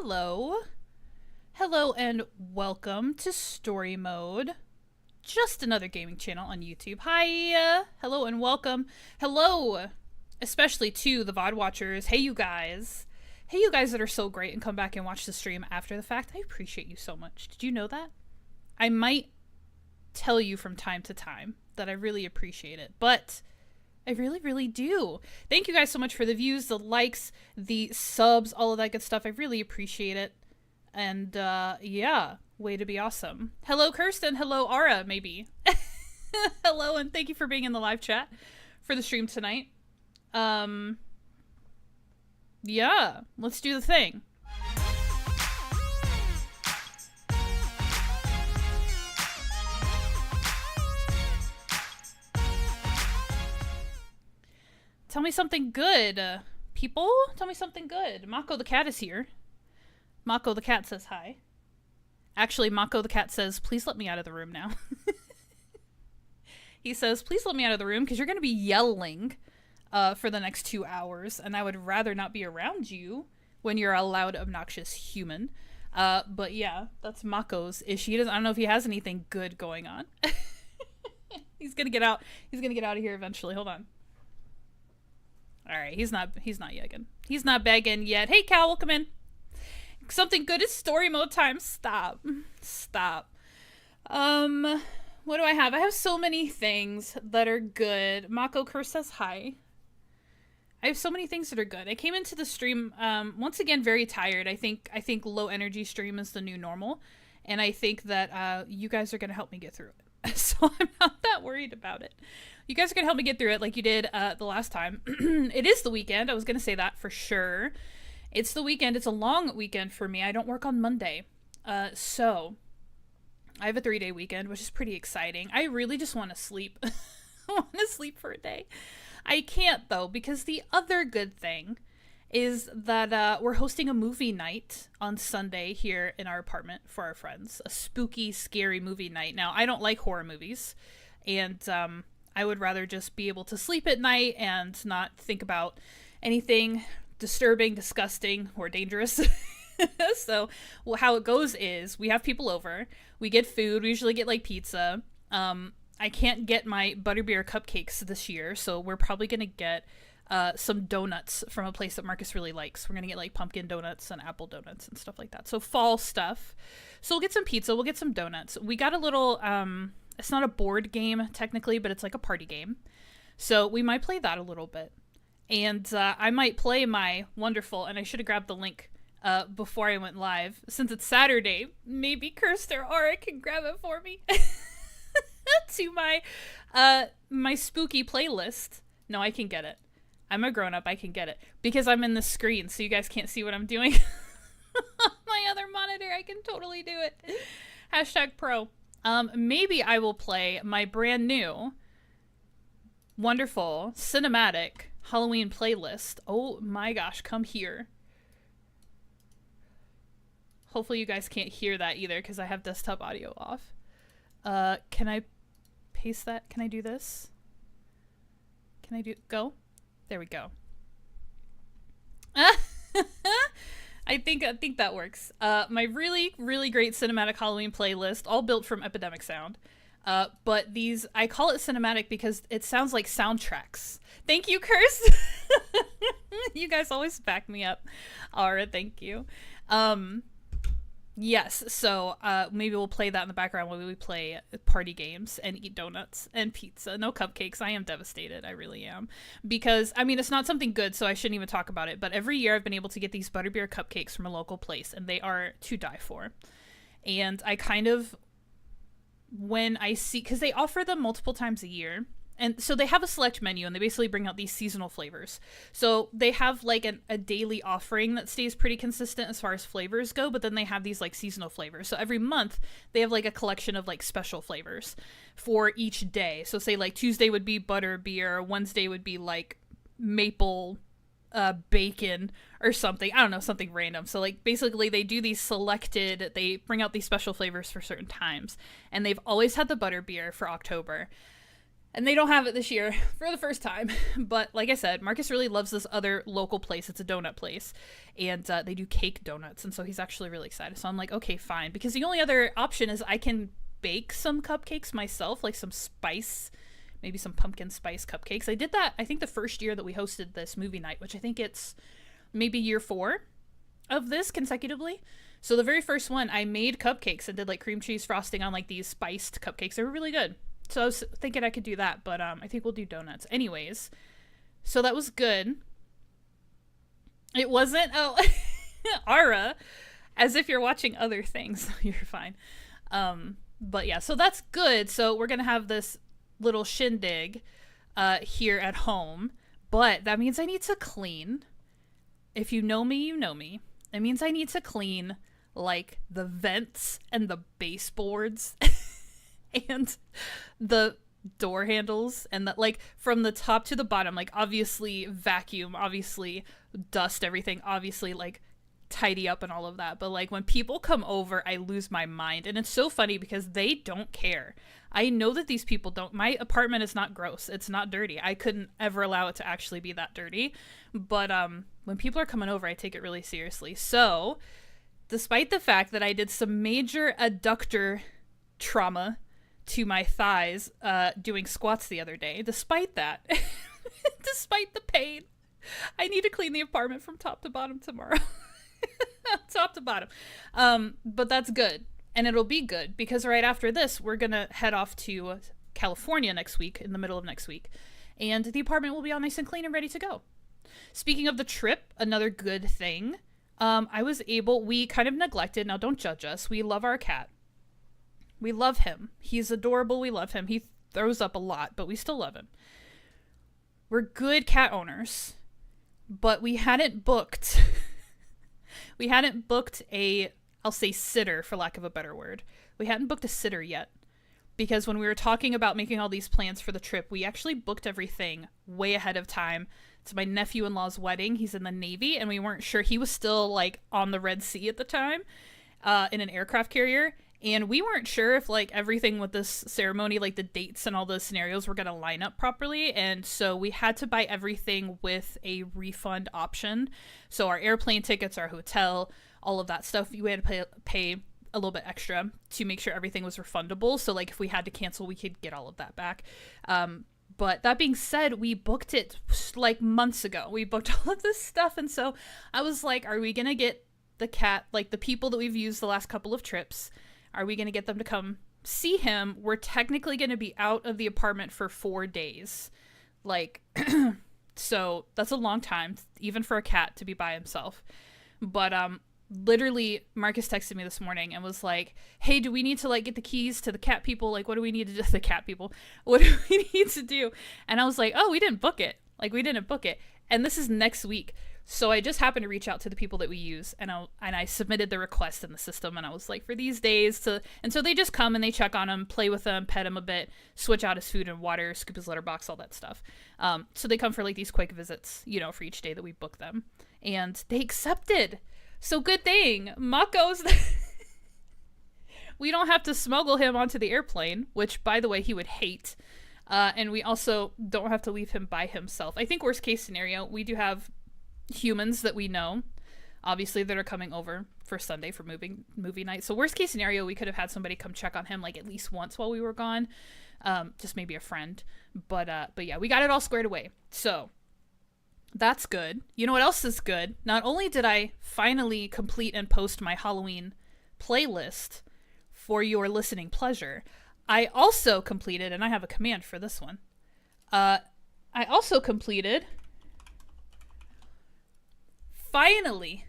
hello. Hello and welcome to Story Mode. Just another gaming channel on YouTube. Hi, hello and welcome. Hello, especially to the VOD watchers. Hey, you guys. Hey, you guys that are so great and come back and watch the stream after the fact. I appreciate you so much. Did you know that? I might tell you from time to time that I really appreciate it, but I really, really do. Thank you guys so much for the views, the likes, the subs, all of that good stuff. I really appreciate it. And, yeah, way to be awesome. Hello, Kirsten. Hello, Ara, maybe. Hello, and thank you for being in the live chat for the stream tonight. Yeah, let's do the thing. Tell me something good, people. Tell me something good. Mako the cat is here. Mako the cat says hi. Actually, Mako the cat says, please let me out of the room now. He says, please let me out of the room because you're going to be yelling for the next 2 hours, and I would rather not be around you when you're a loud, obnoxious human. But yeah, that's Mako's issue. I don't know if he has anything good going on. He's going to get out. He's going to get out of here eventually. Hold on. All right, he's not yegging. He's not begging yet. Hey, Cal, welcome in. Something good is story mode time. Stop. What do I have? I have so many things that are good. Mako Curse says hi. I have so many things that are good. I came into the stream once again very tired. I think low energy stream is the new normal, and I think that you guys are gonna help me get through it. So I'm not that worried about it. You guys are gonna help me get through it like you did the last time. It is the weekend. I was gonna say that for sure. It's the weekend. It's a long weekend for me. I don't work on Monday. So I have a 3-day weekend, which is pretty exciting. I really just want to sleep. I want to sleep for a day. I can't, though, because the other good thing is that we're hosting a movie night on Sunday here in our apartment for our friends. A spooky, scary movie night. Now, I don't like horror movies, and I would rather just be able to sleep at night and not think about anything disturbing, disgusting, or dangerous. So how it goes is we have people over, we get food, we usually get like pizza. I can't get my butterbeer cupcakes this year, so we're probably gonna get some donuts from a place that Marcus really likes. We're gonna get like pumpkin donuts and apple donuts and stuff like that, so fall stuff. So we'll get some pizza, we'll get some donuts. We got a little it's not a board game technically, but it's like a party game, so we might play that a little bit. And I might play my wonderful, and I should have grabbed the link before I went live. Since it's Saturday, maybe Kirsten or Aura can grab it for me. To my my spooky playlist. No, I can get it. I'm a grown-up, I can get it. Because I'm in the screen, so you guys can't see what I'm doing. On my other monitor, I can totally do it. Hashtag pro. Maybe I will play my brand new, wonderful, cinematic Halloween playlist. Oh my gosh, come here. Hopefully you guys can't hear that either because I have desktop audio off. Can I paste that? Can I do this? Can I go? There we go. I think that works. My really, really great cinematic Halloween playlist, all built from Epidemic Sound. But these, I call it cinematic because it sounds like soundtracks. Thank you, Curse. You guys always back me up. Alright, thank you. Yes, so maybe we'll play that in the background while we play party games and eat donuts and pizza. No cupcakes. I am devastated. I really am. Because, I mean, it's not something good, so I shouldn't even talk about it. But every year I've been able to get these butterbeer cupcakes from a local place, and they are to die for. And I kind of, when I see, because they offer them multiple times a year, and so they have a select menu, and they basically bring out these seasonal flavors. So they have like a daily offering that stays pretty consistent as far as flavors go, but then they have these like seasonal flavors. So every month they have like a collection of like special flavors for each day. So say like Tuesday would be butter beer, Wednesday would be like maple bacon or something. I don't know, something random. So like basically they do these selected, they bring out these special flavors for certain times, and they've always had the butter beer for October. And they don't have it this year for the first time. But like I said, Marcus really loves this other local place. It's a donut place. And they do cake donuts. And so he's actually really excited. So I'm like, okay, fine. Because the only other option is I can bake some cupcakes myself, like some spice, maybe some pumpkin spice cupcakes. I did that, I think, the first year that we hosted this movie night, which I think it's maybe year 4 of this consecutively. So the very first one, I made cupcakes and did like cream cheese frosting on like these spiced cupcakes. They were really good. So I was thinking I could do that, but I think we'll do donuts. Anyways, so that was good. It wasn't, oh, Ara, as if you're watching other things. You're fine. But yeah, so that's good. So we're going to have this little shindig here at home. But that means I need to clean. If you know me, you know me. It means I need to clean like the vents and the baseboards and the door handles and that, like, from the top to the bottom, like, obviously vacuum, obviously dust everything, obviously like tidy up and all of that. But like when people come over, I lose my mind. And it's so funny because they don't care. I know that these people don't. My apartment is not gross. It's not dirty. I couldn't ever allow it to actually be that dirty. But when people are coming over, I take it really seriously. So despite the fact that I did some major adductor trauma to my thighs doing squats the other day, despite that, despite the pain, I need to clean the apartment from top to bottom tomorrow. Top to bottom. But that's good. And it'll be good because right after this, we're going to head off to California next week, in the middle of next week. And the apartment will be all nice and clean and ready to go. Speaking of the trip, another good thing, we kind of neglected, now don't judge us, we love our cat. We love him. He's adorable. We love him. He throws up a lot, but we still love him. We're good cat owners, but we hadn't booked a, I'll say sitter for lack of a better word. We hadn't booked a sitter yet because when we were talking about making all these plans for the trip, we actually booked everything way ahead of time. It's my nephew-in-law's wedding. He's in the Navy and we weren't sure. He was still like on the Red Sea at the time in an aircraft carrier. And we weren't sure if like everything with this ceremony, like the dates and all the scenarios were going to line up properly. And so we had to buy everything with a refund option. So our airplane tickets, our hotel, all of that stuff, we had to pay a little bit extra to make sure everything was refundable. So like if we had to cancel, we could get all of that back. But that being said, we booked it like months ago. We booked all of this stuff. And so I was like, are we going to get the cat, like the people that we've used the last couple of trips, are we going to get them to come see him? We're technically going to be out of the apartment for 4 days. Like, so that's a long time, even for a cat to be by himself. But literally, Marcus texted me this morning and was like, hey, do we need to like get the keys to the cat people? Like, what do we need to do? The cat people. What do we need to do? And I was like, oh, we didn't book it. Like, we didn't book it. And this is next week. So I just happened to reach out to the people that we use, and I submitted the request in the system, and I was like, for these days and so they just come and they check on him, play with him, pet him a bit, switch out his food and water, scoop his litter box, all that stuff. So they come for like these quick visits, you know, for each day that we book them, and they accepted. So good thing. Mako's we don't have to smuggle him onto the airplane, which by the way he would hate. And we also don't have to leave him by himself. I think worst case scenario, we do have humans that we know, obviously, that are coming over for Sunday for movie night. So worst case scenario, we could have had somebody come check on him like at least once while we were gone, just maybe a friend. But yeah, we got it all squared away. So that's good. You know what else is good? Not only did I finally complete and post my Halloween playlist for your listening pleasure, I also completed, and I have a command for this one. I also completed. Finally,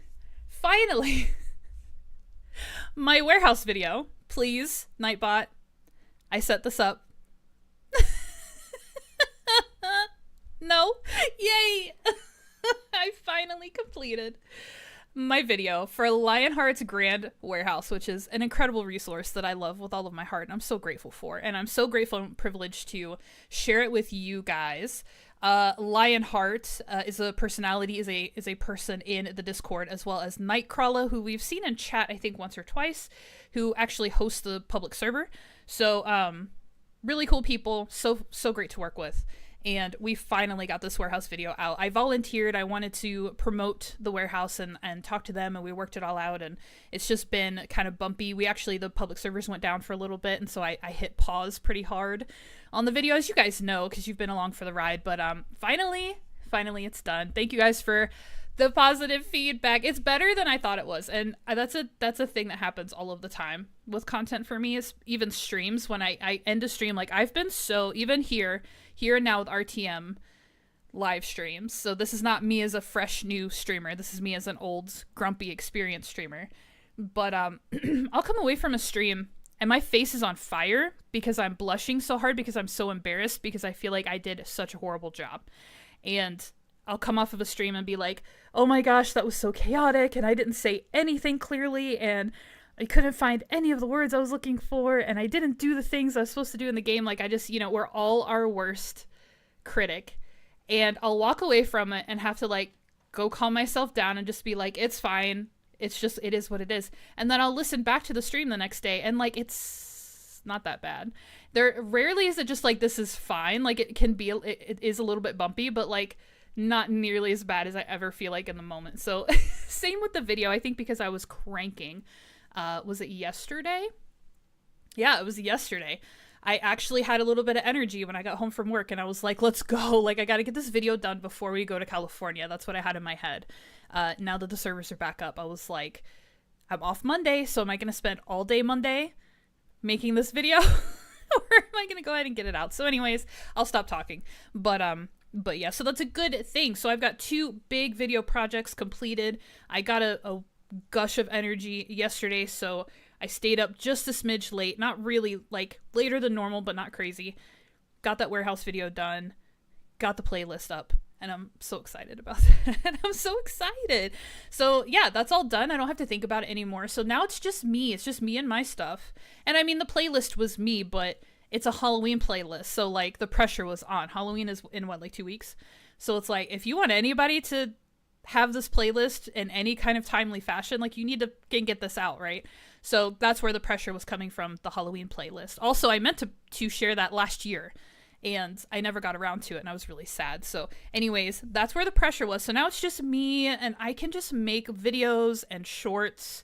my warehouse video. Please, Nightbot, I set this up. No, yay! I finally completed my video for Lionheart's Grand Warehouse, which is an incredible resource that I love with all of my heart, and I'm so grateful for. And I'm so grateful and privileged to share it with you guys. Lionheart is a personality, is a person in the Discord, as well as Nightcrawler, who we've seen in chat I think once or twice, who actually hosts the public server. So really cool people, so great to work with. And we finally got this warehouse video out. I volunteered. I wanted to promote the warehouse and talk to them, and we worked it all out. And it's just been kind of bumpy. The public servers went down for a little bit, and so I hit pause pretty hard on the video, as you guys know, because you've been along for the ride. But finally it's done. Thank you guys for the positive feedback. It's better than I thought it was, and that's a thing that happens all of the time with content for me. Is even streams, when I end a stream, like I've been so, even here and now with RTM live streams, so this is not me as a fresh new streamer, this is me as an old grumpy experienced streamer, but I'll come away from a stream and my face is on fire because I'm blushing so hard because I'm so embarrassed because I feel like I did such a horrible job. And I'll come off of a stream and be like, oh my gosh, that was so chaotic, and I didn't say anything clearly, and I couldn't find any of the words I was looking for, and I didn't do the things I was supposed to do in the game. Like, I just, we're all our worst critic. And I'll walk away from it and have to, like, go calm myself down and just be like, it's fine. It's just, it is what it is. And then I'll listen back to the stream the next day, and, like, it's not that bad. There rarely is it just, like, this is fine. Like, it can be, it is a little bit bumpy, but, like, not nearly as bad as I ever feel like in the moment. So same with the video. I think because I was cranking. Was it yesterday? Yeah, it was yesterday. I actually had a little bit of energy when I got home from work, and I was like, let's go. Like, I got to get this video done before we go to California. That's what I had in my head. Now that the servers are back up, I was like, I'm off Monday, so am I going to spend all day Monday making this video? Or am I going to go ahead and get it out? So anyways, I'll stop talking. But yeah, so that's a good thing. So I've got 2 big video projects completed. I got a gush of energy yesterday, so I stayed up just a smidge late. Not really, like, later than normal, but not crazy. Got that warehouse video done. Got the playlist up. And I'm so excited about that. I'm so excited. So yeah, that's all done. I don't have to think about it anymore. So now it's just me. It's just me and my stuff. And I mean, the playlist was me, but it's a Halloween playlist, so, like, the pressure was on. Halloween is in, what, like 2 weeks? So it's like, if you want anybody to have this playlist in any kind of timely fashion, like, you need to get this out, right? So that's where the pressure was coming from, the Halloween playlist. Also, I meant to share that last year, and I never got around to it, and I was really sad. So anyways, that's where the pressure was. So now it's just me, and I can just make videos and shorts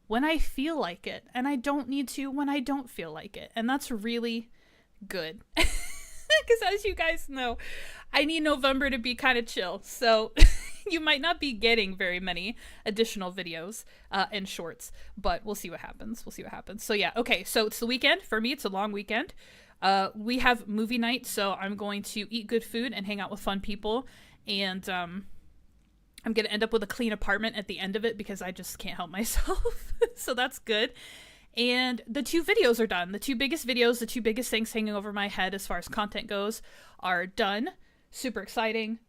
when I feel like it, and I don't need to when I don't feel like it. And that's really good. Because as you guys know, I need November to be kind of chill. So you might not be getting very many additional videos and shorts, but we'll see what happens. So yeah, okay, so it's the weekend. For me, it's a long weekend. We have movie night, so I'm going to eat good food and hang out with fun people. And I'm going to end up with a clean apartment at the end of it because I just can't help myself. So that's good. And the 2 videos are done. The 2 biggest videos, the 2 biggest things hanging over my head as far as content goes, are done. Super exciting.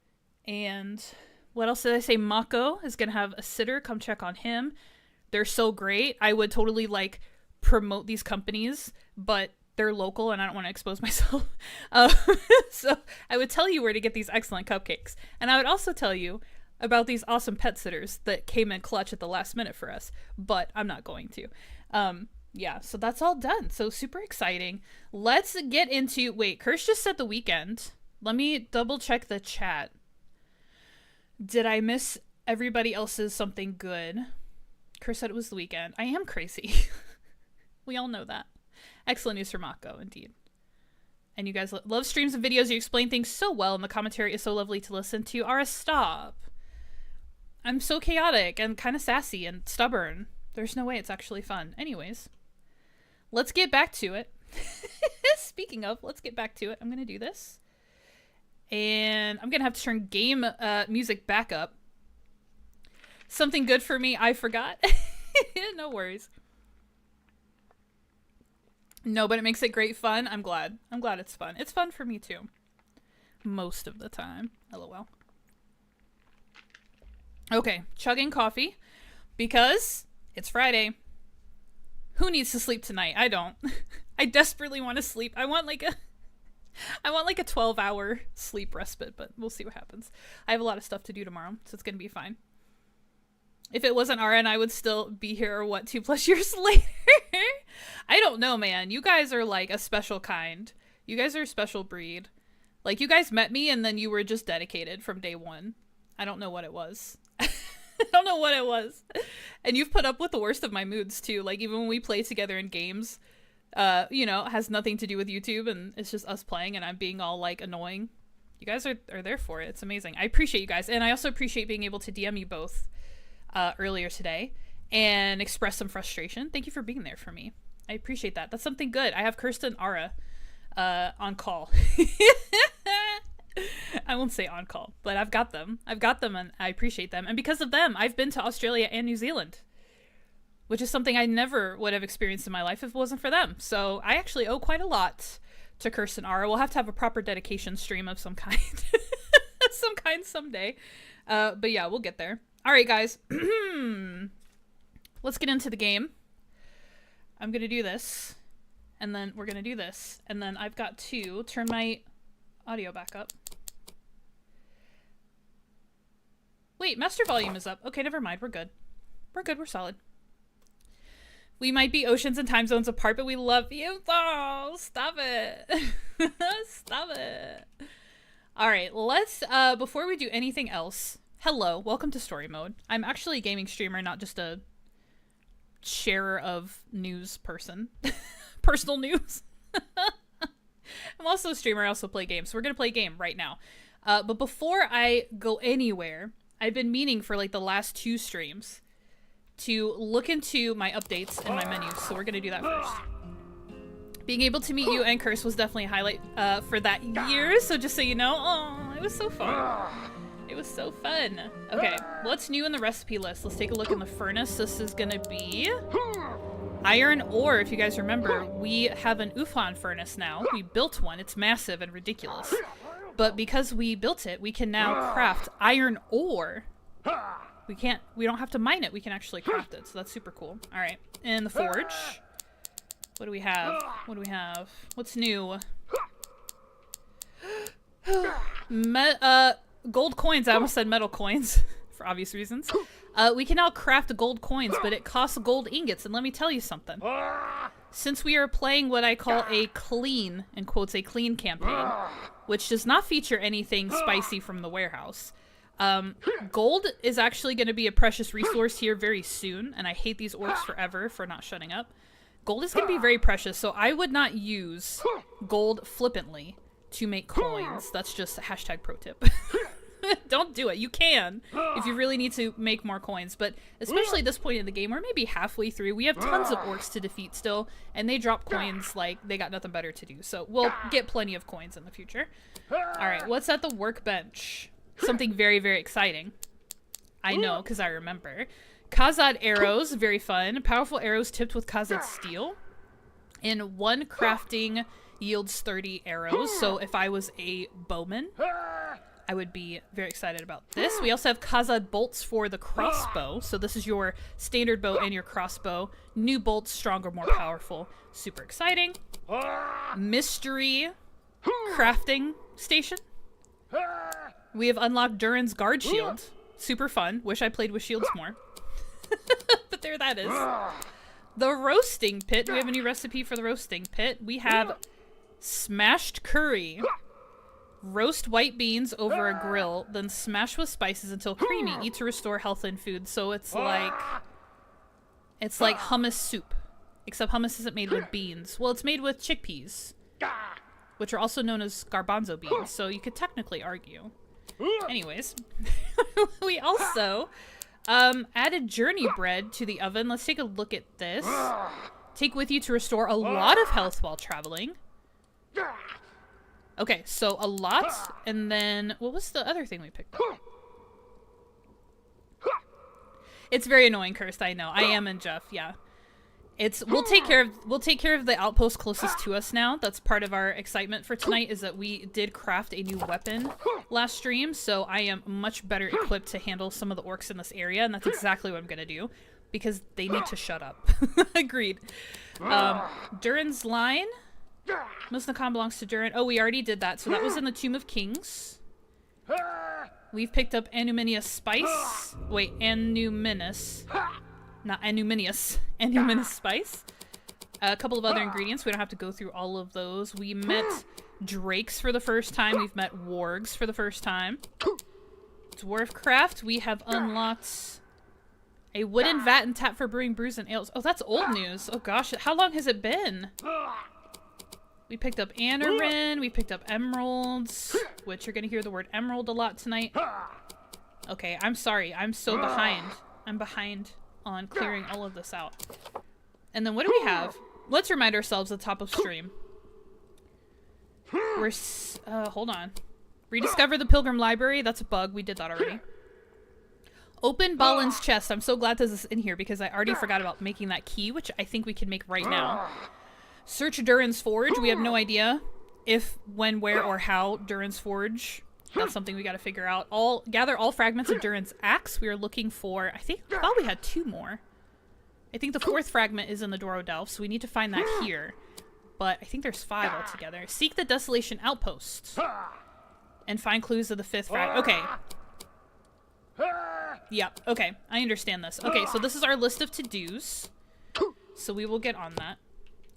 And what else did I say? Mako is going to have a sitter. Come check on him. They're so great. I would totally, like, promote these companies, but they're local and I don't want to expose myself. So I would tell you where to get these excellent cupcakes. And I would also tell you about these awesome pet sitters that came in clutch at the last minute for us, but I'm not going to. Yeah, so that's all done. So super exciting. Let's get into, wait, Kirsch just said the weekend. Let me double check the chat. Did I miss everybody else's something good? Kirsch said it was the weekend. I am crazy. We all know that. Excellent news for Mako, indeed. And you guys love streams and videos. You explain things so well, and the commentary is so lovely to listen to. Ara, stop. I'm so chaotic and kind of sassy and stubborn. There's no way it's actually fun. Anyways, let's get back to it. Speaking of, let's get back to it. I'm going to do this. And I'm going to have to turn game music back up. Something good for me, I forgot. No worries. No, but it makes it great fun. I'm glad. I'm glad it's fun. It's fun for me too. Most of the time. LOL. Okay, chugging coffee because it's Friday. Who needs to sleep tonight? I don't. I desperately want to sleep. I want like a 12-hour sleep respite, but we'll see what happens. I have a lot of stuff to do tomorrow, so it's going to be fine. If it wasn't RN, I would still be here, 2+ years later? I don't know, man. You guys are like a special kind. You guys are a special breed. Like, you guys met me and then you were just dedicated from day one. I don't know what it was. I don't know what it was. And you've put up with the worst of my moods too. Like, even when we play together in games, you know, it has nothing to do with YouTube and it's just us playing and I'm being all like annoying. You guys are there for it. It's amazing. I appreciate you guys. And I also appreciate being able to DM you both earlier today and express some frustration. Thank you for being there for me. I appreciate that. That's something good. I have Kirsten and Ara on call. I won't say on call, but I've got them. I've got them and I appreciate them. And because of them, I've been to Australia and New Zealand, which is something I never would have experienced in my life if it wasn't for them. So I actually owe quite a lot to Kirsten Ara. We'll have a proper dedication stream of some kind. Some kind someday. But yeah, we'll get there. All right, guys. Let's get into the game. I'm going to do this. And then we're going to do this. And then I've got to turn my audio back up. Wait, master volume is up. Okay, never mind. We're good. We're good. We're solid. We might be oceans and time zones apart, but we love you. Oh, stop it. Stop it. All right, let's, before we do anything else, hello, welcome to Story Mode. I'm actually a gaming streamer, not just a sharer of news person. Personal news. I'm also a streamer. I also play games. So we're going to play a game right now. But before I go anywhere, I've been meaning for like the last 2 streams to look into my updates and my menus. So we're going to do that first. Being able to meet you and Curse was definitely a highlight for that year. So just so you know, oh, it was so fun. It was so fun. Okay, what's new in the recipe list? Let's take a look in the furnace. This is going to be iron ore. If you guys remember, we have an Ufan furnace now. We built one. It's massive and ridiculous. But because we built it, we can now craft iron ore. We don't have to mine it. We can actually craft it. So that's super cool. All right. In the forge, what do we have? What do we have? What's new? Gold coins. I almost said metal coins for obvious reasons. We can now craft gold coins, but it costs gold ingots. And let me tell you something. Since we are playing what I call a clean, in quotes, a clean campaign, which does not feature anything spicy from the warehouse, gold is actually going to be a precious resource here very soon. And I hate these orcs forever for not shutting up. Gold is going to be very precious, so I would not use gold flippantly to make coins. That's just a hashtag pro tip. Don't do it. You can if you really need to make more coins, but especially at this point in the game, or maybe halfway through, we have tons of orcs to defeat still, and they drop coins like they got nothing better to do. So we'll get plenty of coins in the future. All right, what's at the workbench? Something very, very exciting. I know, because I remember. Khazad arrows, very fun. Powerful arrows tipped with Khazad steel. And 1 crafting yields 30 arrows. So if I was a bowman, I would be very excited about this. We also have Khazad bolts for the crossbow. So this is your standard bow and your crossbow. New bolts, stronger, more powerful. Super exciting. Mystery crafting station. We have unlocked Durin's guard shield. Super fun. Wish I played with shields more. But there that is. The roasting pit. We have a new recipe for the roasting pit. We have smashed curry. Roast white beans over a grill, then smash with spices until creamy. Eat to restore health and food. So it's like hummus soup, except hummus isn't made with beans. Well, it's made with chickpeas, which are also known as garbanzo beans. So you could technically argue. Anyways, we also added journey bread to the oven. Let's take a look at this. Take with you to restore a lot of health while traveling. Okay, so a lot, and then what was the other thing we picked up? It's very annoying, Cursed. I know. I am in Jeff. Yeah, we'll take care of the outpost closest to us now. That's part of our excitement for tonight. Is that we did craft a new weapon last stream, so I am much better equipped to handle some of the orcs in this area, and that's exactly what I'm gonna do because they need to shut up. Agreed. Durin's line. Musnakan belongs to Durin. Oh, we already did that. So that was in the Tomb of Kings. We've picked up Anuminius spice. Wait, Anuminus. Not Anuminius. Anuminus spice. A couple of other ingredients. We don't have to go through all of those. We met drakes for the first time. We've met wargs for the first time. Dwarfcraft. We have unlocked a wooden vat and tap for brewing brews and ales. Oh, that's old news. Oh gosh, how long has it been? We picked up Anarin. We picked up emeralds, which you're going to hear the word emerald a lot tonight. Okay, I'm sorry. I'm so behind. I'm behind on clearing all of this out. And then what do we have? Let's remind ourselves at the top of stream. We're, hold on. Rediscover the Pilgrim Library. That's a bug. We did that already. Open Balin's chest. I'm so glad this is in here because I already forgot about making that key, which I think we can make right now. Search Durin's Forge. We have no idea if, when, where, or how Durin's Forge. That's something we got to figure out. Gather all fragments of Durin's axe. We are looking for, I thought we had 2 more. I think the 4th fragment is in the Doro Delph, so we need to find that here. But I think there's 5 altogether. Seek the Desolation Outpost. And find clues of the 5th fragment. Okay. Yep, okay. I understand this. Okay, so this is our list of to-dos. So we will get on that.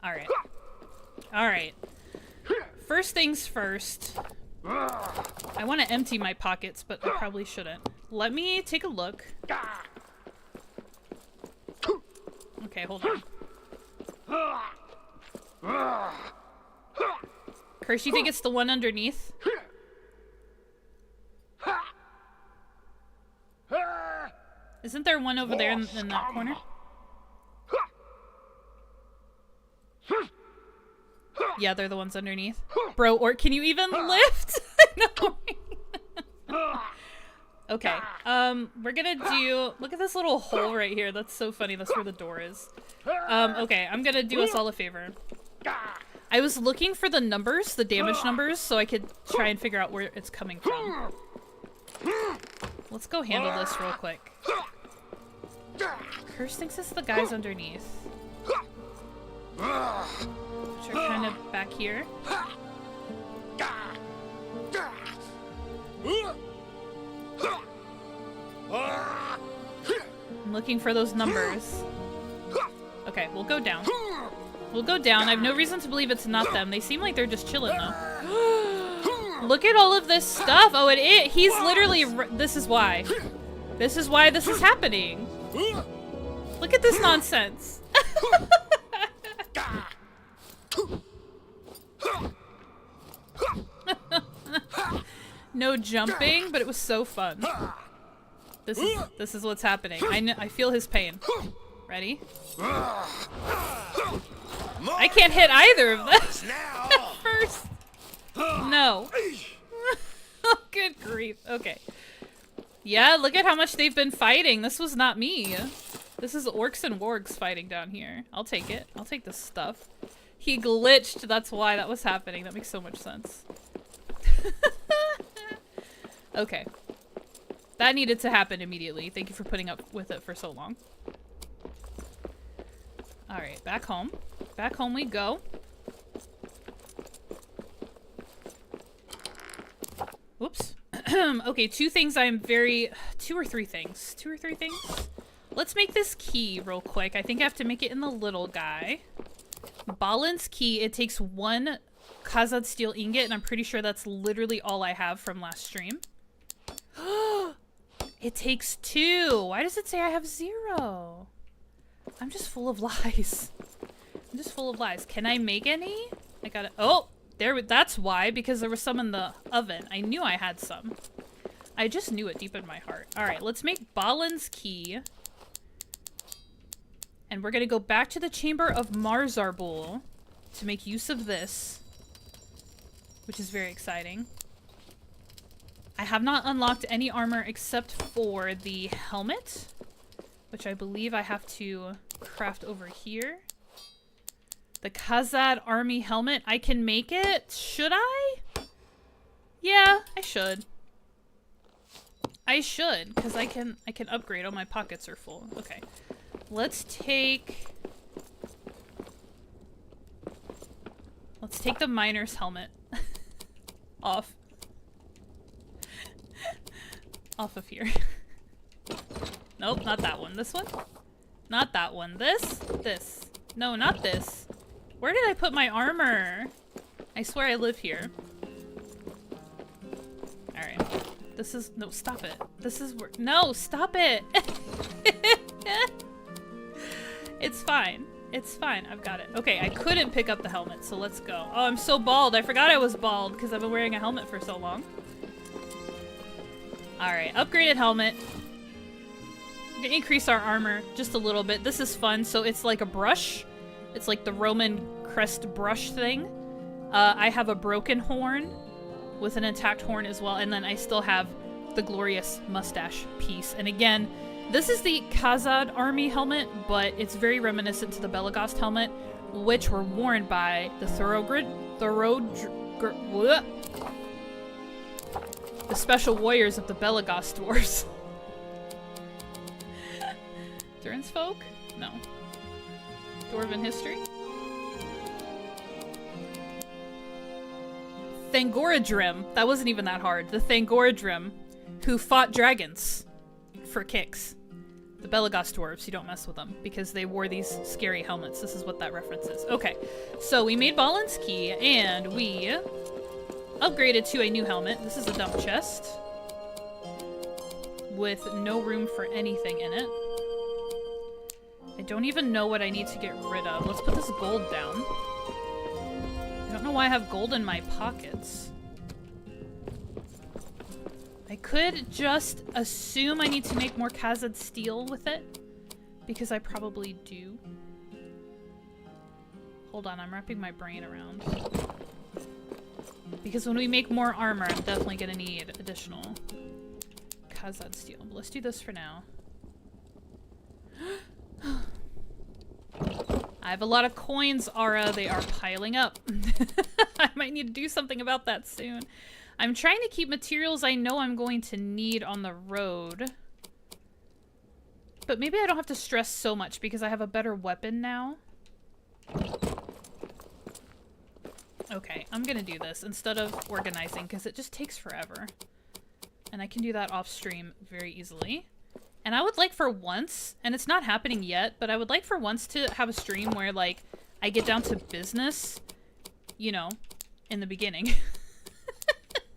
Alright. Alright. First things first. I want to empty my pockets, but I probably shouldn't. Let me take a look. Okay, hold on. Curse, you think it's the one underneath? Isn't there one over there in that corner? Yeah, they're the ones underneath. Bro, or can you even lift? No. Okay, we're gonna do... Look at this little hole right here. That's so funny. That's where the door is. Okay, I'm gonna do us all a favor. I was looking for the numbers, the damage numbers, so I could try and figure out where it's coming from. Let's go handle this real quick. Curse thinks it's the guys underneath. Which are kind of back here. I'm looking for those numbers. Okay, we'll go down. We'll go down. I have no reason to believe it's not them. They seem like they're just chilling, though. Look at all of this stuff. Oh, he's literally... This is why. This is why this is happening. Look at this nonsense. No jumping, but it was so fun. This is what's happening. I feel his pain. Ready? I can't hit either of them at first. No. Oh, good grief. Okay. Yeah, look at how much they've been fighting. This was not me. This is orcs and wargs fighting down here. I'll take it. I'll take this stuff. He glitched. That's why that was happening. That makes so much sense. Okay. That needed to happen immediately. Thank you for putting up with it for so long. Alright, back home. Back home we go. Whoops. Okay, two or three things. 2 or 3 things? Let's make this key real quick. I think I have to make it in the little guy. Balin's key, it takes 1 Khazad steel ingot, and I'm pretty sure that's literally all I have from last stream. It takes 2. Why does it say I have 0? I'm just full of lies. I'm just full of lies. Can I make any? I gotta... Oh! That's why, because there was some in the oven. I knew I had some. I just knew it deep in my heart. Alright, let's make Balin's key. And we're gonna go back to the Chamber of Marzarbul to make use of this. Which is very exciting. I have not unlocked any armor except for the helmet, which I believe I have to craft over here. The Khazad army helmet, I can make it. Should I? Yeah, I should. I should, because I can upgrade. Oh, my pockets are full. Okay. Let's take the miner's helmet off. Off of here. Nope, not that one. This one? Not that one. This? This. No, not this. Where did I put my armor? I swear I live here. Alright. This is... No, stop it. This is where... No, stop it! It's fine. It's fine. I've got it. Okay, I couldn't pick up the helmet, so let's go. Oh, I'm so bald. I forgot I was bald because I've been wearing a helmet for so long. Alright, upgraded helmet. I'm gonna increase our armor just a little bit. This is fun. So it's like a brush. It's like the Roman crest brush thing. I have a broken horn with an intact horn as well. And then I still have the glorious mustache piece. And again, this is the Khazad army helmet, but it's very reminiscent to the Belagost helmet, which were worn by the the special warriors of the Belagost Wars. Durin's folk? No. Dwarven history? Thangorodrim. That wasn't even that hard. The Thangorodrim, who fought dragons for kicks. The Belagost dwarves, you don't mess with them because they wore these scary helmets. This is what that reference is. Okay, so we made Balin's Key and we upgraded to a new helmet. This is a dump chest with no room for anything in it. I don't even know what I need to get rid of. Let's put this gold down. I don't know why I have gold in my pockets. I could just assume I need to make more Khazad steel with it, because I probably do. Hold on, I'm wrapping my brain around. Because when we make more armor, I'm definitely gonna need additional Khazad steel. But let's do this for now. I have a lot of coins, Ara. They are piling up. I might need to do something about that soon. I'm trying to keep materials I know I'm going to need on the road. But maybe I don't have to stress so much because I have a better weapon now. Okay, I'm gonna do this instead of organizing because it just takes forever. And I can do that off stream very easily. And I would like for once, and it's not happening yet, but I would like for once to have a stream where, like, I get down to business, you know, in the beginning.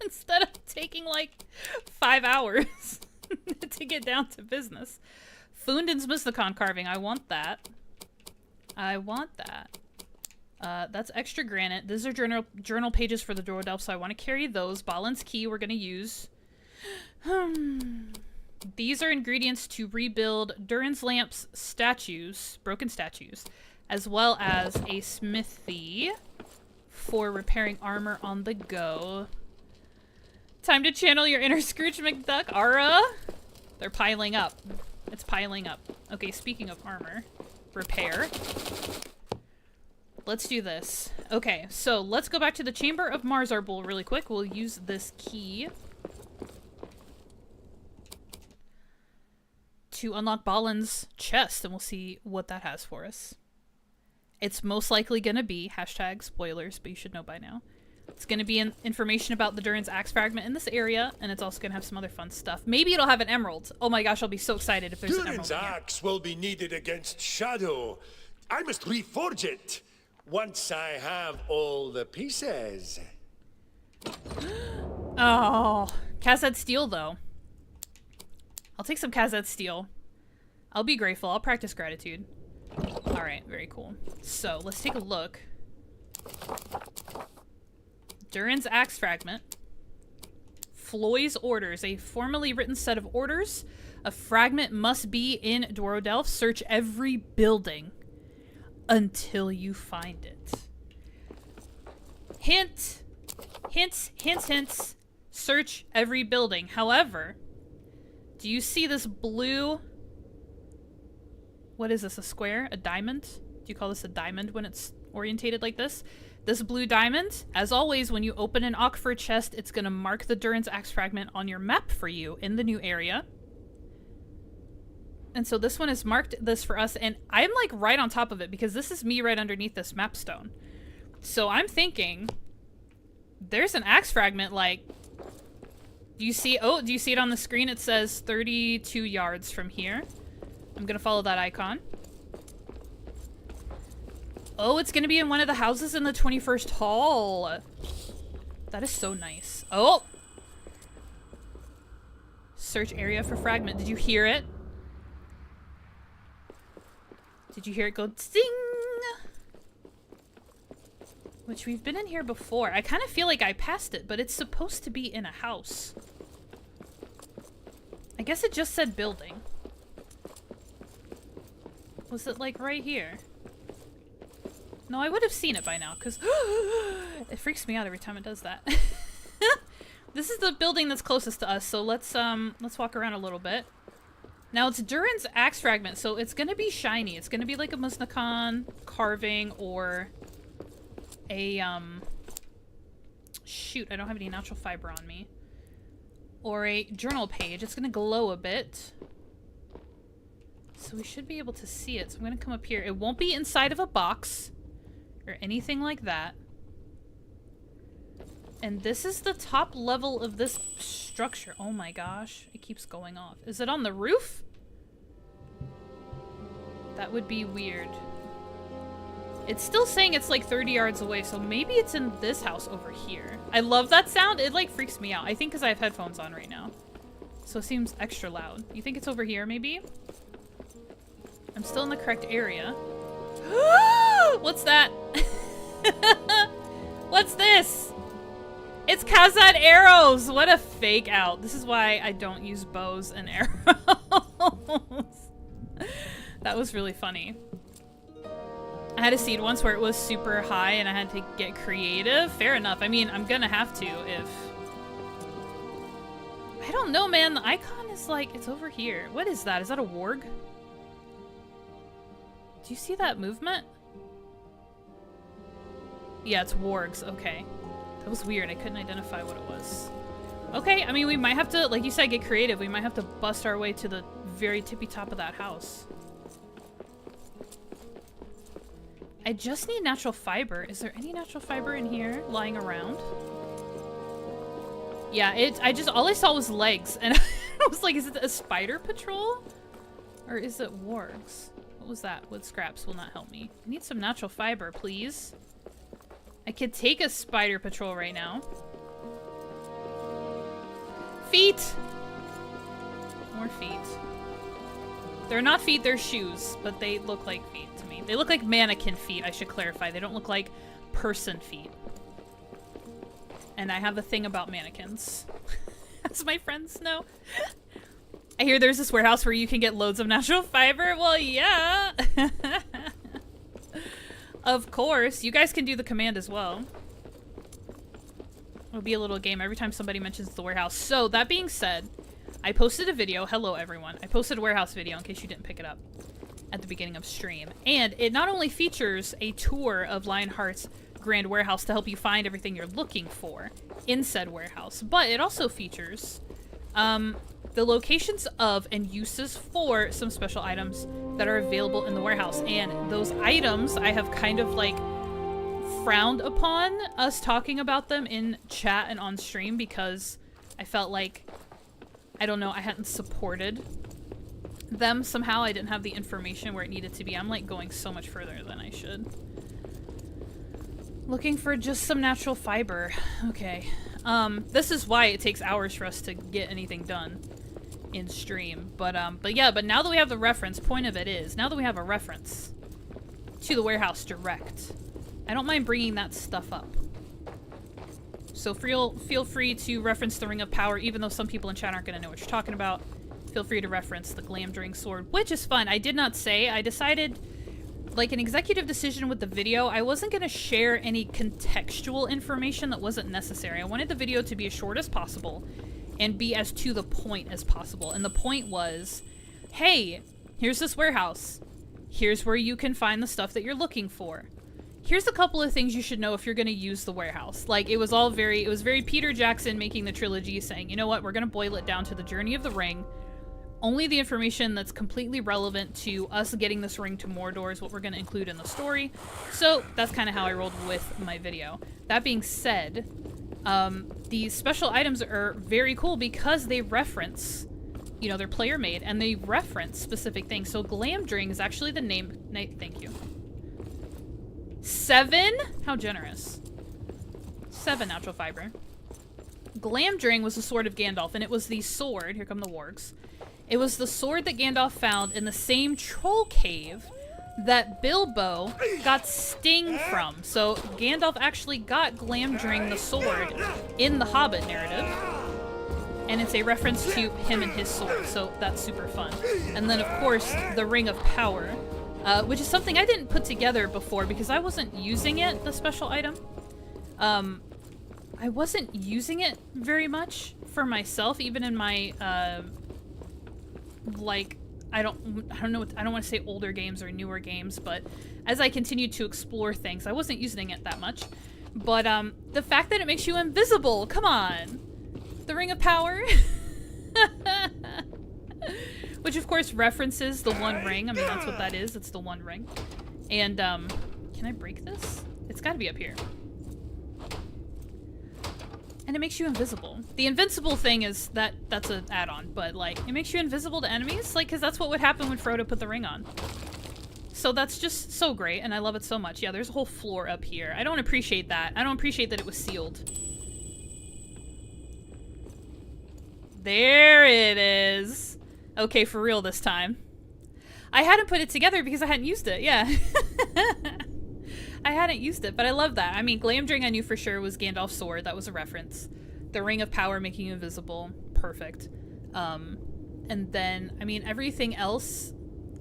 Instead of taking, like, 5 hours to get down to business. Fundan's Mysticon carving. I want that. I want that. That's extra granite. These are journal pages for the Dorodelf, so I want to carry those. Balin's Key we're going to use. These are ingredients to rebuild Durin's Lamp's statues, broken statues, as well as a smithy for repairing armor on the go. Time to channel your inner Scrooge McDuck, Ara. They're piling up. It's piling up. Okay, speaking of armor, repair. Let's do this. Okay, so let's go back to the Chamber of Marzarbul really quick. We'll use this key to unlock Balin's chest, and we'll see what that has for us. It's most likely gonna be hashtag spoilers, but you should know by now. It's gonna be information about the Durin's axe fragment in this area, and it's also gonna have some other fun stuff. Maybe it'll have an emerald. Oh my gosh, I'll be so excited if there's an emerald. Durin's axe will be needed against Shadow. I must reforge it once I have all the pieces. Oh, Khazad steel though. I'll take some Khazad steel. I'll be grateful. I'll practice gratitude. Alright, very cool. So, let's take a look. Durin's axe fragment. Floy's orders. A formally written set of orders. A fragment must be in Dorodelf. Search every building until you find it. Hint! Hints, hints, hints. Search every building. However, do you see this blue... What is this, a square? A diamond? Do you call this a diamond when it's orientated like this? This blue diamond, as always, when you open an Ockford chest, it's going to mark the Durin's axe fragment on your map for you in the new area. And so this one is marked this for us, and I'm like right on top of it because this is me right underneath this map stone. So I'm thinking there's an axe fragment, like, do you see it on the screen? It says 32 yards from here. I'm gonna follow that icon. Oh, it's gonna be in one of the houses in the 21st hall. That is so nice. Oh! Search area for fragment. Did you hear it? Did you hear it go sting? Which we've been in here before. I kind of feel like I passed it, but it's supposed to be in a house. I guess it just said building. Was it like right here? No, I would have seen it by now, because it freaks me out every time it does that. This is the building that's closest to us, so let's walk around a little bit. Now it's Durin's axe fragment, so it's gonna be shiny. It's gonna be like a Musnakan carving or a shoot, I don't have any natural fiber on me. Or a journal page. It's gonna glow a bit. So we should be able to see it. So I'm gonna come up here. It won't be inside of a box or anything like that. And this is the top level of this structure. Oh my gosh, it keeps going off. Is it on the roof? That would be weird. It's still saying it's like 30 yards away, so maybe it's in this house over here. I love that sound. It like freaks me out. I think because I have headphones on right now. So it seems extra loud. You think it's over here maybe? I'm still in the correct area. What's that? What's this? It's Kazad arrows! What a fake out. This is why I don't use bows and arrows. That was really funny. I had a seed once where it was super high and I had to get creative. Fair enough. I mean, I'm gonna have to if... I don't know, man. The icon is like, it's over here. What is that? Is that a warg? Do you see that movement? Yeah, it's wargs. Okay. That was weird. I couldn't identify what it was. Okay, I mean, we might have to, like you said, get creative. We might have to bust our way to the very tippy top of that house. I just need natural fiber. Is there any natural fiber in here lying around? Yeah, all I saw was legs. And I was like, is it a spider patrol? Or is it wargs? What was that? Wood scraps will not help me. I need some natural fiber, please. I could take a spider patrol right now. Feet! More feet. They're not feet, they're shoes, but they look like feet to me. They look like mannequin feet, I should clarify. They don't look like person feet. And I have a thing about mannequins. As my friends know. I hear there's this warehouse where you can get loads of natural fiber. Well, yeah. Of course. You guys can do the command as well. It'll be a little game every time somebody mentions the warehouse. So, that being said, I posted a video. Hello, everyone. I posted a warehouse video in case you didn't pick it up at the beginning of stream. And it not only features a tour of Lionheart's Grand Warehouse to help you find everything you're looking for in said warehouse, but it also features the locations of and uses for some special items that are available in the warehouse. And those items, I have kind of like frowned upon us talking about them in chat and on stream because I felt like, I don't know, I hadn't supported them somehow. I didn't have the information where it needed to be. I'm like going so much further than I should. Looking for just some natural fiber. Okay. This is why it takes hours for us to get anything done in stream. But yeah, but now that we have the reference, point of it is, now that we have a reference to the warehouse direct, I don't mind bringing that stuff up. So feel free to reference the Ring of Power, even though some people in chat aren't going to know what you're talking about. Feel free to reference the Glamdring Sword, which is fun. I did not say, I decided, like an executive decision with the video, I wasn't going to share any contextual information that wasn't necessary. I wanted the video to be as short as possible and be as to the point as possible. And the point was, hey, here's this warehouse. Here's where you can find the stuff that you're looking for. Here's a couple of things you should know if you're going to use the warehouse. Like, it was very Peter Jackson making the trilogy, saying, you know what, we're going to boil it down to the Journey of the Ring. Only the information that's completely relevant to us getting this ring to Mordor is what we're going to include in the story. So that's kind of how I rolled with my video. That being said, these special items are very cool because they reference, you know, they're player made and they reference specific things. So Glamdring is actually the name. Thank you. 7? How generous. 7 natural fiber. Glamdring was the sword of Gandalf, and it was the sword, here come the wargs. It was the sword that Gandalf found in the same troll cave that Bilbo got Sting from. So Gandalf actually got Glamdring the sword in the Hobbit narrative. And it's a reference to him and his sword, so that's super fun. And then, of course, the Ring of Power, which is something I didn't put together before because I wasn't using it, the special item. I wasn't using it very much for myself, even in my, like, I don't know, I don't want to say older games or newer games, but as I continued to explore things, I wasn't using it that much. But, the fact that it makes you invisible, come on! The Ring of Power. Which of course references the One Ring. I mean, that's what that is. It's the One Ring. And, can I break this? It's gotta be up here. And it makes you invisible. The invincible thing is that's an add-on, but like, it makes you invisible to enemies? Like, cause that's what would happen when Frodo put the ring on. So that's just so great, and I love it so much. Yeah, there's a whole floor up here. I don't appreciate that. I don't appreciate that it was sealed. There it is. Okay, for real this time. I hadn't put it together because I hadn't used it, yeah. I hadn't used it, but I love that. I mean, Glamdring I knew for sure was Gandalf's sword. That was a reference. The Ring of Power making you invisible. Perfect. And then, I mean, everything else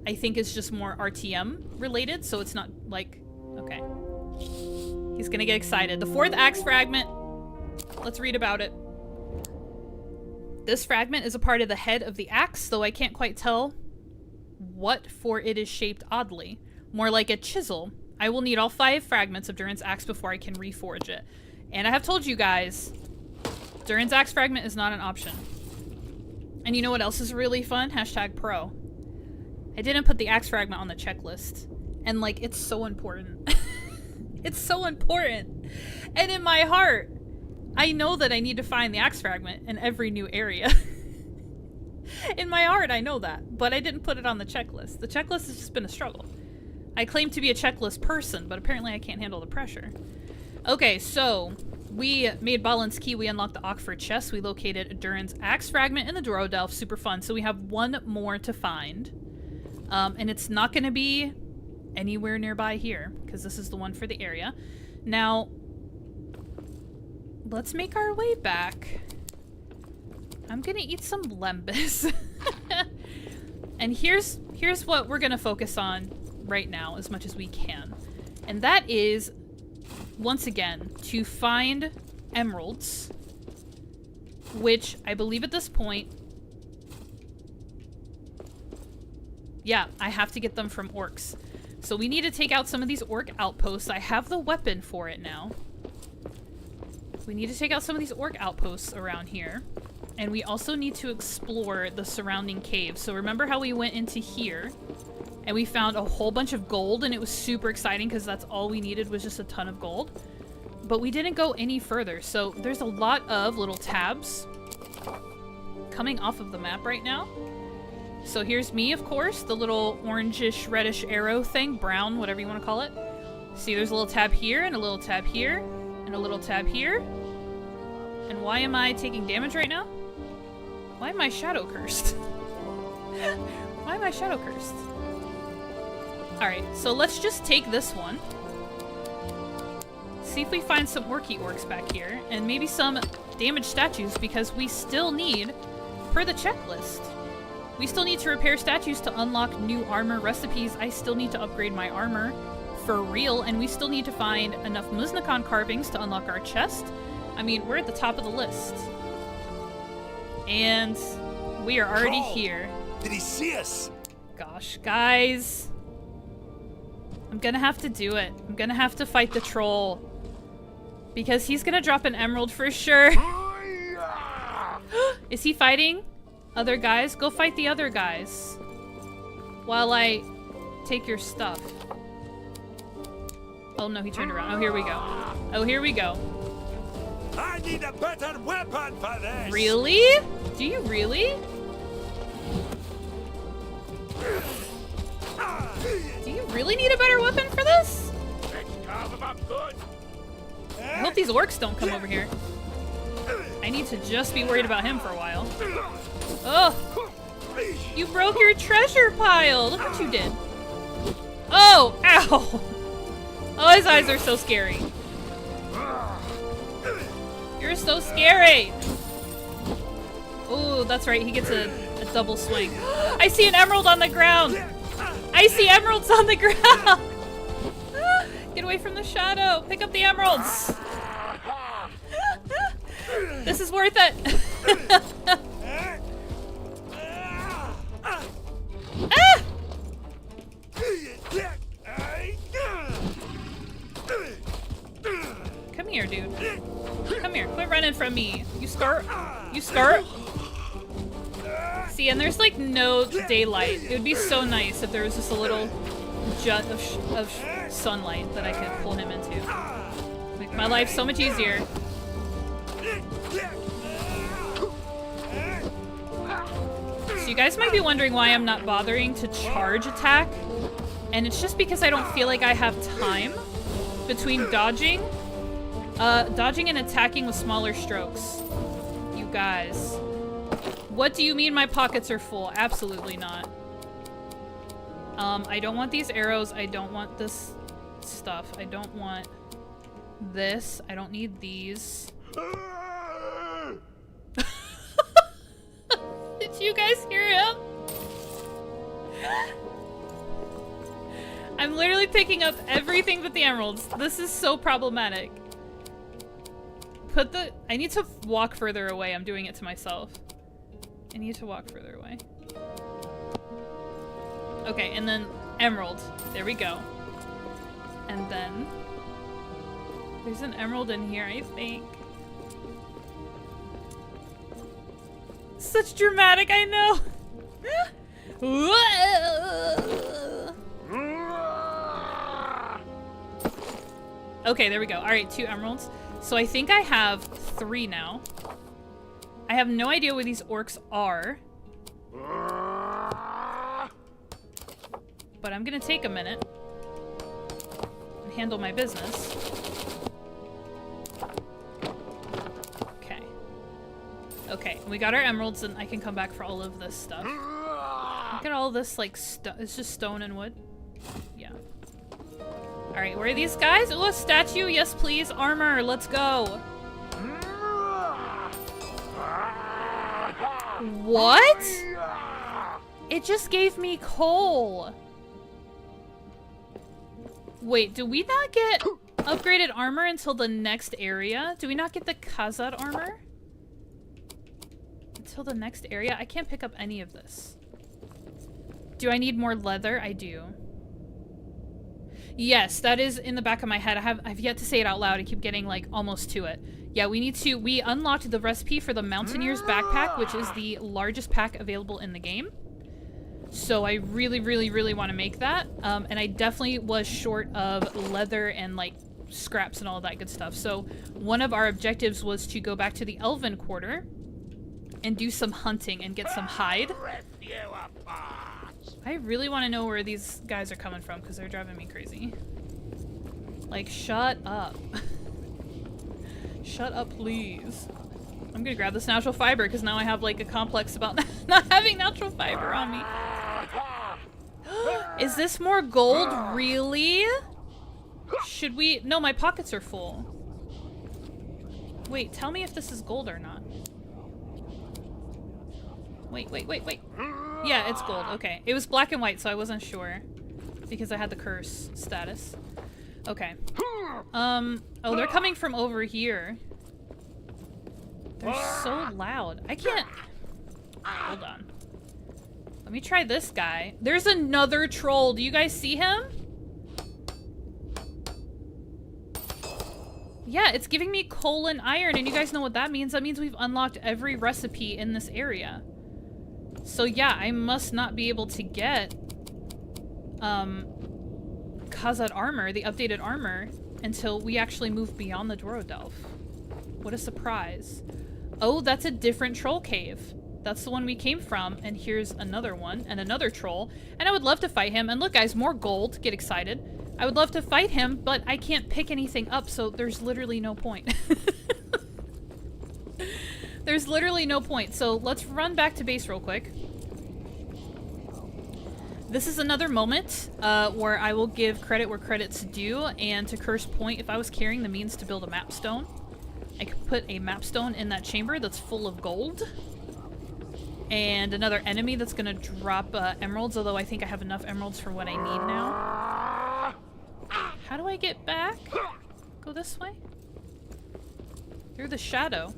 I think is just more RTM related, so it's not like... Okay. He's gonna get excited. The 4th axe fragment. Let's read about it. This fragment is a part of the head of the axe, though I can't quite tell what, for it is shaped oddly. More like a chisel. I will need all 5 fragments of Durin's axe before I can reforge it. And I have told you guys, Durin's axe fragment is not an option. And you know what else is really fun? Hashtag pro. I didn't put the axe fragment on the checklist. And like, it's so important. It's so important. And in my heart, I know that I need to find the axe fragment in every new area. In my heart, I know that, but I didn't put it on the checklist. The checklist has just been a struggle. I claim to be a checklist person, but apparently I can't handle the pressure. Okay, so we made Balin's Key. We unlocked the Ockford chest. We located Durin's axe fragment in the Dorodelf. Super fun. So we have 1 more to find. And it's not going to be anywhere nearby here, because this is the one for the area. Now, let's make our way back. I'm gonna eat some lembas. And here's what we're gonna focus on right now as much as we can. And that is, once again, to find emeralds, which I believe at this point, yeah, I have to get them from orcs. So we need to take out some of these orc outposts. I have the weapon for it now. We need to take out some of these orc outposts around here. And we also need to explore the surrounding caves. So remember how we went into here and we found a whole bunch of gold, and it was super exciting because that's all we needed was just a ton of gold. But we didn't go any further. So there's a lot of little tabs coming off of the map right now. So here's me, of course, the little orangish, reddish arrow thing, brown, whatever you want to call it. See, there's a little tab here and a little tab here and a little tab here. And why am I taking damage right now? Why am I shadow cursed? Why am I shadow cursed? Alright, so let's just take this one. See if we find some orky orcs back here. And maybe some damaged statues, because we still need, per the checklist, we still need to repair statues to unlock new armor recipes. I still need to upgrade my armor for real. And we still need to find enough Muznikon carvings to unlock our chest. I mean, we're at the top of the list. And we are already here. Did he see us? Gosh, guys. I'm gonna have to do it. I'm gonna have to fight the troll. Because he's gonna drop an emerald for sure. Is he fighting other guys? Go fight the other guys. While I take your stuff. Oh no, he turned around. Oh, here we go. Oh, here we go. I need a better weapon for this! Really? Do you really? Do you really need a better weapon for this? I hope these orcs don't come over here. I need to just be worried about him for a while. Oh! You broke your treasure pile! Look what you did. Oh! Ow! Oh, his eyes are so scary. You're so scary! Oh, that's right. He gets a double swing. I see an emerald on the ground! I see emeralds on the ground! Get away from the shadow! Pick up the emeralds! This is worth it! Ah! Come here, dude. Come here. Quit running from me. You skirt. You skirt. See, and there's like no daylight. It would be so nice if there was just a little jut of sunlight that I could pull him into. Make my life so much easier. So you guys might be wondering why I'm not bothering to charge attack. And it's just because I don't feel like I have time between dodging and attacking with smaller strokes. You guys. What do you mean my pockets are full? Absolutely not. I don't want these arrows. I don't want this stuff. I don't want this. I don't need these. Did you guys hear him? I'm literally picking up everything but the emeralds. This is so problematic. I need to walk further away. I'm doing it to myself. I need to walk further away. Okay, and then emerald. There we go. And then there's an emerald in here, I think. Such dramatic, I know. Okay, there we go. All right, 2 emeralds. So I think I have 3 now. I have no idea where these orcs are. But I'm gonna take a minute and handle my business. Okay. Okay, we got our emeralds and I can come back for all of this stuff. Look at all this, like, it's just stone and wood. Yeah. Alright, where are these guys? Oh, a statue? Yes, please. Armor, let's go. What? It just gave me coal. Wait, do we not get upgraded armor until the next area? Do we not get the Khazad armor? Until the next area? I can't pick up any of this. Do I need more leather? I do. Yes, that is in the back of my head. I've yet to say it out loud. I keep getting like almost to it. Yeah, we unlocked the recipe for the Mountaineer's backpack, which is the largest pack available in the game. So I really, really, really want to make that. And I definitely was short of leather and like scraps and all that good stuff. So one of our objectives was to go back to the Elven Quarter and do some hunting and get some hide. I really want to know where these guys are coming from because they're driving me crazy. Like, shut up. Shut up, please. I'm gonna grab this natural fiber because now I have like a complex about not having natural fiber on me. Is this more gold? Really? Should we? No, my pockets are full. Wait, tell me if this is gold or not. Wait. Yeah, it's gold. Okay. It was black and white, so I wasn't sure. Because I had the curse status. Okay. Oh, they're coming from over here. They're so loud. I can't... Hold on. Let me try this guy. There's another troll. Do you guys see him? Yeah, it's giving me coal and iron, and you guys know what that means. That means we've unlocked every recipe in this area. So yeah, I must not be able to get Khazad armor, the updated armor, until we actually move beyond the Dworodelf. What a surprise. Oh, that's a different troll cave. That's the one we came from, and here's another one, and another troll. And I would love to fight him. And look, guys, more gold. Get excited. I would love to fight him, but I can't pick anything up, so there's literally no point. There's literally no point. So let's run back to base real quick. This is another moment where I will give credit where credit's due, and to Curse Point, if I was carrying the means to build a map stone, I could put a map stone in that chamber that's full of gold. And another enemy that's gonna drop emeralds, although I think I have enough emeralds for what I need now. How do I get back? Go this way? Through the shadow.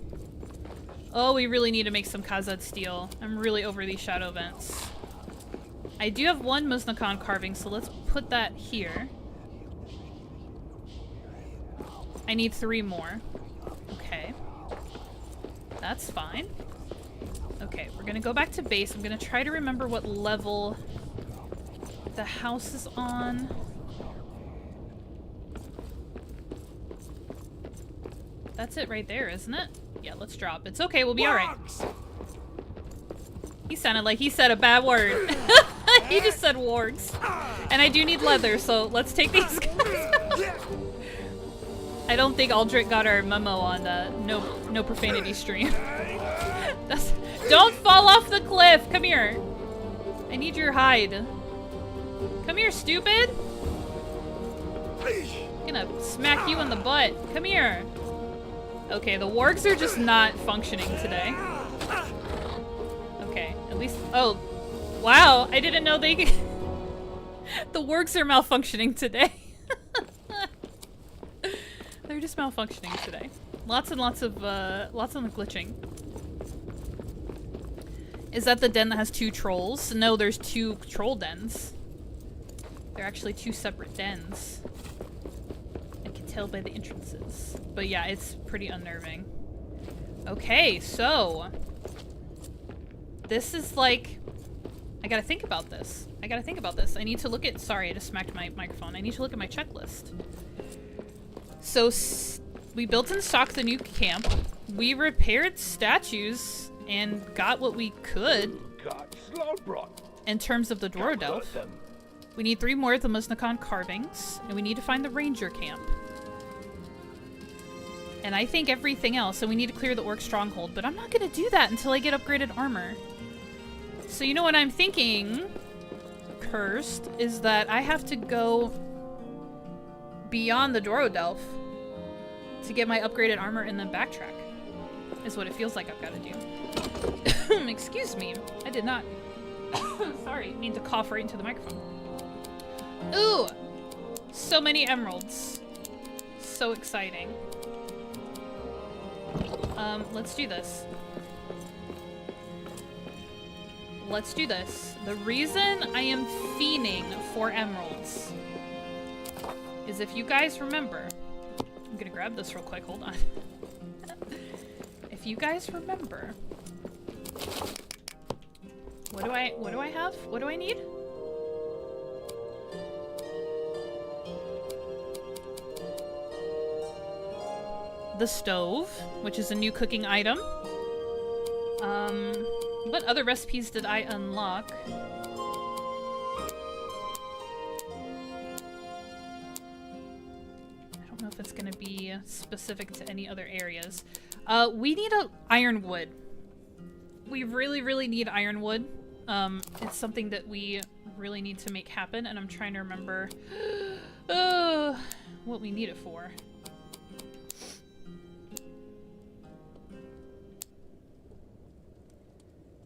Oh, we really need to make some Khazad steel. I'm really over these shadow vents. I do have one Muznakan carving, so let's put that here. I need 3 more. Okay. That's fine. Okay, we're gonna go back to base. I'm gonna try to remember what level the house is on. That's it right there, isn't it? Yeah, let's drop. It's okay, we'll be alright. He sounded like he said a bad word. He just said wargs. And I do need leather, so let's take these guys. I don't think Aldrich got our memo on no profanity stream. Don't fall off the cliff! Come here. I need your hide. Come here, stupid! I'm gonna smack you in the butt. Come here. Okay, the wargs are just not functioning today. Okay, at least... Oh, wow, I didn't know they... The wargs are malfunctioning today. They're just malfunctioning today. Lots and lots of glitching. Is that the den that has 2 trolls? No, there's 2 troll dens. They're actually 2 separate dens. I can tell by the entrances. But yeah, it's pretty unnerving. Okay, so... This is like... I gotta think about this. I need to look at... Sorry, I just smacked my microphone. I need to look at my checklist. So, we built and stocked the new camp. We repaired statues and got what we could in terms of the Dworodelf. We need 3 more of the Muznakan carvings, and we need to find the ranger camp. And I think everything else, so we need to clear the orc stronghold, but I'm not gonna do that until I get upgraded armor. So you know what I'm thinking, Cursed, is that I have to go beyond the Dworodelf to get my upgraded armor and then backtrack. Is what it feels like I've got to do. Excuse me. I did not. Sorry, I mean to cough right into the microphone. Ooh! So many emeralds. So exciting. Let's do this. Let's do this. The reason I am fiending for emeralds is, if you guys remember... I'm gonna grab this real quick, hold on. If you guys remember... What do I have? What do I need? The stove, which is a new cooking item. What other recipes did I unlock? I don't know if it's gonna be specific to any other areas. We need a ironwood. We really need ironwood. It's something that we really need to make happen, and I'm trying to remember what we need it for.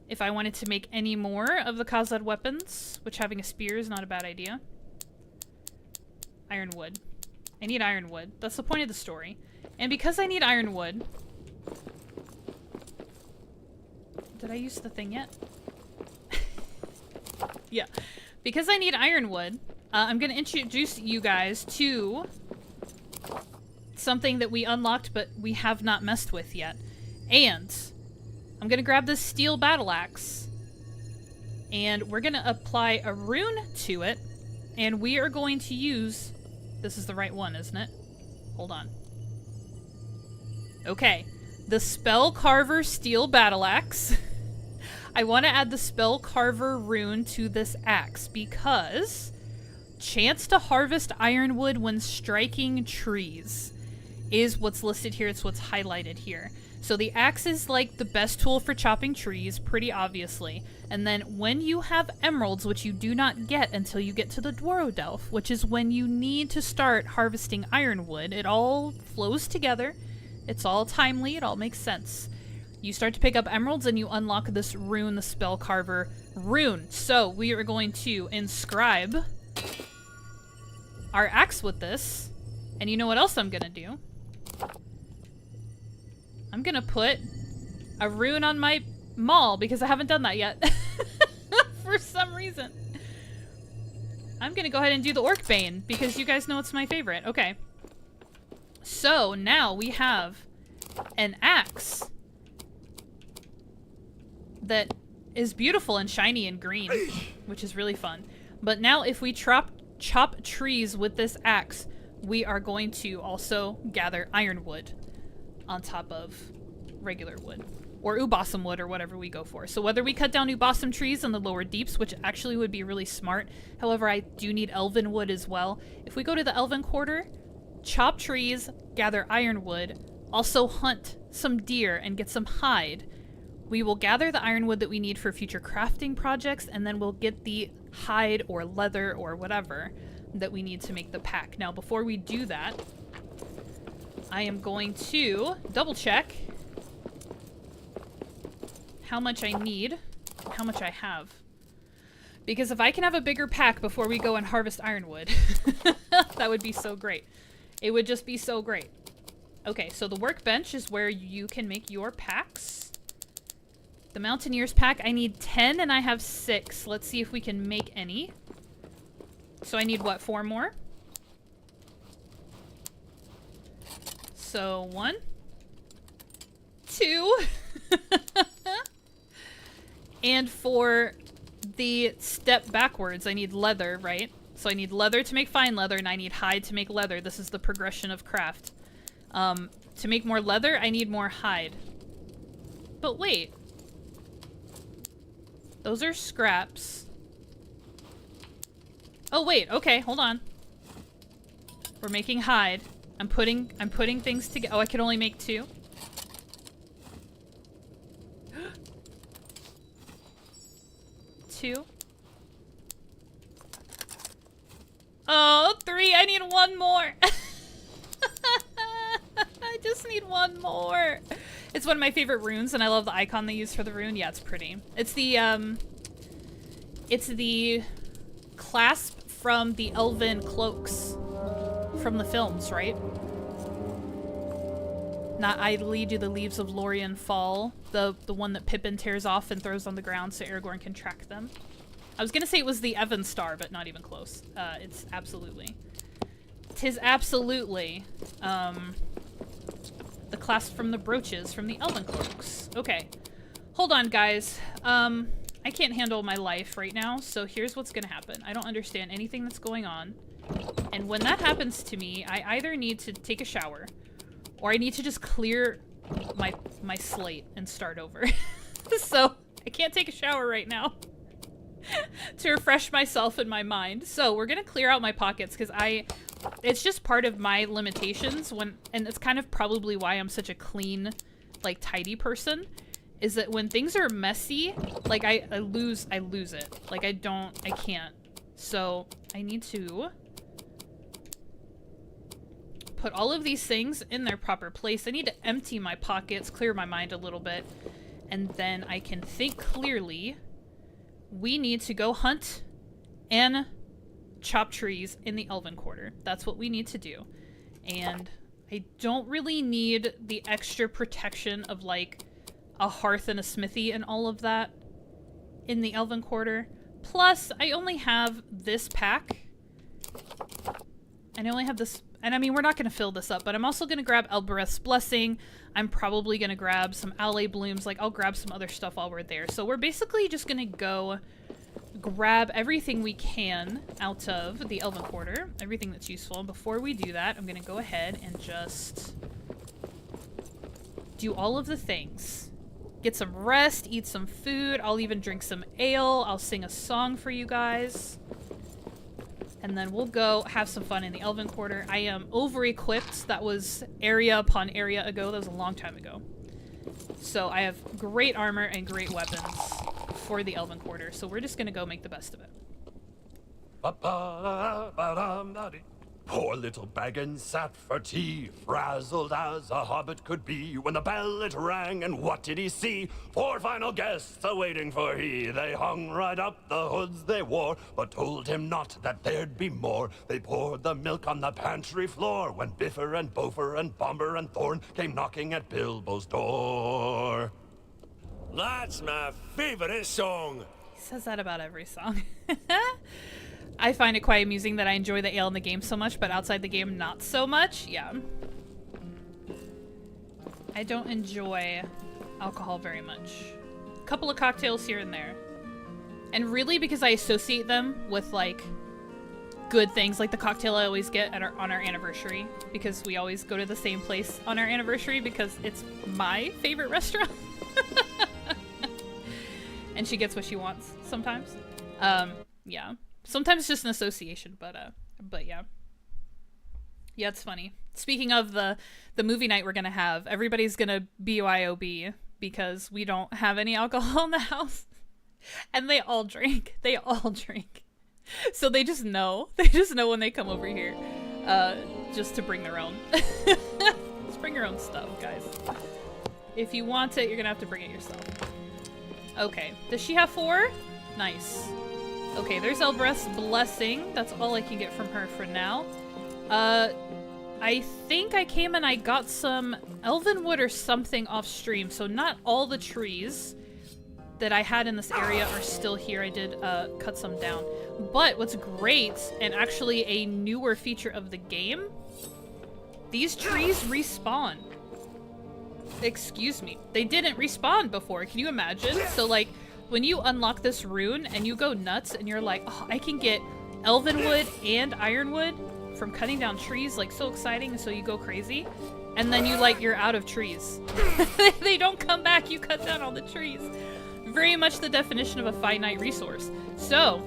If I wanted to make any more of the Khazad weapons, which having a spear is not a bad idea. Ironwood. I need ironwood. That's the point of the story. And because I need ironwood... Did I use the thing yet? Yeah. Because I need ironwood, I'm going to introduce you guys to something that we unlocked but we have not messed with yet. And I'm going to grab this steel battle axe, and we're going to apply a rune to it, and we are going to use... This is the right one, isn't it? Hold on. Okay. The Spell Carver Steel Battle Axe. I want to add the Spell Carver rune to this axe because chance to harvest ironwood when striking trees is what's listed here. It's what's highlighted here. So the axe is like the best tool for chopping trees, pretty obviously. And then when you have emeralds, which you do not get until you get to the Dworodelf, which is when you need to start harvesting ironwood, it all flows together. It's all timely. It all makes sense. You start to pick up emeralds and you unlock this rune, the spell carver rune. So we are going to inscribe our axe with this. And you know what else I'm going to do? I'm gonna put a rune on my maul because I haven't done that yet. For some reason. I'm gonna go ahead and do the Orc Bane because you guys know it's my favorite. Okay. So now we have an axe that is beautiful and shiny and green, which is really fun. But now if we chop trees with this axe, we are going to also gather ironwood on top of regular wood, or ubasum wood, or whatever we go for. So whether we cut down ubasum trees in the lower deeps, which actually would be really smart, however I do need elven wood as well. If we go to the elven quarter, chop trees, gather ironwood, also hunt some deer and get some hide, we will gather the ironwood that we need for future crafting projects, and then we'll get the hide or leather or whatever that we need to make the pack. Now before we do that, I am going to double check how much I need, how much I have. Because if I can have a bigger pack before we go and harvest ironwood, that would be so great. It would just be so great. Okay, so the workbench is where you can make your packs. The Mountaineer's pack, I need 10 and I have 6. Let's see if we can make any. So I need what, 4 more? So 1, 2, and for the step backwards, I need leather, right? So I need leather to make fine leather, and I need hide to make leather. This is the progression of craft. To make more leather, I need more hide. But wait. Those are scraps. Oh wait, okay, hold on. We're making hide. I'm putting things together. Oh, I can only make 2. Two. Oh, 3. I need 1 more. I just need 1 more. It's one of my favorite runes, and I love the icon they use for the rune. Yeah, it's pretty. It's the clasp from the elven cloaks from the films, right? Not idly do the leaves of Lorien fall. The one that Pippin tears off and throws on the ground so Aragorn can track them. I was gonna say it was the Evan Star, but not even close. It's absolutely. 'Tis absolutely the clasp from the brooches from the elven cloaks. Okay. Hold on, guys. I can't handle my life right now, so here's what's gonna happen. I don't understand anything that's going on. And when that happens to me, I either need to take a shower, or I need to just clear my slate and start over. So, I can't take a shower right now to refresh myself in my mind. So, we're gonna clear out my pockets, because it's just part of my limitations and it's kind of probably why I'm such a clean, like, tidy person, is that when things are messy, like, I lose it. Like, I can't. So, I need to put all of these things in their proper place. I need to empty my pockets, clear my mind a little bit, and then I can think clearly. We need to go hunt and chop trees in the Elven Quarter. That's what we need to do. And I don't really need the extra protection of, like, a hearth and a smithy and all of that in the Elven Quarter. Plus, I only have this pack. And I only have this... And I mean, we're not going to fill this up, but I'm also going to grab Elbereth's Blessing. I'm probably going to grab some Allay Blooms. Like, I'll grab some other stuff while we're there. So we're basically just going to go grab everything we can out of the Elven Quarter. Everything that's useful. And before we do that, I'm going to go ahead and just do all of the things. Get some rest, eat some food. I'll even drink some ale. I'll sing a song for you guys. And then we'll go have some fun in the Elven Quarter. I am over-equipped. That was area upon area ago. That was a long time ago. So I have great armor and great weapons for the Elven Quarter. So we're just going to go make the best of it. Poor little Baggins sat for tea, frazzled as a hobbit could be, when the bell it rang, and what did he see? 4 final guests a-waiting for he. They hung right up the hoods they wore, but told him not that there'd be more. They poured the milk on the pantry floor, when Biffer and Bofer and Bomber and Thorn came knocking at Bilbo's door. That's my favorite song. He says that about every song. I find it quite amusing that I enjoy the ale in the game so much, but outside the game, not so much. Yeah. I don't enjoy alcohol very much. A couple of cocktails here and there. And really because I associate them with, like, good things, like the cocktail I always get at on our anniversary, because we always go to the same place on our anniversary because it's my favorite restaurant. And she gets what she wants sometimes. Yeah. Sometimes it's just an association, but yeah. Yeah, it's funny. Speaking of the movie night we're gonna have, everybody's gonna BYOB because we don't have any alcohol in the house. And they all drink. They all drink. So they just know. They just know when they come over here. Just to bring their own. Just bring your own stuff, guys. If you want it, you're gonna have to bring it yourself. Okay. Does she have 4? Nice. Okay, there's Elbreth's blessing. That's all I can get from her for now. I think I came and I got some elven wood or something off stream, so not all the trees that I had in this area are still here. I did cut some down. But what's great, and actually a newer feature of the game, these trees respawn. Excuse me. They didn't respawn before. Can you imagine? So, like, when you unlock this rune and you go nuts and you're like, oh, I can get elven wood and ironwood from cutting down trees, like, so exciting, and so you go crazy. And then you're out of trees. They don't come back, you cut down all the trees. Very much the definition of a finite resource. So,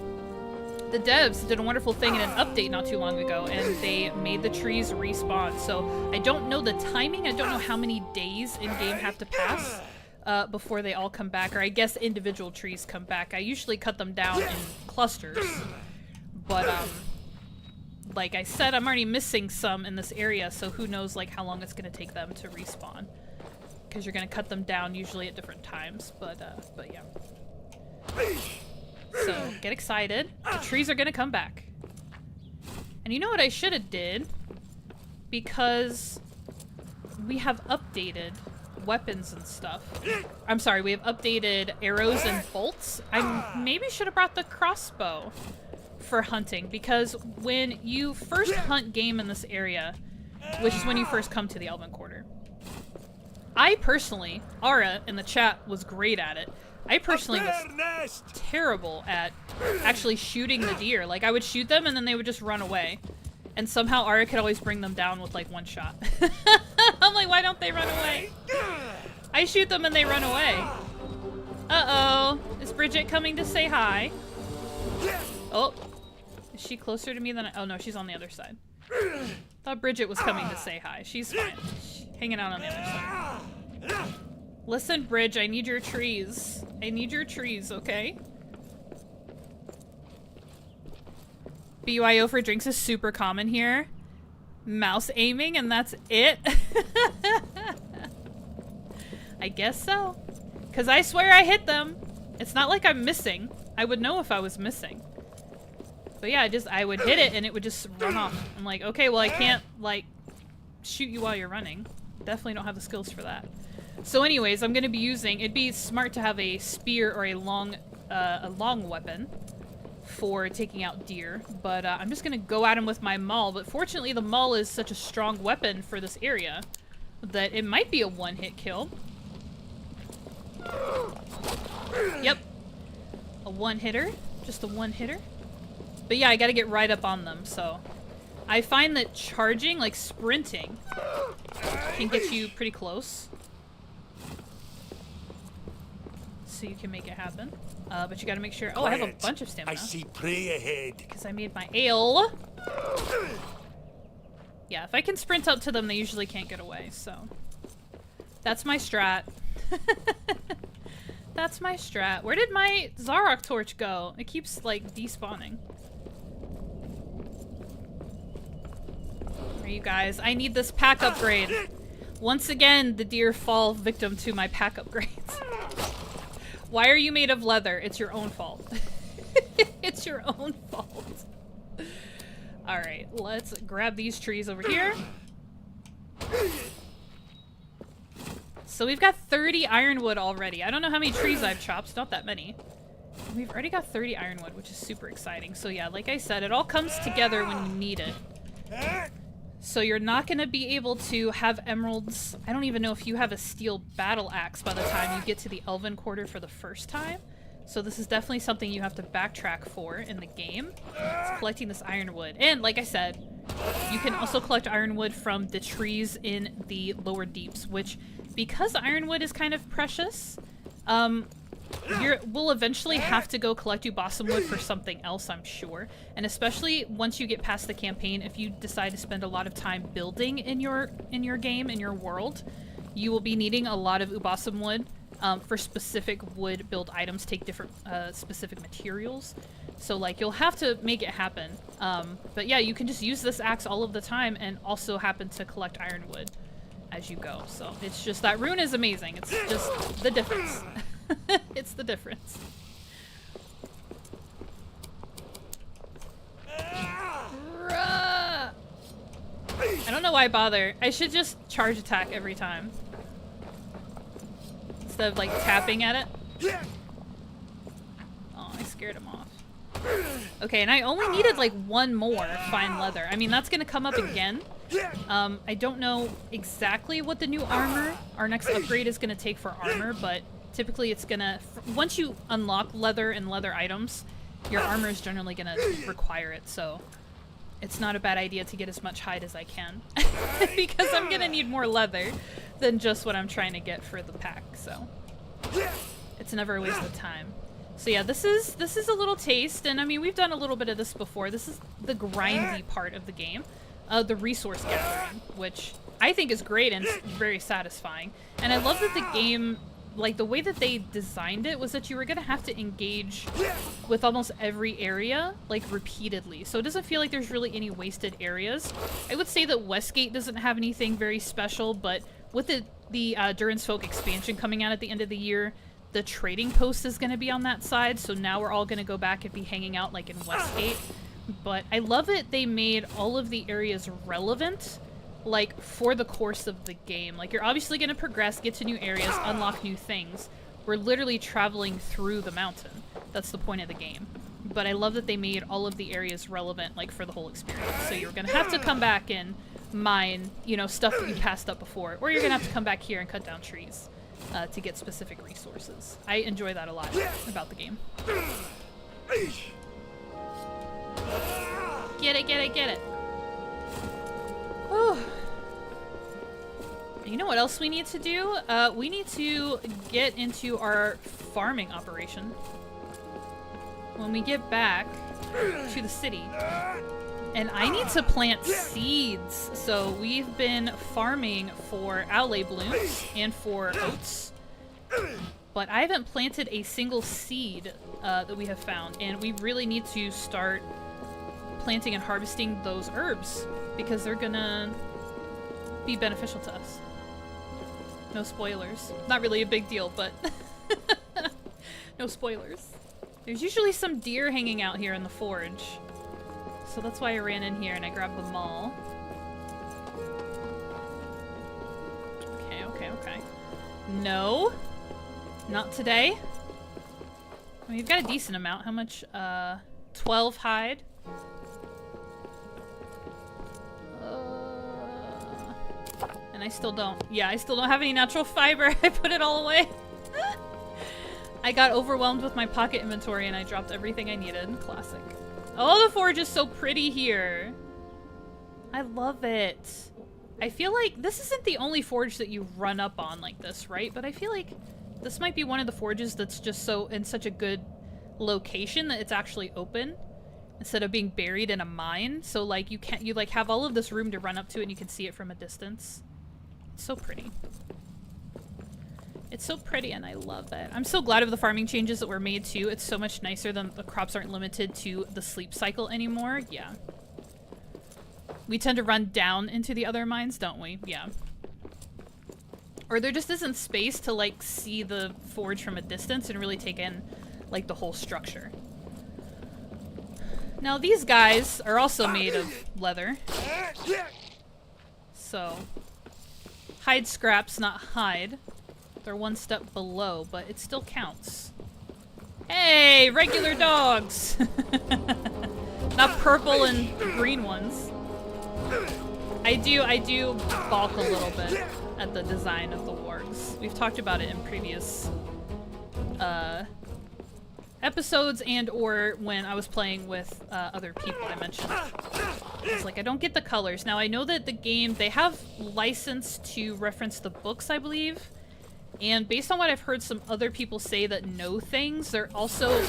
the devs did a wonderful thing in an update not too long ago, and they made the trees respawn. So, I don't know the timing, I don't know how many days in-game have to pass before they all come back, or I guess individual trees come back. I usually cut them down in clusters, but like I said, I'm already missing some in this area, so who knows like how long it's gonna take them to respawn, because you're gonna cut them down usually at different times. But yeah. So get excited, the trees are gonna come back. And you know what I should have did, because we have updated weapons and stuff. I'm sorry, we have updated arrows and bolts. I maybe should have brought the crossbow for hunting, because when you first hunt game in this area, which is when you first come to the Elven Quarter, I personally, Ara in the chat was great at it. I personally was terrible at actually shooting the deer. Like, I would shoot them and then they would just run away. And somehow Ara could always bring them down with like one shot. I'm like, why don't they run away? I shoot them and they run away. Uh-oh. Is Bridget coming to say hi? Oh. Is she closer to me than oh no, she's on the other side. Thought Bridget was coming to say hi. She's fine. She's hanging out on the other side. Listen, Bridge, I need your trees. I need your trees, okay? BYO for drinks is super common here. Mouse aiming and that's it? I guess so. Because I swear I hit them. It's not like I'm missing. I would know if I was missing. But yeah, I would hit it and it would just run off. I'm like, okay, well I can't, like, shoot you while you're running. Definitely don't have the skills for that. So anyways, I'm going to be using, it'd be smart to have a spear or a long weapon for taking out deer, but I'm just going to go at him with my maul. But fortunately, the maul is such a strong weapon for this area that it might be a one-hit kill. Yep. A one-hitter. Just a one-hitter. But yeah, I got to get right up on them, so I find that charging, like sprinting, can get you pretty close. so you can make it happen. But you gotta make sure... Oh, I have a Quiet. bunch of stamina. I see prey ahead. Because I made my ale. Yeah, if I can sprint up to them, they usually can't get away, so... That's my strat. That's my strat. Where did my Zarok torch go? It keeps, like, despawning. There you guys. I need this pack upgrade. Once again, the deer fall victim to my pack upgrades. Why are you made of leather? It's your own fault. It's your own fault. Alright, let's grab these trees over here. So we've got 30 ironwood already. I don't know how many trees I've chopped. Not that many. We've already got 30 ironwood, which is super exciting. So yeah, like I said, it all comes together when you need it. So you're not going to be able to have emeralds. I don't even know if you have a steel battle axe by the time you get to the Elven Quarter for the first time. So this is definitely something you have to backtrack for in the game. It's collecting this ironwood. And like I said, you can also collect ironwood from the trees in the lower deeps, which, because ironwood is kind of precious, we'll eventually have to go collect Ubasam wood for something else, I'm sure. And especially once you get past the campaign, if you decide to spend a lot of time building in your game, in your world, you will be needing a lot of Ubasam wood for specific wood build items, take different specific materials. So like you'll have to make it happen. But yeah, you can just use this axe all of the time and also happen to collect ironwood as you go. So it's just, that rune is amazing. It's just the difference. It's the difference. I don't know why I bother. I should just charge attack every time. Instead of like tapping at it. Oh, I scared him off. Okay, and I only needed like one more fine leather. I mean, that's gonna come up again. I don't know exactly what the new armor, our next upgrade is gonna take for armor, but typically it's gonna, once you unlock leather and leather items, your armor is generally gonna require it, so it's not a bad idea to get as much hide as I can. Because I'm gonna need more leather than just what I'm trying to get for the pack, so it's never a waste of time. So yeah, this is a little taste, and I mean, we've done a little bit of this before. This is the grindy part of the game, the resource gathering, which I think is great and very satisfying. And I love that the game, like the way that they designed it was that you were gonna have to engage with almost every area, like repeatedly. So it doesn't feel like there's really any wasted areas. I would say that Westgate doesn't have anything very special, but with the Durin's Folk expansion coming out at the end of the year, the trading post is going to be on that side, so now we're all going to go back and be hanging out like in Westgate. But I love that they made all of the areas relevant, like, for the course of the game. Like, you're obviously going to progress, get to new areas, unlock new things. We're literally traveling through the mountain. That's the point of the game. But I love that they made all of the areas relevant, like, for the whole experience. So you're going to have to come back and mine, you know, stuff that you passed up before. Or you're going to have to come back here and cut down trees. To get specific resources. I enjoy that a lot about the game. Get it, get it, get it. Whew. You know what else we need to do? We need to get into our farming operation. When we get back to the city. And I need to plant seeds. So we've been farming for aloe blooms and for oats. But I haven't planted a single seed that we have found. And we really need to start planting and harvesting those herbs. Because they're gonna be beneficial to us. No spoilers. Not really a big deal, but no spoilers. There's usually some deer hanging out here in the forge. So that's why I ran in here and I grabbed them all. Okay, okay, okay. No. Not today. I mean, you've got a decent amount. How much? 12 hide. And I still don't. Yeah, I still don't have any natural fiber. I put it all away. I got overwhelmed with my pocket inventory and I dropped everything I needed. Classic. Oh, the forge is so pretty here. I love it. I feel like this isn't the only forge that you run up on like this, right? But I feel like This might be one of the forges that's just so in such a good location that it's actually open instead of being buried in a mine. So like you like have all of this room to run up to it and you can see it from a distance. It's so pretty. It's so pretty and I love it. I'm so glad of the farming changes that were made too. It's so much nicer than the crops aren't limited to the sleep cycle anymore. Yeah. We tend to run down into the other mines, don't we? Yeah. Or there just isn't space to like see the forge from a distance and really take in like the whole structure. Now these guys are also made of leather. So hide scraps, not hide. They're one step below, but it still counts. Hey, regular dogs! Not purple and green ones. I do balk a little bit at the design of the wargs. We've talked about it in previous episodes and or when I was playing with other people I mentioned. It's like, I don't get the colors. Now I know that the game, they have license to reference the books, I believe. And based on what I've heard some other people say that know things, they're also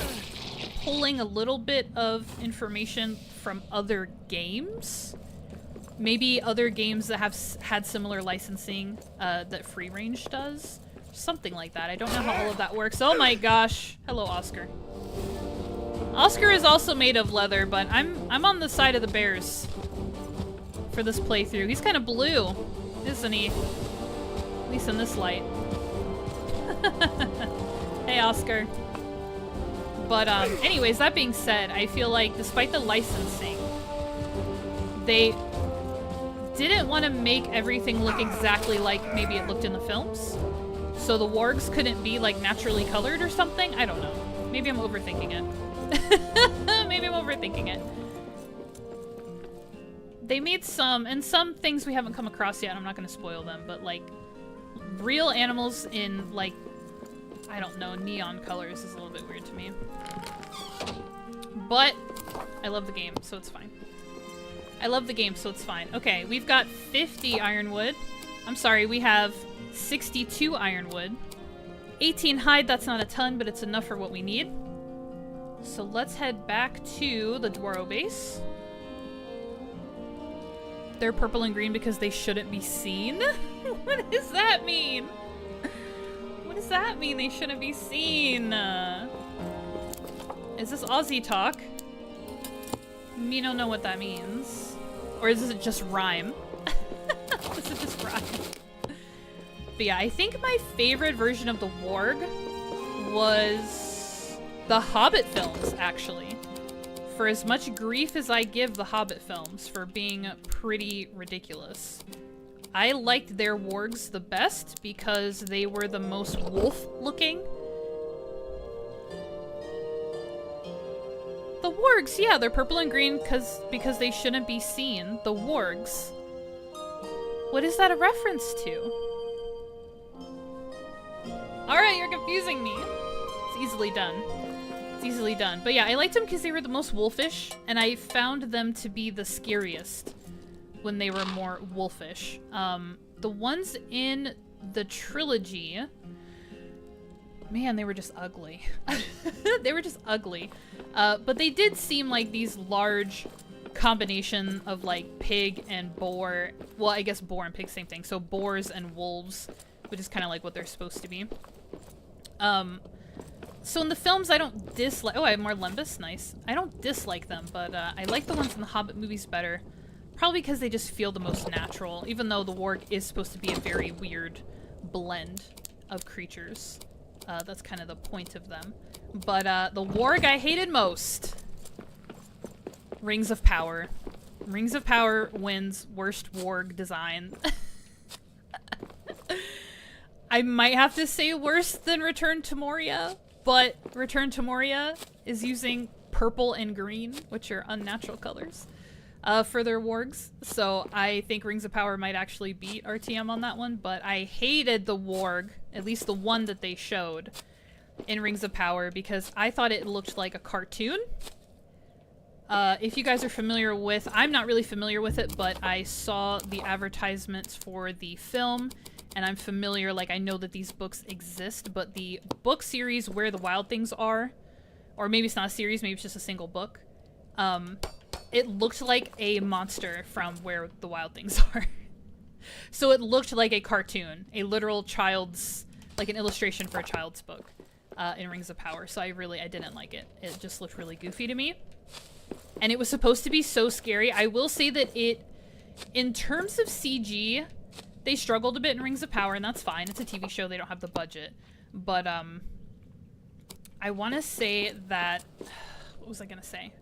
pulling a little bit of information from other games. Maybe other games that have had similar licensing that Free Range does. Something like that. I don't know how all of that works. Oh my gosh. Hello, Oscar. Oscar is also made of leather, but I'm on the side of the bears for this playthrough. He's kind of blue, isn't he? At least in this light. Hey, Oscar. But anyways, that being said, I feel like despite the licensing, they didn't want to make everything look exactly like maybe it looked in the films. So the wargs couldn't be like naturally colored or something? I don't know. Maybe I'm overthinking it. Maybe I'm overthinking it. They made some things we haven't come across yet, I'm not going to spoil them, but like real animals in like, I don't know, neon colors is a little bit weird to me. But I love the game, so it's fine. I love the game, so it's fine. Okay, we've got 50 ironwood. I'm sorry, we have 62 ironwood. 18 hide, that's not a ton, but it's enough for what we need. So let's head back to the Dwaro base. They're purple and green because they shouldn't be seen? What does that mean? What does that mean, they shouldn't be seen? Is this Aussie talk? Me don't know what that means. Or is it just rhyme? Is it just rhyme? But yeah, I think my favorite version of the warg was the Hobbit films, actually. For as much grief as I give the Hobbit films for being pretty ridiculous, I liked their wargs the best because they were the most wolf-looking. The wargs, yeah, they're purple and green because they shouldn't be seen. The wargs. What is that a reference to? Alright, you're confusing me. It's easily done. It's easily done. But yeah, I liked them because they were the most wolfish, and I found them to be the scariest when they were more wolfish. The ones in the trilogy, man, they were just ugly. They were just ugly. But they did seem like these large combination of like pig and boar. Well, I guess boar and pig, same thing. So boars and wolves, which is kind of like what they're supposed to be. So in the films, I don't dislike... Oh, I have more Lembas. Nice. I don't dislike them, but I like the ones in the Hobbit movies better. Probably because they just feel the most natural, even though the warg is supposed to be a very weird blend of creatures. That's kind of the point of them. But the warg I hated most. Rings of Power. Rings of Power wins worst warg design. I might have to say worse than Return to Moria, but Return to Moria is using purple and green, which are unnatural colors, for their wargs. So I think Rings of Power might actually beat RTM on that one, but I hated the warg, at least the one that they showed in Rings of Power, because I thought it looked like a cartoon. If you guys are familiar with, I'm not really familiar with it, but I saw the advertisements for the film, and I'm familiar, like I know that these books exist, but the book series Where the Wild Things Are, or maybe it's not a series, maybe it's just a single book, it looked like a monster from Where the Wild Things Are. So it looked like a cartoon, a literal child's, like an illustration for a child's book in Rings of Power. So I didn't like it. It just looked really goofy to me. And it was supposed to be so scary. I will say that in terms of CG, they struggled a bit in Rings of Power, and that's fine. It's a TV show. They don't have the budget. But I want to say that, what was I going to say?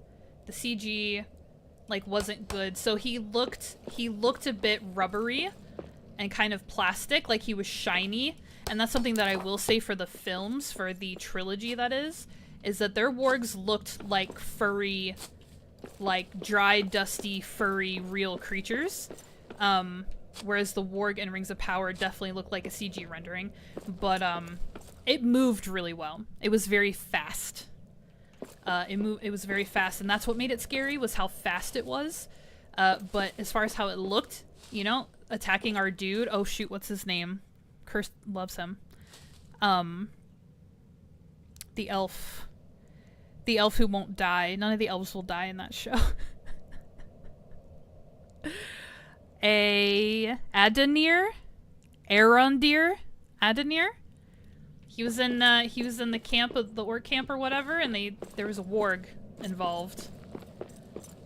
The CG like wasn't good. So he looked a bit rubbery and kind of plastic, like he was shiny. And that's something that I will say for the films, for the trilogy that is that their wargs looked like furry, like dry, dusty, furry, real creatures. Whereas the warg in Rings of Power definitely looked like a CG rendering. But it moved really well. It was very fast. It was very fast, and that's what made it scary, was how fast it was. But as far as how it looked, you know, attacking our dude, oh shoot, what's his name? Curse loves him. The elf who won't die. None of the elves will die in that show. Adenir? Adenir? He was in the camp of the orc camp or whatever, and there was a warg involved.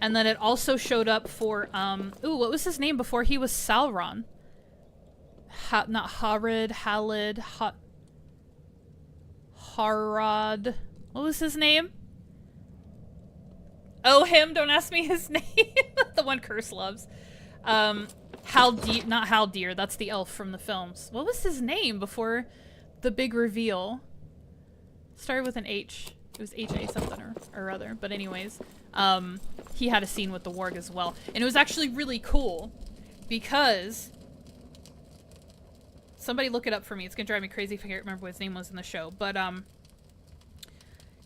And then it also showed up for what was his name before he was Sauron? Not Harad, Halid, Harad. What was his name? Oh, him, don't ask me his name. The one Curse loves. Not Haldir, that's the elf from the films. What was his name before the big reveal? Started with an H. It was H-A something or other. But anyways, he had a scene with the warg as well. And it was actually really cool because... Somebody look it up for me. It's gonna drive me crazy if I can't remember what his name was in the show. But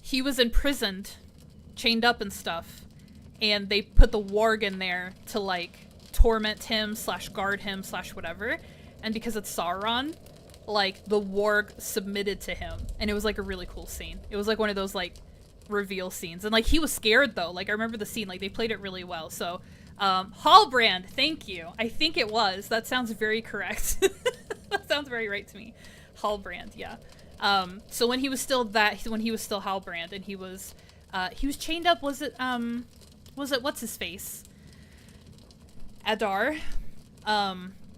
he was imprisoned, chained up and stuff. And they put the warg in there to like torment him / guard him / whatever. And because it's Sauron, like the warg submitted to him, and it was like a really cool scene. It was like one of those like reveal scenes, and like he was scared though. Like I remember the scene, like they played it really well. So Hallbrand, thank you. I think it was. That sounds very correct. That sounds very right to me. Hallbrand, yeah. So when he was still Hallbrand, and he was chained up. Was it what's his face? Adar.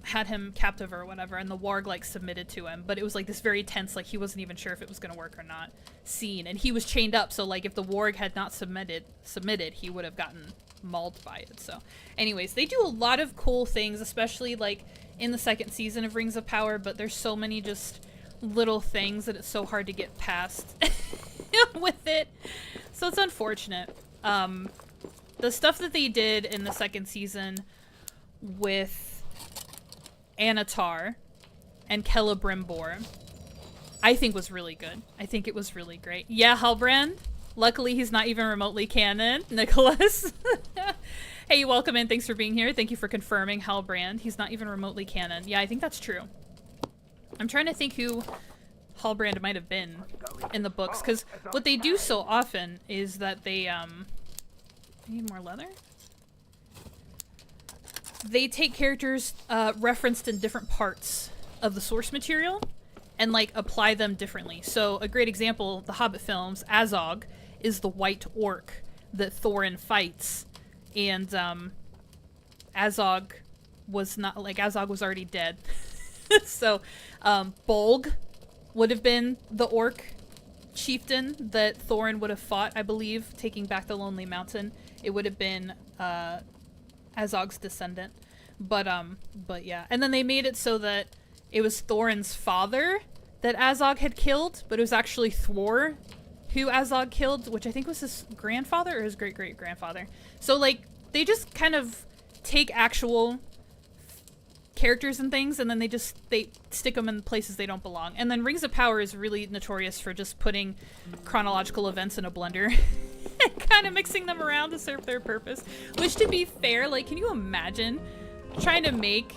Had him captive or whatever, and the warg like submitted to him, but it was like this very tense, like he wasn't even sure if it was gonna work or not scene, and he was chained up, so like if the warg had not submitted, he would have gotten mauled by it. So anyways, they do a lot of cool things, especially like in the second season of Rings of Power, but there's so many just little things that it's so hard to get past with it, so it's unfortunate. The stuff that they did in the second season with Anatar and Celebrimbor, I think was really good. I think it was really great. Yeah, Halbrand. Luckily, he's not even remotely canon. Nicholas. Hey, welcome in. Thanks for being here. Thank you for confirming Halbrand. He's not even remotely canon. Yeah, I think that's true. I'm trying to think who Halbrand might have been in the books, because what they do so often is that they, I need more leather? They take characters referenced in different parts of the source material and like apply them differently. So a great example, the Hobbit films, Azog is the white orc that Thorin fights, and Azog was not, like, Azog was already dead. So Bolg would have been the orc chieftain that Thorin would have fought, I believe, taking back the Lonely Mountain. It would have been Azog's descendant. But yeah. And then they made it so that it was Thorin's father that Azog had killed, but it was actually Thor who Azog killed, which I think was his grandfather or his great-great-grandfather. So, like, they just kind of take actual characters and things, and then they stick them in places they don't belong. And then Rings of Power is really notorious for just putting chronological events in a blender and kind of mixing them around to serve their purpose. Which, to be fair, like, can you imagine trying to make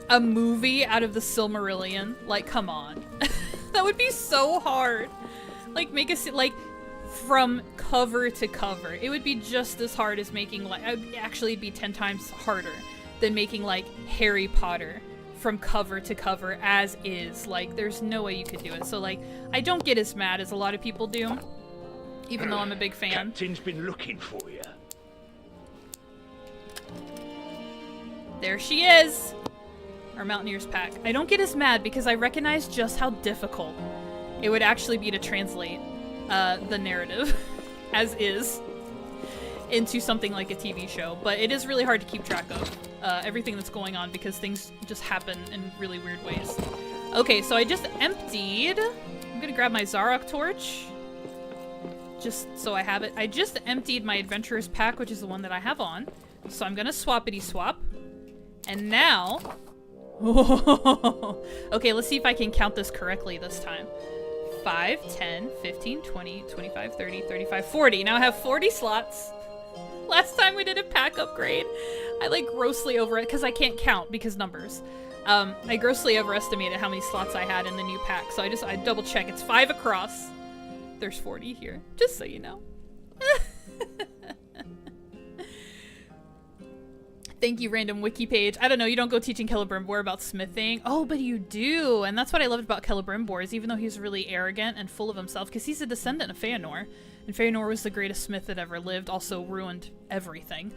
a movie out of the Silmarillion. Like, come on. That would be so hard. Like, make a like from cover to cover. It would be just as hard as making like actually it'd be 10 times harder than making like Harry Potter from cover to cover as is. Like, there's no way you could do it. So like, I don't get as mad as a lot of people do, even though I'm a big fan. Captain's been looking for you. There she is! Our Mountaineers pack. I don't get as mad because I recognize just how difficult it would actually be to translate the narrative as is into something like a TV show. But it is really hard to keep track of everything that's going on because things just happen in really weird ways. Okay, so I just emptied. I'm gonna grab my Zarok torch. Just so I have it. I just emptied my Adventurer's pack, which is the one that I have on. So I'm gonna swappity swap. And now... Okay, let's see if I can count this correctly this time. 5, 10, 15, 20, 25, 30, 35, 40. Now I have 40 slots. Last time we did a pack upgrade, I like grossly because I can't count because numbers. I grossly overestimated how many slots I had in the new pack. So I double check. It's 5 across. There's 40 here, just so you know. Thank you, random wiki page. I don't know, you don't go teaching Celebrimbor about smithing. Oh, but you do. And that's what I loved about Celebrimbor, is even though he's really arrogant and full of himself, because he's a descendant of Feanor. And Feanor was the greatest smith that ever lived, also ruined everything.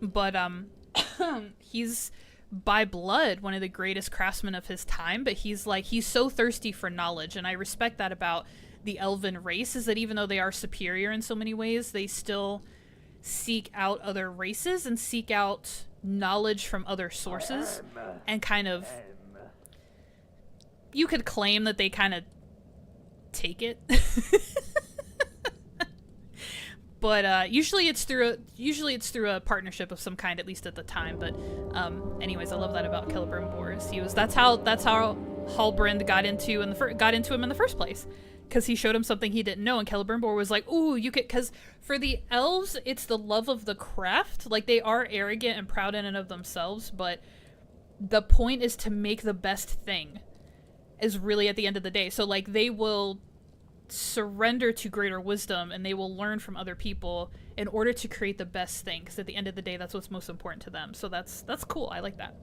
But he's by blood one of the greatest craftsmen of his time, but he's so thirsty for knowledge, and I respect that about the elven race, is that even though they are superior in so many ways, they still seek out other races and seek out knowledge from other sources, and kind of, you could claim that they kind of take it. But usually it's through a partnership of some kind, at least at the time. But anyways, I love that about Celebrimbor. That's how Halbrand got into him in the first place, because he showed him something he didn't know, and Celebrimbor was like, "Ooh, you could." Because for the elves, it's the love of the craft. Like, they are arrogant and proud in and of themselves, but the point is to make the best thing. Is really at the end of the day. So like, they will surrender to greater wisdom, and they will learn from other people in order to create the best thing, because at the end of the day, that's what's most important to them. So that's cool. I like that.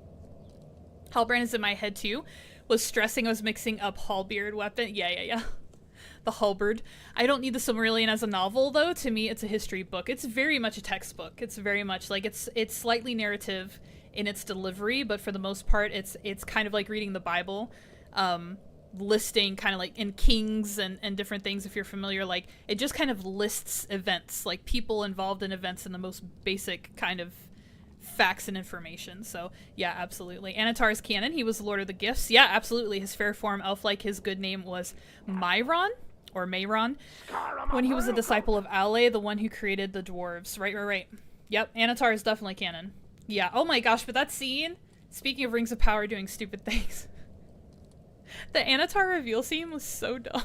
Halbrand is in my head too. Was stressing I was mixing up Hallbeard weapon. Yeah. The halberd. I don't need the Silmarillion as a novel, though. To me, it's a history book. It's very much a textbook. It's very much like it's slightly narrative in its delivery, but for the most part, it's kind of like reading the Bible. Listing kind of like in Kings and different things, if you're familiar, like it just kind of lists events, like people involved in events in the most basic kind of facts and information. So yeah, absolutely. Anatar's canon. He was the Lord of the Gifts. Yeah, absolutely. His fair form elf-like, his good name was Myron or Mayron, when he was a disciple of Ale, the one who created the dwarves. Right. Yep, Anatar is definitely canon. Yeah. Oh my gosh, but that scene, speaking of Rings of Power doing stupid things, the Anatar reveal scene was so dumb.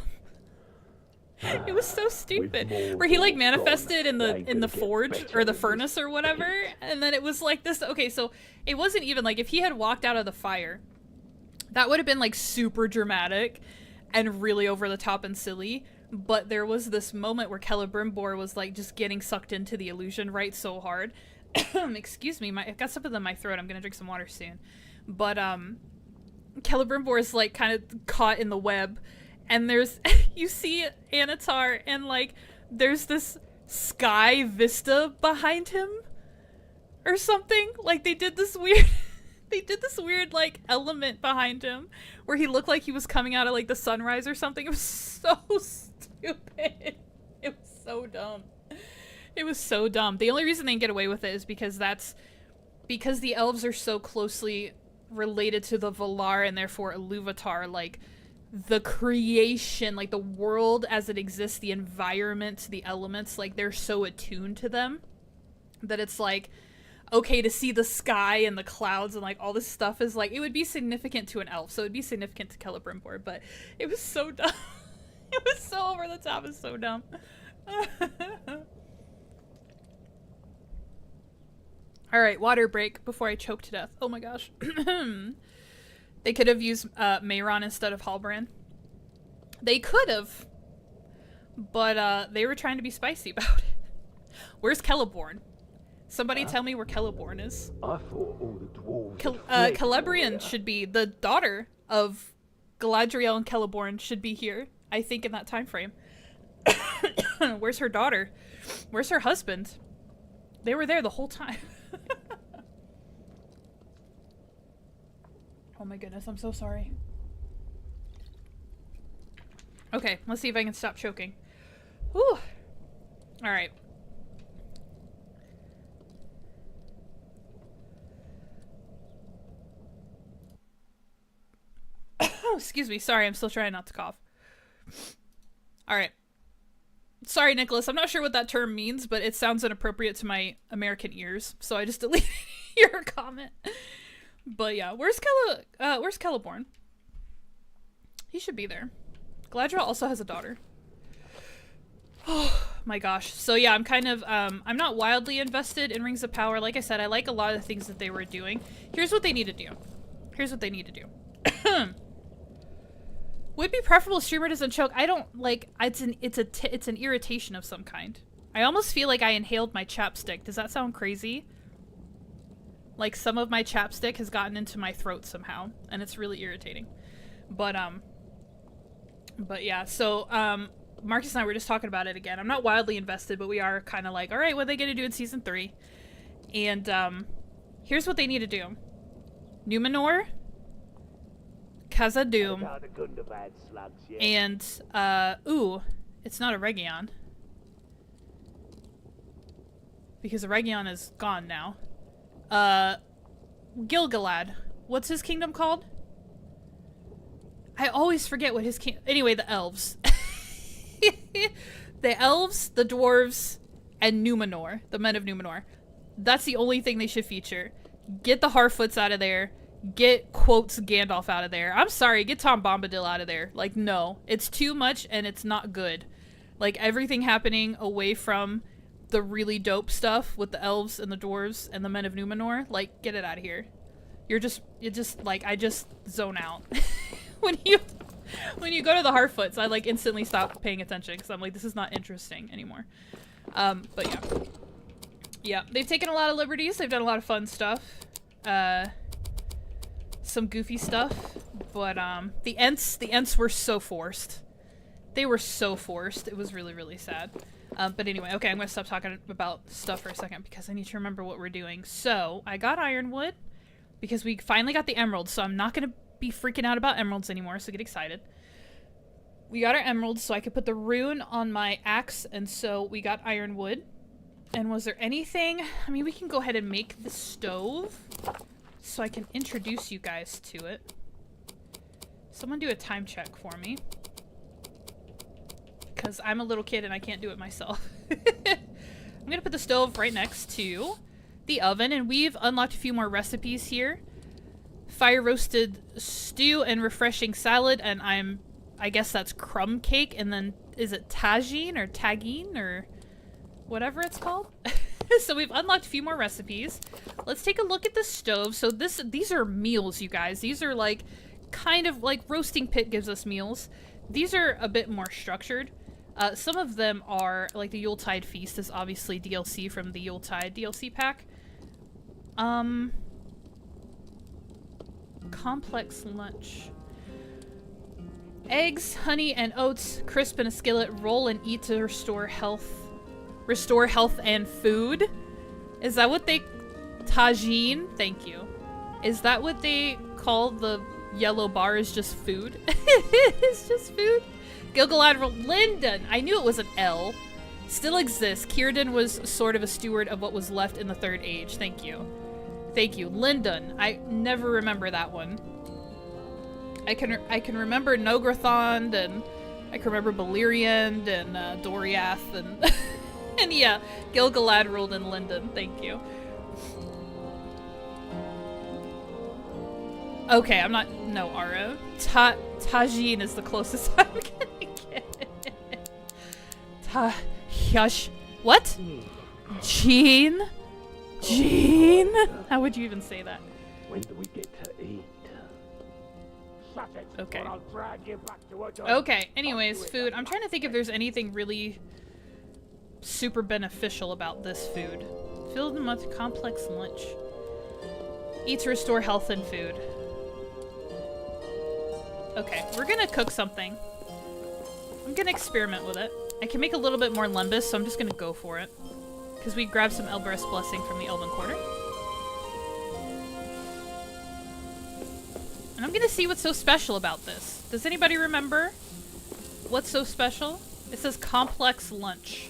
It was so stupid. Where he like manifested in the forge or the furnace or whatever, and then it was like this. Okay, so it wasn't even like if he had walked out of the fire, that would have been like super dramatic and really over the top and silly. But there was this moment where Celebrimbor was like just getting sucked into the illusion right so hard. Excuse me, I've got something in my throat. I'm gonna drink some water soon. But Celebrimbor is like kind of caught in the web, and there's you see Anatar, and like there's this sky vista behind him or something. Like they did this weird like element behind him where he looked like he was coming out of like the sunrise or something. It was so stupid. It was so dumb. It was so dumb. The only reason they can get away with it is because the elves are so closely related to the Valar, and therefore Iluvatar, like the creation, like the world as it exists, the environment, the elements, like they're so attuned to them that it's like okay to see the sky and the clouds and like all this stuff is like, it would be significant to an elf, so it'd be significant to Celebrimbor, but it was so dumb. It was so over the top. It's so dumb. All right, water break before I choke to death. Oh my gosh. They could have used Mayron instead of Halbrand. They could have, but they were trying to be spicy about it. Where's Celeborn? Somebody tell me where Celeborn is. I thought all the dwarves. Celebrian should be the daughter of Galadriel, and Celeborn should be here. I think in that time frame. Where's her daughter? Where's her husband? They were there the whole time. Oh my goodness, I'm so sorry. Okay, let's see if I can stop choking. Whew. Alright. Excuse me, sorry, I'm still trying not to cough. Alright. Sorry, Nicholas, I'm not sure what that term means, but it sounds inappropriate to my American ears, so I just deleted your comment. But yeah, where's Celeborn? He should be there. Galadriel also has a daughter. Oh my gosh. So yeah, I'm kind of, I'm not wildly invested in Rings of Power. Like I said, I like a lot of the things that they were doing. Here's what they need to do. Here's what they need to do. Would be preferable streamer doesn't choke. I don't like, it's an irritation of some kind. I almost feel like I inhaled my chapstick. Does that sound crazy? Like some of my chapstick has gotten into my throat somehow, and it's really irritating. But yeah, so Marcus and I were just talking about it again. I'm not wildly invested, but we are kind of like, all right, what are they gonna do in season 3? And here's what they need to do: Numenor, Khazad-dûm, and ooh, it's not a Region because the Region is gone now. Gil-galad. What's his kingdom called? I always forget what his anyway, the elves. The elves, the dwarves, and Numenor. The men of Numenor. That's the only thing they should feature. Get the Harfoots out of there. Get quotes Gandalf out of there. I'm sorry, get Tom Bombadil out of there. Like, no. It's too much and it's not good. Like, everything happening away from the really dope stuff with the elves and the dwarves and the men of Numenor, like, get it out of here. You're just like, I just zone out. when you go to the Harfoots, I like instantly stop paying attention because I'm like, this is not interesting anymore. But yeah, they've taken a lot of liberties. They've done a lot of fun stuff, some goofy stuff, but the Ents were so forced. They were so forced. It was really, really sad. But anyway, okay, I'm gonna stop talking about stuff for a second because I need to remember what we're doing. So, I got Ironwood because we finally got the emeralds, so I'm not gonna be freaking out about emeralds anymore, so get excited. We got our emeralds so I could put the rune on my axe, and so we got Ironwood. And was there anything? I mean, we can go ahead and make the stove so I can introduce you guys to it. Someone do a time check for me. Because I'm a little kid and I can't do it myself. I'm gonna put the stove right next to the oven, and we've unlocked a few more recipes here. Fire roasted stew and refreshing salad, and I guess that's crumb cake, and then is it tagine or whatever it's called? So we've unlocked a few more recipes. Let's take a look at the stove. So these are meals, you guys. These are like kind of like Roasting Pit gives us meals. These are a bit more structured. Some of them are, like the Yuletide Feast is obviously DLC from the Yuletide DLC pack. Complex lunch. Eggs, honey, and oats, crisp in a skillet, roll and eat to restore health and food? Is that what they... Tagine? Thank you. Is that what they call the yellow bar is just food? It's just food? Gil-galad Linden. I knew it was an L. Still exists. Círdan was sort of a steward of what was left in the Third Age. Thank you. Thank you. Linden. I never remember that one. I can remember Nograthond, and I can remember Beleriand and Doriath, and and yeah, Gil-galad ruled in Linden. Thank you. Okay, I'm not... No, Aro. Tagine is the closest I'm gonna get. Hush. What? Jean? Jean? How would you even say that? When do we get to eat? Okay. I'll drag you back to a Okay, anyways, food. I'm trying to think if there's anything really super beneficial about this food. Filled with complex lunch. Eat to restore health and food. Okay, we're gonna cook something. I'm gonna experiment with it. I can make a little bit more lembas, so I'm just gonna go for it. Because we grabbed some Elbereth's Blessing from the Elven Quarter. And I'm gonna see what's so special about this. Does anybody remember what's so special? It says complex lunch.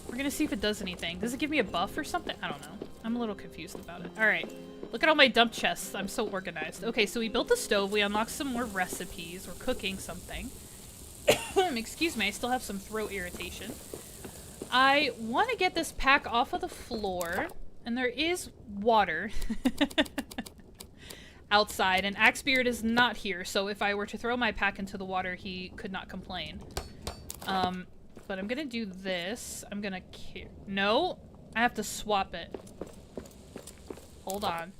We're gonna see if it does anything. Does it give me a buff or something? I don't know. I'm a little confused about it. Alright. Look at all my dump chests. I'm so organized. Okay, so we built the stove. We unlocked some more recipes. We're cooking something. Excuse me, I still have some throat irritation. I want to get this pack off of the floor. And there is water outside. And Axebeard is not here. So if I were to throw my pack into the water, he could not complain. But I'm gonna do this. I'm gonna no, I have to swap it. Hold on.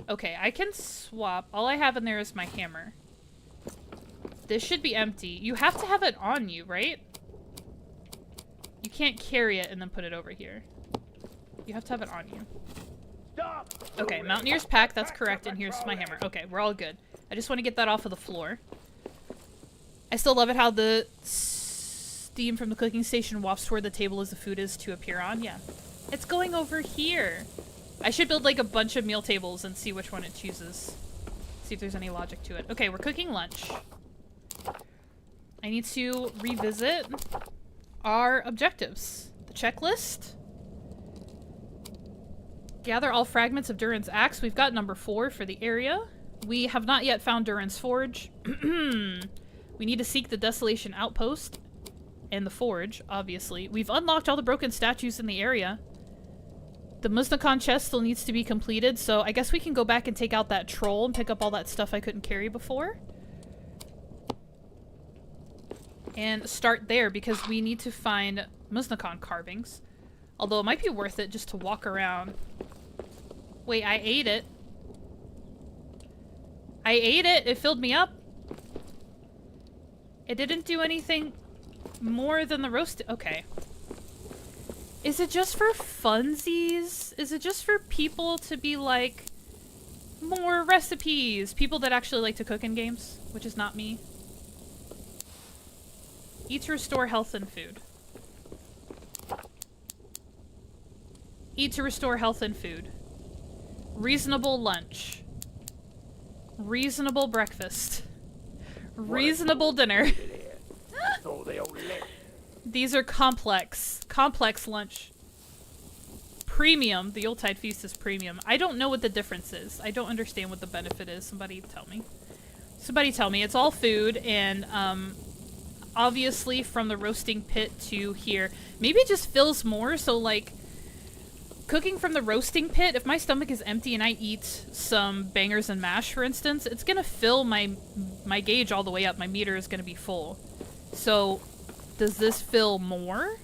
Okay, I can swap. All I have in there is my hammer. This should be empty. You have to have it on you, right? You can't carry it and then put it over here. You have to have it on you. Okay, Mountaineer's pack, that's correct, and here's my hammer. Okay, we're all good. I just want to get that off of the floor. I still love it how the steam from the cooking station wafts toward the table as the food is to appear on. Yeah. It's going over here. I should build like a bunch of meal tables and see which one it chooses. See if there's any logic to it. Okay, we're cooking lunch. I need to revisit our objectives. The checklist. Gather all fragments of Durin's axe. We've got number 4 for the area. We have not yet found Durin's forge. We need to seek the Desolation Outpost and the forge, obviously. We've unlocked all the broken statues in the area. The Muznakon chest still needs to be completed, so I guess we can go back and take out that troll and pick up all that stuff I couldn't carry before. And start there, because we need to find Muznakon carvings. Although it might be worth it just to walk around. Wait, I ate it. I ate it! It filled me up! It didn't do anything more than the roast. Okay. Is it just for funsies? Is it just for people to be like, more recipes? People that actually like to cook in games, which is not me. Eat to restore health and food. Eat to restore health and food. Reasonable lunch. Reasonable breakfast. Reasonable dinner. These are complex. Complex lunch. Premium. The Yuletide Feast is premium. I don't know what the difference is. I don't understand what the benefit is. Somebody tell me. Somebody tell me. It's all food, and obviously from the roasting pit to here. Maybe it just fills more, so like cooking from the roasting pit, if my stomach is empty and I eat some bangers and mash, for instance, it's gonna fill my gauge all the way up. My meter is gonna be full. So, does this fill more?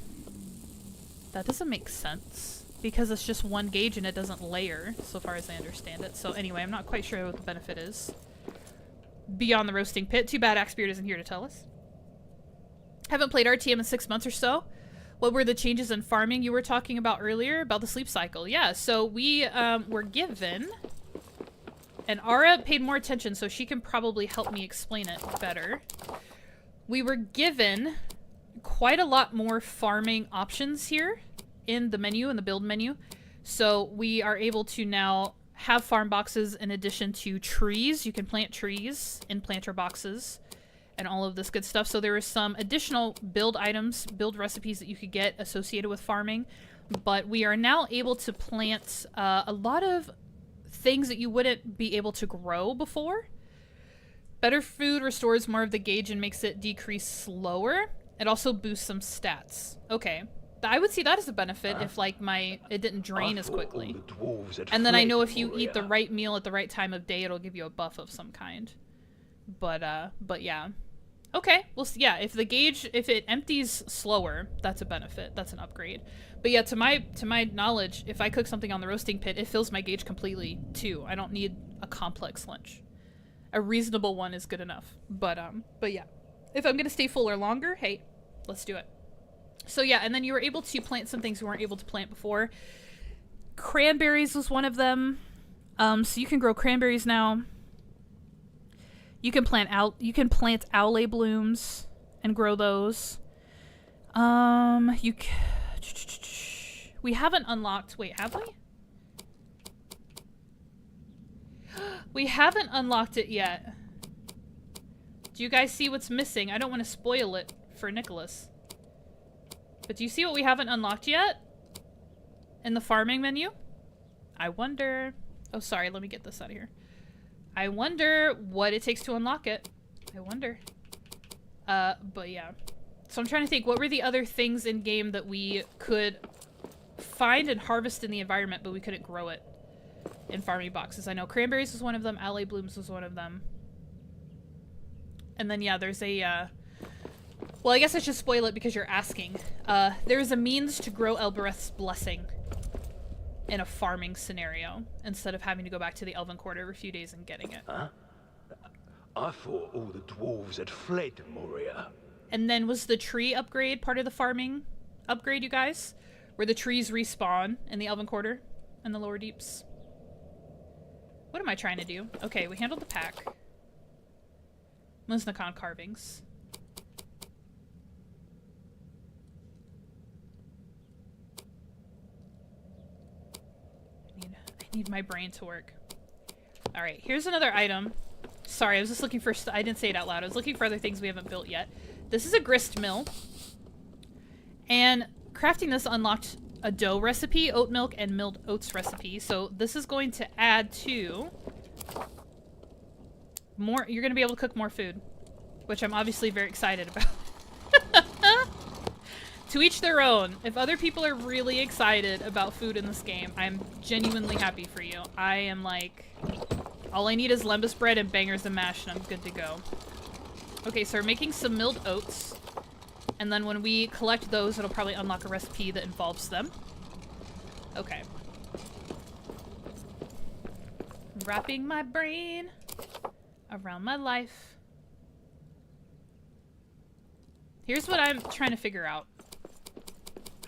That doesn't make sense. Because it's just one gauge and it doesn't layer, so far as I understand it. So anyway, I'm not quite sure what the benefit is. Beyond the roasting pit. Too bad Axebeard isn't here to tell us. Haven't played RTM in 6 months or so. What were the changes in farming you were talking about earlier? About the sleep cycle. Yeah, so we were given... And Ara paid more attention, so she can probably help me explain it better. We were given quite a lot more farming options here in the menu, in the build menu. So we are able to now have farm boxes in addition to trees. You can plant trees in planter boxes and all of this good stuff. So there are some additional build items, build recipes that you could get associated with farming. But we are now able to plant a lot of things that you wouldn't be able to grow before. Better food restores more of the gauge and makes it decrease slower. It also boosts some stats. Okay. I would see that as a benefit if, like, it didn't drain as quickly. And then I know if you eat the right meal at the right time of day, it'll give you a buff of some kind. But yeah. Okay, well, yeah, if the gauge, if it empties slower, that's a benefit. That's an upgrade. But yeah, to my knowledge, if I cook something on the roasting pit, it fills my gauge completely too. I don't need a complex lunch. A reasonable one is good enough. But yeah, if I'm gonna stay full or longer, hey, let's do it. So yeah, and then you were able to plant some things we weren't able to plant before. Cranberries was one of them. So you can grow cranberries now. You can plant owlet blooms and grow those. We haven't unlocked. Wait, have we? We haven't unlocked it yet. Do you guys see what's missing? I don't want to spoil it for Nicholas. But do you see what we haven't unlocked yet? In the farming menu? I wonder... Oh, sorry, let me get this out of here. I wonder what it takes to unlock it. I wonder. But yeah. So I'm trying to think, what were the other things in game that we could find and harvest in the environment, but we couldn't grow it in farming boxes? I know cranberries was one of them, aloe blooms was one of them. And then, yeah, there's a, well, I guess I should spoil it because you're asking. There is a means to grow Elbereth's blessing in a farming scenario, instead of having to go back to the Elven Court every few days and getting it. Huh? I thought all the dwarves had fled Moria. And then was the tree upgrade part of the farming upgrade, you guys? Where the trees respawn in the Elven Quarter and the lower deeps? What am I trying to do? Okay, we handled the pack. Musnakon carvings. I need my brain to work. Alright, here's another item. Sorry, I was just looking for... I didn't say it out loud. I was looking for other things we haven't built yet. This is a grist mill. And crafting this unlocked a dough recipe, oat milk, and milled oats recipe. So this is going to add to... more... You're going to be able to cook more food. Which I'm obviously very excited about. To each their own. If other people are really excited about food in this game, I'm genuinely happy for you. I am like... All I need is lembas bread and bangers and mash, and I'm good to go. Okay, so we're making some milled oats. And then when we collect those, it'll probably unlock a recipe that involves them. Okay. Wrapping my brain around my life. Here's what I'm trying to figure out.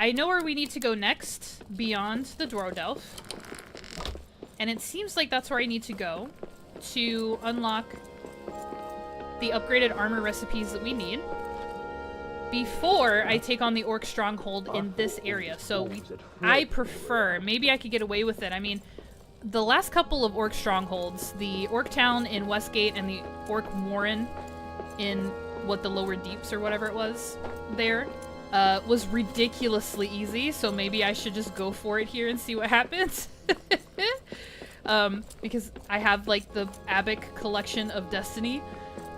I know where we need to go next, beyond the Dwardelf. And it seems like that's where I need to go to unlock the upgraded armor recipes that we need before I take on the Orc Stronghold in this area. So I prefer, maybe I could get away with it. I mean, the last couple of Orc Strongholds, the Orc Town in Westgate and the Orc Warren in, what, the Lower Deeps or whatever it was there, was ridiculously easy. So maybe I should just go for it here and see what happens. Because I have, like, the Abic collection of Destiny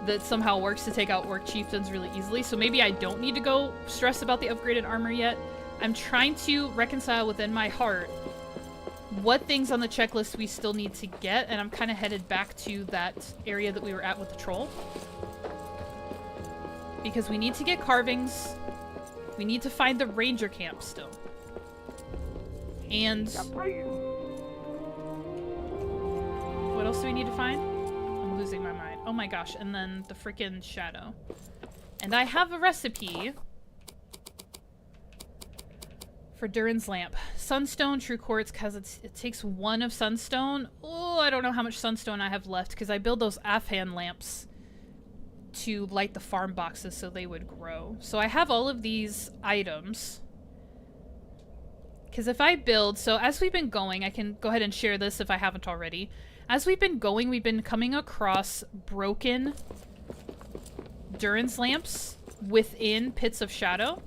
that somehow works to take out Orc Chieftains really easily. So maybe I don't need to go stress about the upgraded armor yet. I'm trying to reconcile within my heart what things on the checklist we still need to get, and I'm kind of headed back to that area that we were at with the troll. Because we need to get carvings. We need to find the ranger camp still. And... what else do we need to find? I'm losing my mind. Oh my gosh, and then the frickin' shadow. And I have a recipe for Durin's lamp. Sunstone, true quartz, because it takes 1 of sunstone. Oh, I don't know how much sunstone I have left, because I build those Afhan lamps to light the farm boxes so they would grow. So I have all of these items. Because if I build... So as we've been going, I can go ahead and share this if I haven't already. As we've been going, we've been coming across broken Durin's lamps within Pits of Shadow.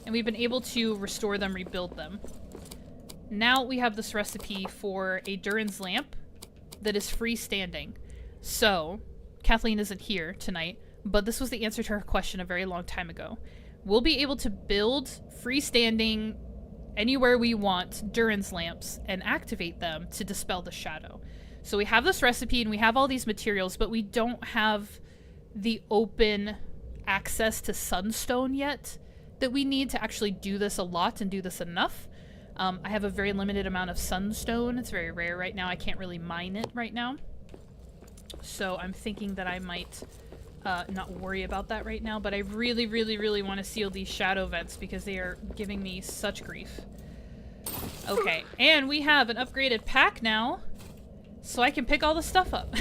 And we've been able to restore them, rebuild them. Now we have this recipe for a Durin's lamp that is freestanding. So, Kathleen isn't here tonight, but this was the answer to her question a very long time ago. We'll be able to build freestanding anywhere we want Durin's lamps and activate them to dispel the shadow. So we have this recipe and we have all these materials, but we don't have the open access to sunstone yet that we need to actually do this a lot and do this enough. I have a very limited amount of sunstone. It's very rare right now. I can't really mine it right now. So I'm thinking that I might not worry about that right now, but I really, really, really want to seal these shadow vents because they are giving me such grief. Okay, and we have an upgraded pack now, so I can pick all the stuff up,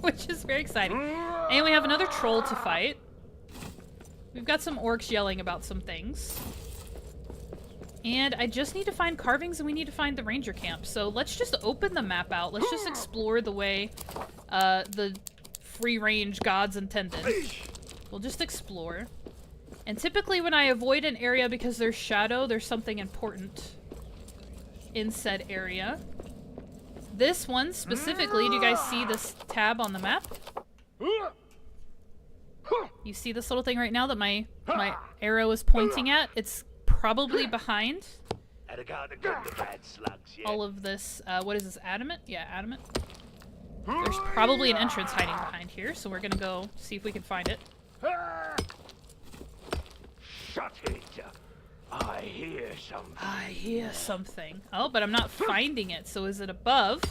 which is very exciting. And we have another troll to fight. We've got some orcs yelling about some things. And I just need to find carvings and we need to find the ranger camp. So let's just open the map out. Let's just explore the way the free-range gods intended. We'll just explore. And typically when I avoid an area because there's shadow, there's something important in said area. This one specifically, do you guys see this tab on the map? You see this little thing right now that my arrow is pointing at? It's probably behind all of this. What is this, adamant? Yeah, adamant. There's probably an entrance hiding behind here, so we're gonna go see if we can find it. Shut it! I hear something. I hear something. Oh, but I'm not finding it, so is it above?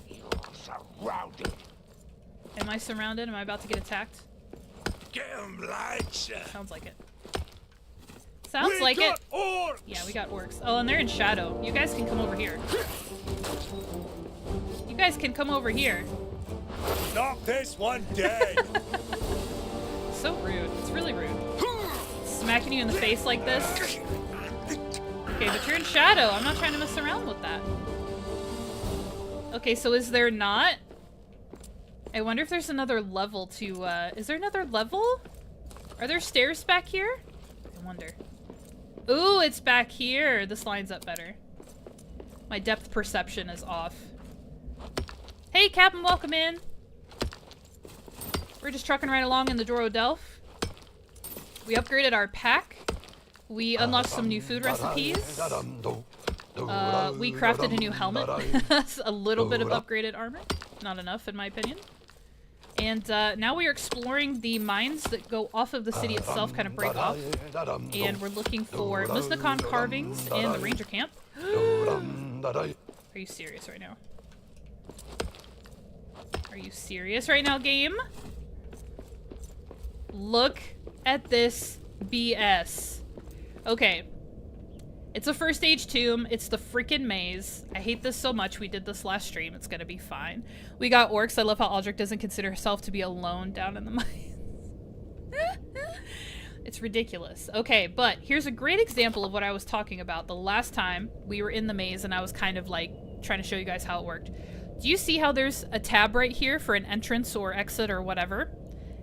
You're surrounded. Am I surrounded? Am I about to get attacked? Get 'em, lads. Sounds like it. Sounds like it. Orcs. Yeah, we got orcs. Oh, and they're in shadow. You guys can come over here. You guys can come over here. Knock this one dead. So rude. It's really rude. Smacking you in the face like this. Okay, but you're in shadow. I'm not trying to mess around with that. Okay, so is there not? I wonder if there's another level to, is there another level? Are there stairs back here? I wonder. Ooh, it's back here. This lines up better. My depth perception is off. Hey, Captain, welcome in. We're just trucking right along in the Doro Delph. We upgraded our pack. We unlocked some new food recipes. We crafted a new helmet. That's a little bit of upgraded armor. Not enough, in my opinion. And now we are exploring the mines that go off of the city itself, kind of break off. And we're looking for Musnikon carvings in the ranger camp. Are you serious right now? Are you serious right now, game? Look at this BS. Okay. It's a first stage tomb. It's the freaking maze. I hate this so much. We did this last stream. It's gonna be fine. We got orcs. I love how Aldrich doesn't consider herself to be alone down in the mines. It's ridiculous. Okay, but here's a great example of what I was talking about the last time we were in the maze and I was kind of like trying to show you guys how it worked. Do you see how there's a tab right here for an entrance or exit or whatever?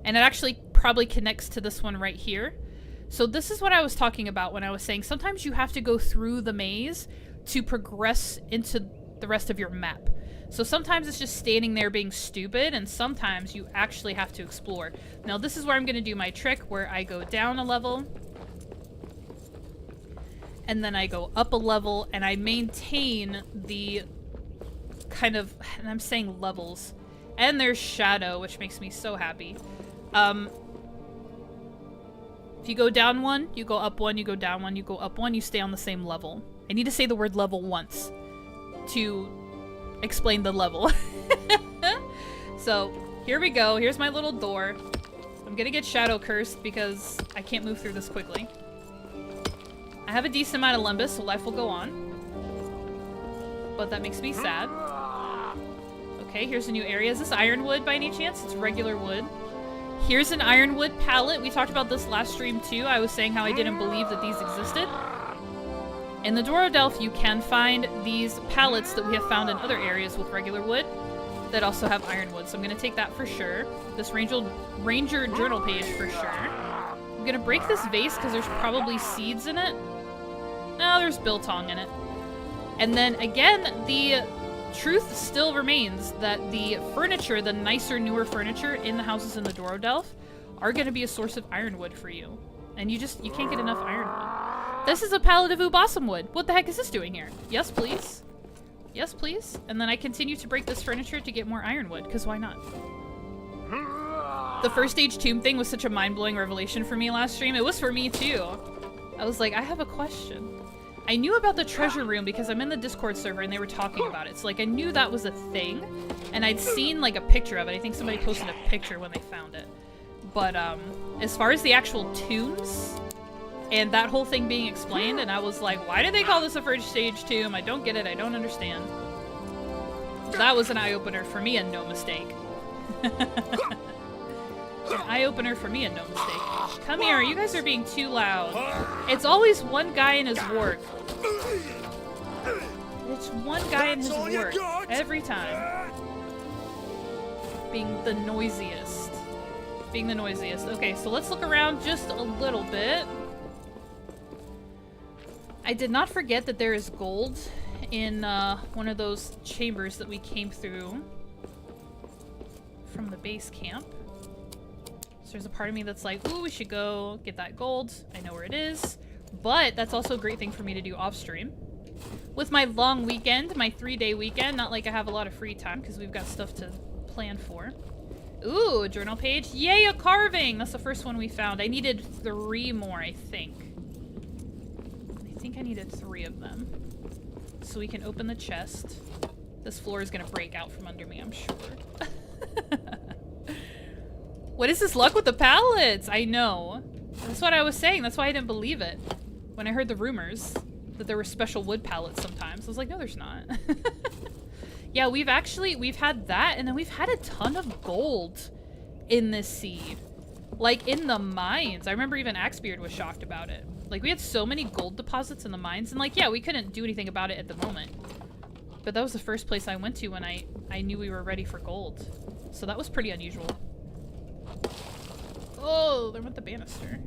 And it actually probably connects to this one right here. So this is what I was talking about when I was saying sometimes you have to go through the maze to progress into the rest of your map. So sometimes it's just standing there being stupid, and sometimes you actually have to explore. Now this is where I'm going to do my trick, where I go down a level, and then I go up a level, and I maintain the kind of, and I'm saying levels. And there's shadow, which makes me so happy. If you go down one, you go up one, you go down one, you go up one, you stay on the same level. I need to say the word level once to explain the level. So, here we go. Here's my little door. I'm gonna get shadow cursed because I can't move through this quickly. I have a decent amount of Limbus, so life will go on. But that makes me sad. Okay, here's a new area. Is this ironwood by any chance? It's regular wood. Here's an ironwood pallet. We talked about this last stream too. I was saying how I didn't believe that these existed. In the Doro Delph, you can find these pallets that we have found in other areas with regular wood that also have ironwood. So I'm going to take that for sure. This Ranger journal page for sure. I'm going to break this vase because there's probably seeds in it. No, there's biltong in it. And then again, the truth still remains that the furniture, the nicer, newer furniture in the houses in the Doro Delph are going to be a source of ironwood for you. And you can't get enough ironwood. This is a pallet of Ubasum wood. What the heck is this doing here? Yes, please. Yes, please. And then I continue to break this furniture to get more ironwood, because why not? The first stage tomb thing was such a mind-blowing revelation for me last stream. It was for me too. I was like, I have a question. I knew about the treasure room because I'm in the Discord server and they were talking about it. So like I knew that was a thing and I'd seen like a picture of it. I think somebody posted a picture when they found it. But as far as the actual tombs and that whole thing being explained, and I was like, why did they call this a first stage tomb? I don't get it. I don't understand. That was an eye-opener for me and no mistake. An eye-opener for me and no mistake. Come here, you guys are being too loud. It's always one guy in his wart. It's one guy in his wart. Every time. Being the noisiest. Being the noisiest. Okay, so let's look around just a little bit. I did not forget that there is gold in one of those chambers that we came through from the base camp. So there's a part of me that's like, ooh, we should go get that gold. I know where it is. But that's also a great thing for me to do off stream. With my long weekend, my 3-day weekend, not like I have a lot of free time because we've got stuff to plan for. Ooh, a journal page. Yay, a carving! That's the first one we found. I needed 3 more, I think. I think I needed 3 of them. So we can open the chest. This floor is gonna break out from under me, I'm sure. What is this luck with the pallets? I know. That's what I was saying. That's why I didn't believe it. When I heard the rumors that there were special wood pallets sometimes. I was like, no, there's not. Yeah, we've had that, and then we've had a ton of gold in this seed. Like, in the mines. I remember even Axebeard was shocked about it. Like, we had so many gold deposits in the mines, and like, yeah, we couldn't do anything about it at the moment. But that was the first place I went to when I knew we were ready for gold. So that was pretty unusual. Oh, there went the banister.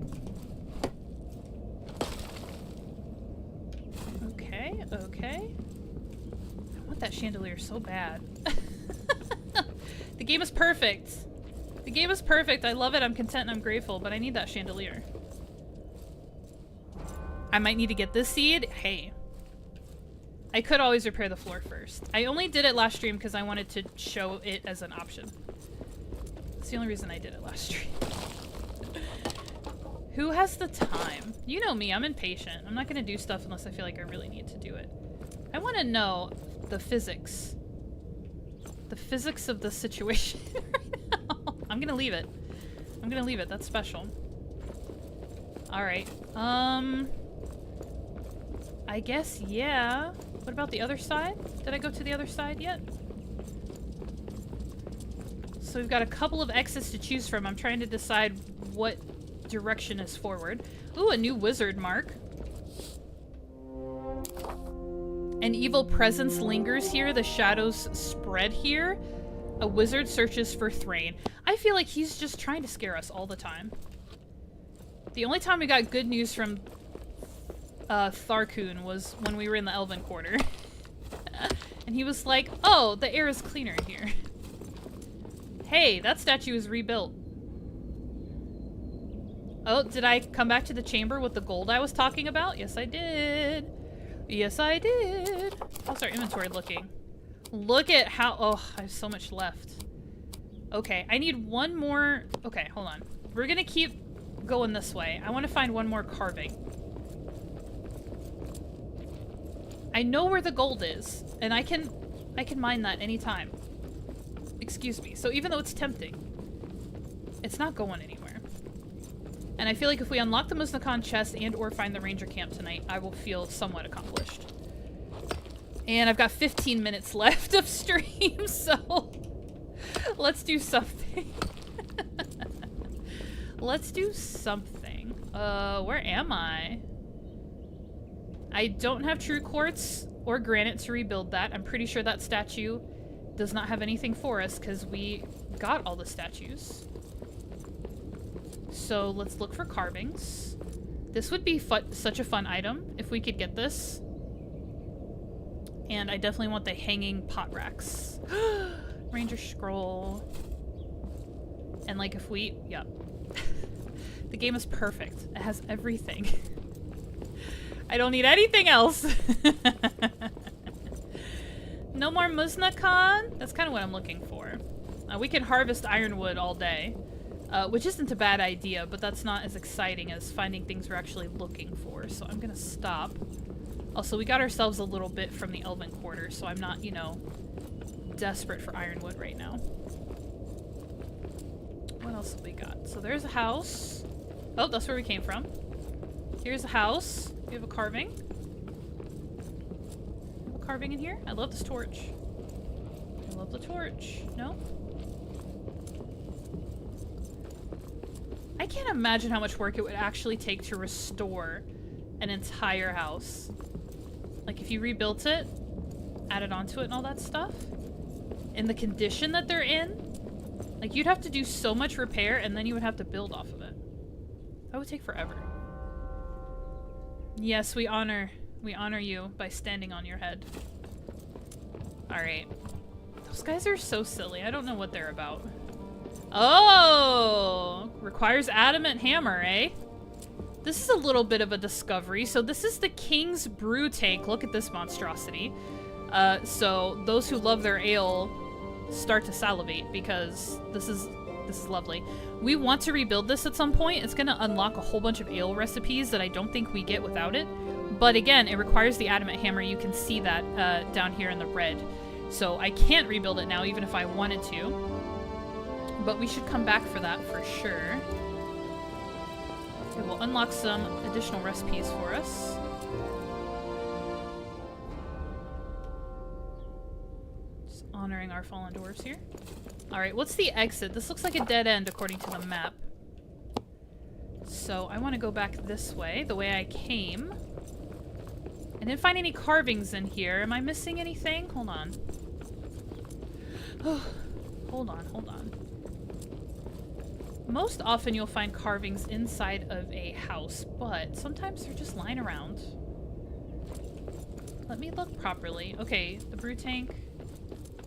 Okay, okay. I want that chandelier so bad. The game is perfect. The game is perfect. I love it. I'm content and I'm grateful, but I need that chandelier. I might need to get this seed. Hey. I could always repair the floor first. I only did it last stream because I wanted to show it as an option. That's the only reason I did it last stream. Who has the time? You know me, I'm impatient. I'm not gonna do stuff unless I feel like I really need to do it. I want to know the physics. The physics of the situation right now. I'm gonna leave it. I'm gonna leave it. That's special. Alright. I guess, yeah. What about the other side? Did I go to the other side yet? So we've got a couple of exits to choose from. I'm trying to decide what direction is forward. Ooh, a new wizard mark. An evil presence lingers here. The shadows spread here. A wizard searches for Thrain. I feel like he's just trying to scare us all the time. The only time we got good news from Tharkun was when we were in the Elven Quarter. And he was like, oh, the air is cleaner in here. Hey, that statue is rebuilt. Oh, did I come back to the chamber with the gold I was talking about? Yes, I did. Yes, I did. How's our inventory looking? Look at how... Oh, I have so much left. Okay, I need one more... Okay, hold on. We're gonna keep going this way. I want to find one more carving. I know where the gold is, and I can mine that anytime. Excuse me. So even though it's tempting, it's not going anywhere. And I feel like if we unlock the Muznakan chest and or find the ranger camp tonight, I will feel somewhat accomplished. And I've got 15 minutes left of stream, so let's do something. Let's do something. Where am I? I don't have true quartz or granite to rebuild that. I'm pretty sure that statue does not have anything for us because we got all the statues. So let's look for carvings. This would be such a fun item if we could get this. And I definitely want the hanging pot racks. Ranger scroll. And like if we... Yep. The game is perfect. It has everything. I don't need anything else. No more Muznakan? That's kind of what I'm looking for. We can harvest ironwood all day. which isn't a bad idea, but that's not as exciting as finding things we're actually looking for. So I'm gonna stop. Also, we got ourselves a little bit from the Elven Quarter, so I'm not, you know, desperate for ironwood right now. What else have we got? So there's a house. Oh, that's where we came from. Here's a house. We have a carving. We have a carving in here. I love this torch. I love the torch. No? I can't imagine how much work it would actually take to restore an entire house. Like, if you rebuilt it, added onto it and all that stuff, in the condition that they're in, like, you'd have to do so much repair and then you would have to build off of it. That would take forever. Yes, we honor you by standing on your head. Alright. Those guys are so silly. I don't know what they're about. Oh! Requires adamant hammer, eh? This is a little bit of a discovery. So this is the King's Brew Tank. Look at this monstrosity. So those who love their ale start to salivate because this is lovely. We want to rebuild this at some point. It's gonna unlock a whole bunch of ale recipes that I don't think we get without it. But again, it requires the adamant hammer. You can see that down here in the red. So I can't rebuild it now even if I wanted to. But we should come back for that for sure. It will unlock some additional recipes for us. Just honoring our fallen dwarves here. Alright, what's the exit? This looks like a dead end according to the map. So I want to go back this way, the way I came. I didn't find any carvings in here. Am I missing anything? Hold on. Hold on. Most often you'll find carvings inside of a house, but sometimes they're just lying around. Let me look properly. Okay, the brew tank.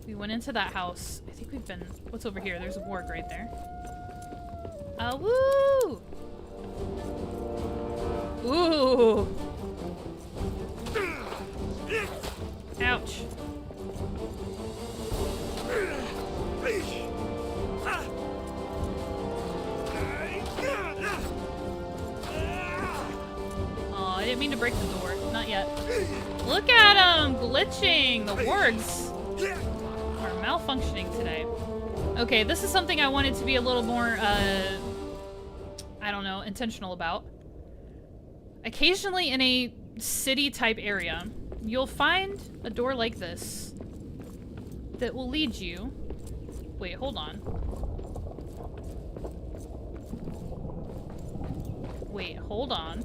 We went into that house. I think we've been... What's over here? There's a warg right there. Woo! Ooh! Ouch. Oh, I didn't mean to break the door. Not yet. Look at them glitching. The wargs are malfunctioning today. Okay, this is something I wanted to be a little more, I don't know, intentional about. Occasionally in a city-type area, you'll find a door like this that will lead you... Wait, hold on. Wait, hold on.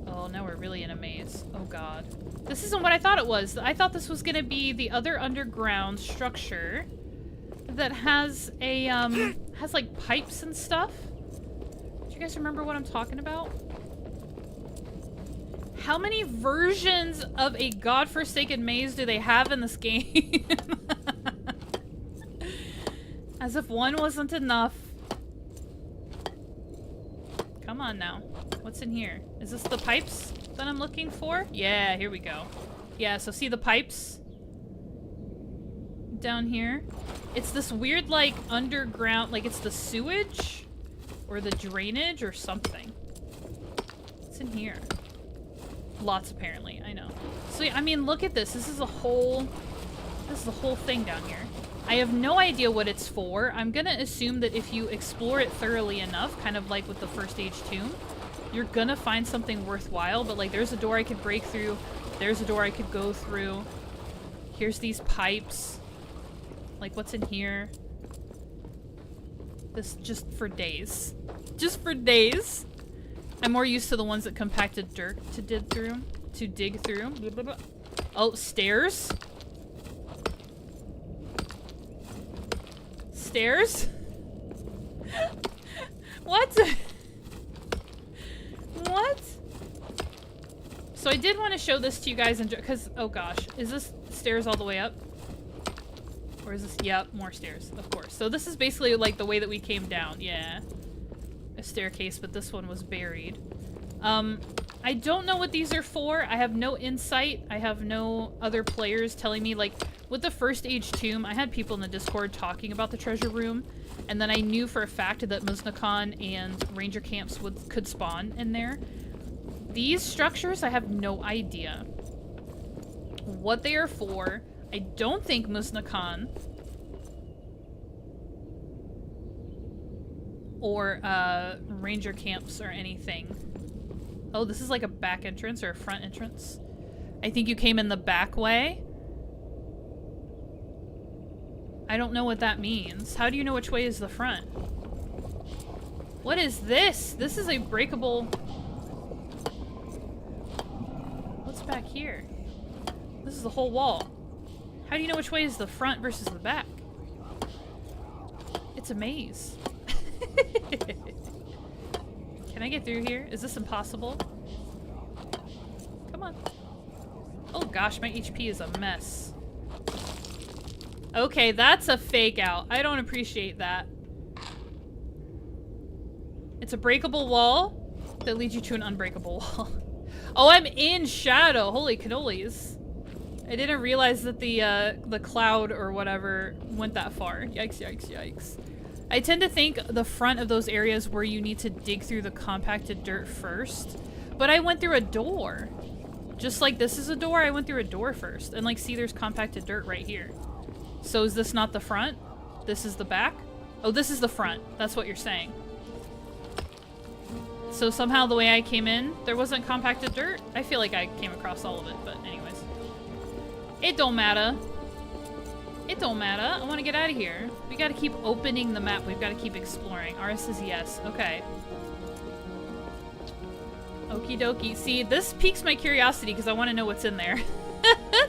Oh, now we're really in a maze. Oh god. This isn't what I thought it was. I thought this was gonna be the other underground structure that has a, has like pipes and stuff. Do you guys remember what I'm talking about? How many versions of a godforsaken maze do they have in this game? As if one wasn't enough. Come on now. What's in here? Is this the pipes that I'm looking for? Yeah, here we go. Yeah, so see the pipes? Down here? It's this weird, like, underground, like it's the sewage? Or the drainage or something. What's in here? Lots, apparently. I know. So, I mean, look at this. This is the whole thing down here. I have no idea what it's for. I'm gonna assume that if you explore it thoroughly enough, kind of like with the First Age tomb, you're gonna find something worthwhile. But, like, there's a door I could break through. There's a door I could go through. Here's these pipes. Like, what's in here? This just for days. Just for days. I'm more used to the ones that compacted dirt to dig through. Blah, blah, blah. Oh, stairs? Stairs? What? What? So I did want to show this to you guys because, oh gosh, is this stairs all the way up? Or is this, yep, more stairs, of course. So this is basically like the way that we came down, yeah. A staircase, but this one was buried. I don't know what these are for. I have no insight. I have no other players telling me, like, with the first age tomb, I had people in the Discord talking about the treasure room, and then I knew for a fact that Muznakon and ranger camps could spawn in there. These structures, I have no idea what they are for. I don't think Muznakon or ranger camps or anything. Oh, this is like a back entrance or a front entrance. I think you came in the back way. I don't know what that means. How do you know which way is the front? What is this? This is a breakable... What's back here? This is the whole wall. How do you know which way is the front versus the back? It's a maze. Can I get through here? Is this impossible? Come on. Oh gosh, my HP is a mess. Okay, that's a fake out. I don't appreciate that. It's a breakable wall that leads you to an unbreakable wall. Oh, I'm in shadow. Holy cannolis. I didn't realize that the cloud or whatever went that far. Yikes, yikes, yikes. I tend to think the front of those areas where you need to dig through the compacted dirt first, but I went through a door. Just like this is a door, I went through a door first. And like, see, there's compacted dirt right here. So is this not the front? This is the back? Oh, this is the front. That's what you're saying. So somehow the way I came in, there wasn't compacted dirt? I feel like I came across all of it, but anyways. It don't matter. It don't matter. I want to get out of here. We got to keep opening the map. We've got to keep exploring. Ara says yes. Okay. Okie dokie. See, this piques my curiosity because I want to know what's in there.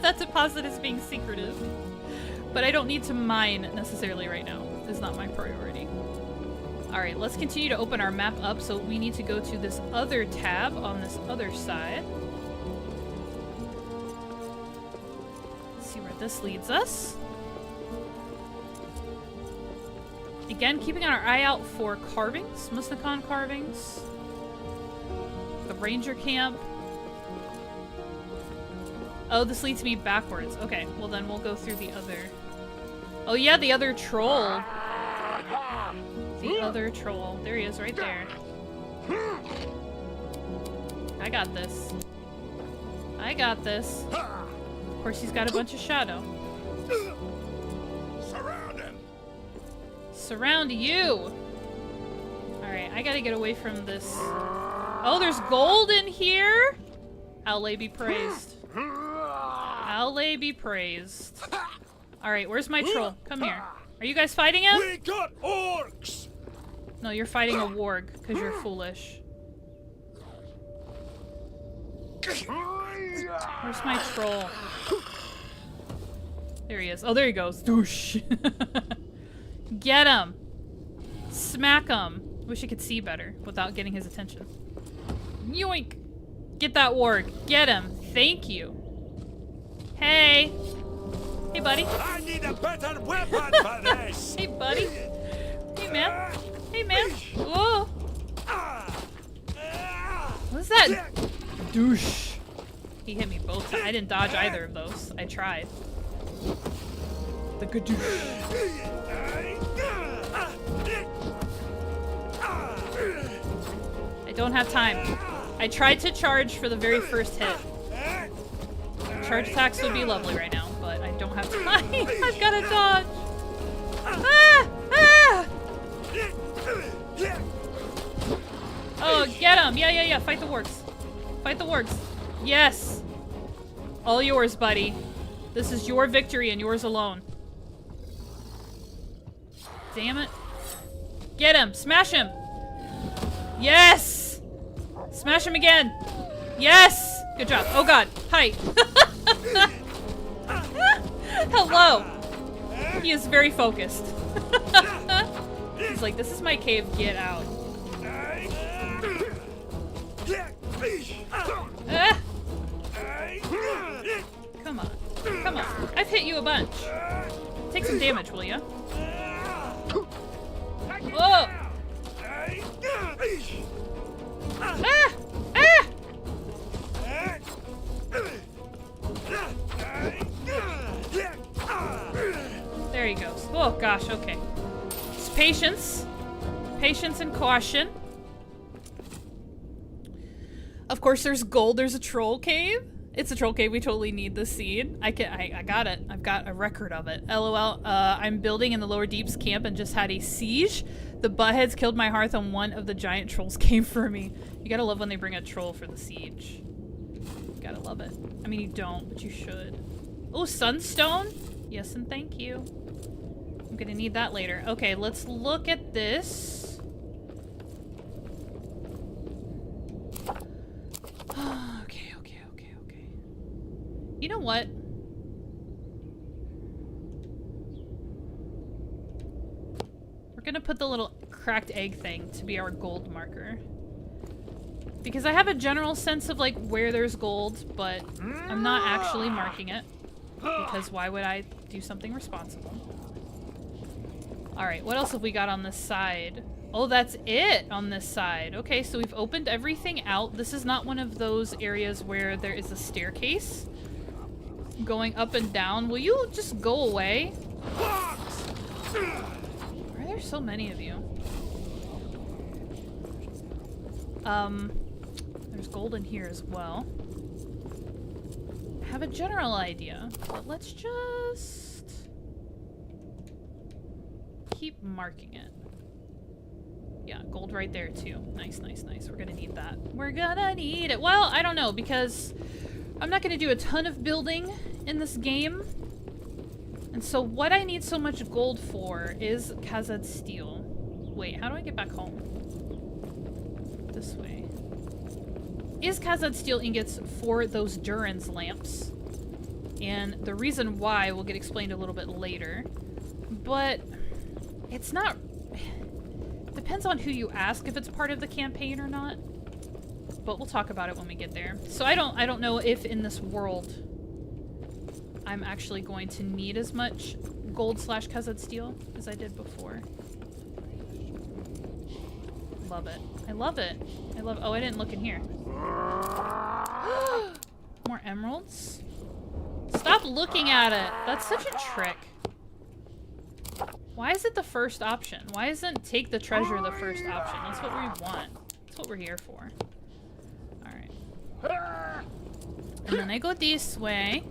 That's a posit as being secretive. But I don't need to mine necessarily right now. It's not my priority. Alright, let's continue to open our map up. So we need to go to this other tab on this other side. Let's see where this leads us. Again, keeping our eye out for carvings, Muznakon carvings. The ranger camp. Oh, this leads me backwards. Okay, well then we'll go through the other... Oh yeah, the other troll. The other troll. There he is, right there. I got this. I got this. Of course, he's got a bunch of shadow. Surround him. Surround you! Alright, I gotta get away from this. Oh, there's gold in here? Allah be praised. Allah be praised. Alright, where's my troll? Come here. Are you guys fighting him? We got orcs. No, you're fighting a warg, because you're foolish. Where's my troll? There he is. Oh, there he goes. Doosh. Get him! Smack him! Wish I could see better without getting his attention. Yoink! Get that warg. Get him. Thank you. Hey! Hey, buddy. I need a better weapon for this. Hey, buddy. Hey, man. Hey, man. Whoa! What's that? Douche. He hit me both times. I didn't dodge either of those. I tried. The gadoosh. I don't have time. I tried to charge for the very first hit. Charge attacks would be lovely right now, but I don't have time. I've got to dodge. Ah! Ah! Oh, get him. Yeah, yeah, yeah. Fight the wargs. Fight the wargs. Yes. All yours, buddy. This is your victory and yours alone. Damn it. Get him. Smash him. Yes. Smash him again. Yes. Good job. Oh, God. Hi. Hello. He is very focused. He's like, this is my cave. Get out. Ah. Come on. Come on. I've hit you a bunch. Take some damage, will ya? Whoa! Ah! Ah! Oh gosh, okay. Just patience. Patience and caution. Of course there's gold, there's a troll cave. It's a troll cave, we totally need the seed. I got it. I've got a record of it. LOL, I'm building in the lower deeps camp and just had a siege. The buttheads killed my hearth and one of the giant trolls came for me. You gotta love when they bring a troll for the siege. You gotta love it. I mean, you don't, but you should. Oh, sunstone? Yes, and thank you. I'm gonna need that later. Okay, let's look at this. Okay. You know what? We're gonna put the little cracked egg thing to be our gold marker. Because I have a general sense of like where there's gold, but I'm not actually marking it. Because why would I do something responsible? Alright, what else have we got on this side? Oh, that's it on this side. Okay, so we've opened everything out. This is not one of those areas where there is a staircase going up and down. Will you just go away? Why are there so many of you? There's gold in here as well. I have a general idea, but let's just keep marking it. Yeah, gold right there too. Nice. We're gonna need that. We're gonna need it. Well, I don't know, because I'm not gonna do a ton of building in this game. And so what I need so much gold for is Khazad steel. Wait, how do I get back home? This way. Is Khazad steel ingots for those Duran's lamps. And the reason why will get explained a little bit later. But it's not... Depends on who you ask if it's part of the campaign or not. But we'll talk about it when we get there. So I don't know if in this world I'm actually going to need as much gold / Khazad steel as I did before. Love it. I love it. Oh, I didn't look in here. More emeralds? Stop looking at it. That's such a trick. Why is it the first option? Why isn't take the treasure the first option? That's what we want. That's what we're here for. Alright. And then I go this way.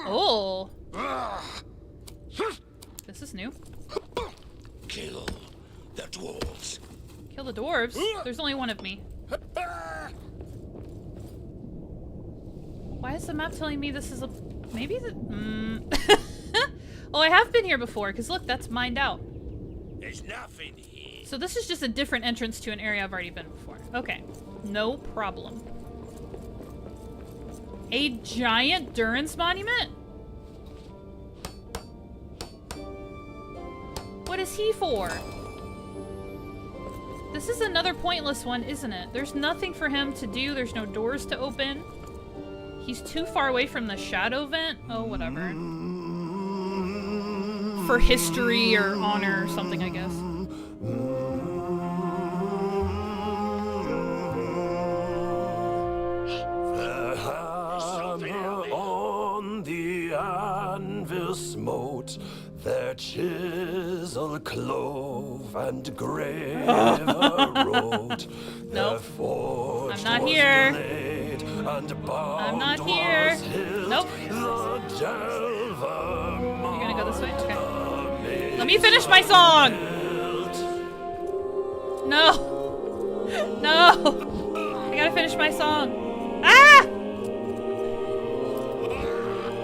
Oh! This is new. Kill the dwarves. Kill the dwarves? There's only one of me. Why is the map telling me this is a... Maybe the... Oh, I have been here before, because look, that's mined out. There's nothing here. So this is just a different entrance to an area I've already been before. Okay. No problem. A giant Duran's monument? What is he for? This is another pointless one, isn't it? There's nothing for him to do. There's no doors to open. He's too far away from the shadow vent. Oh, whatever. For history or honor or something, I guess. The hammer on the anvil smote, their chisel clove and graver wrote. Nope. I'm not here. I'm not here. Nope. You're gonna go this way? Okay. Let me finish my song! No! No! I gotta finish my song. Ah!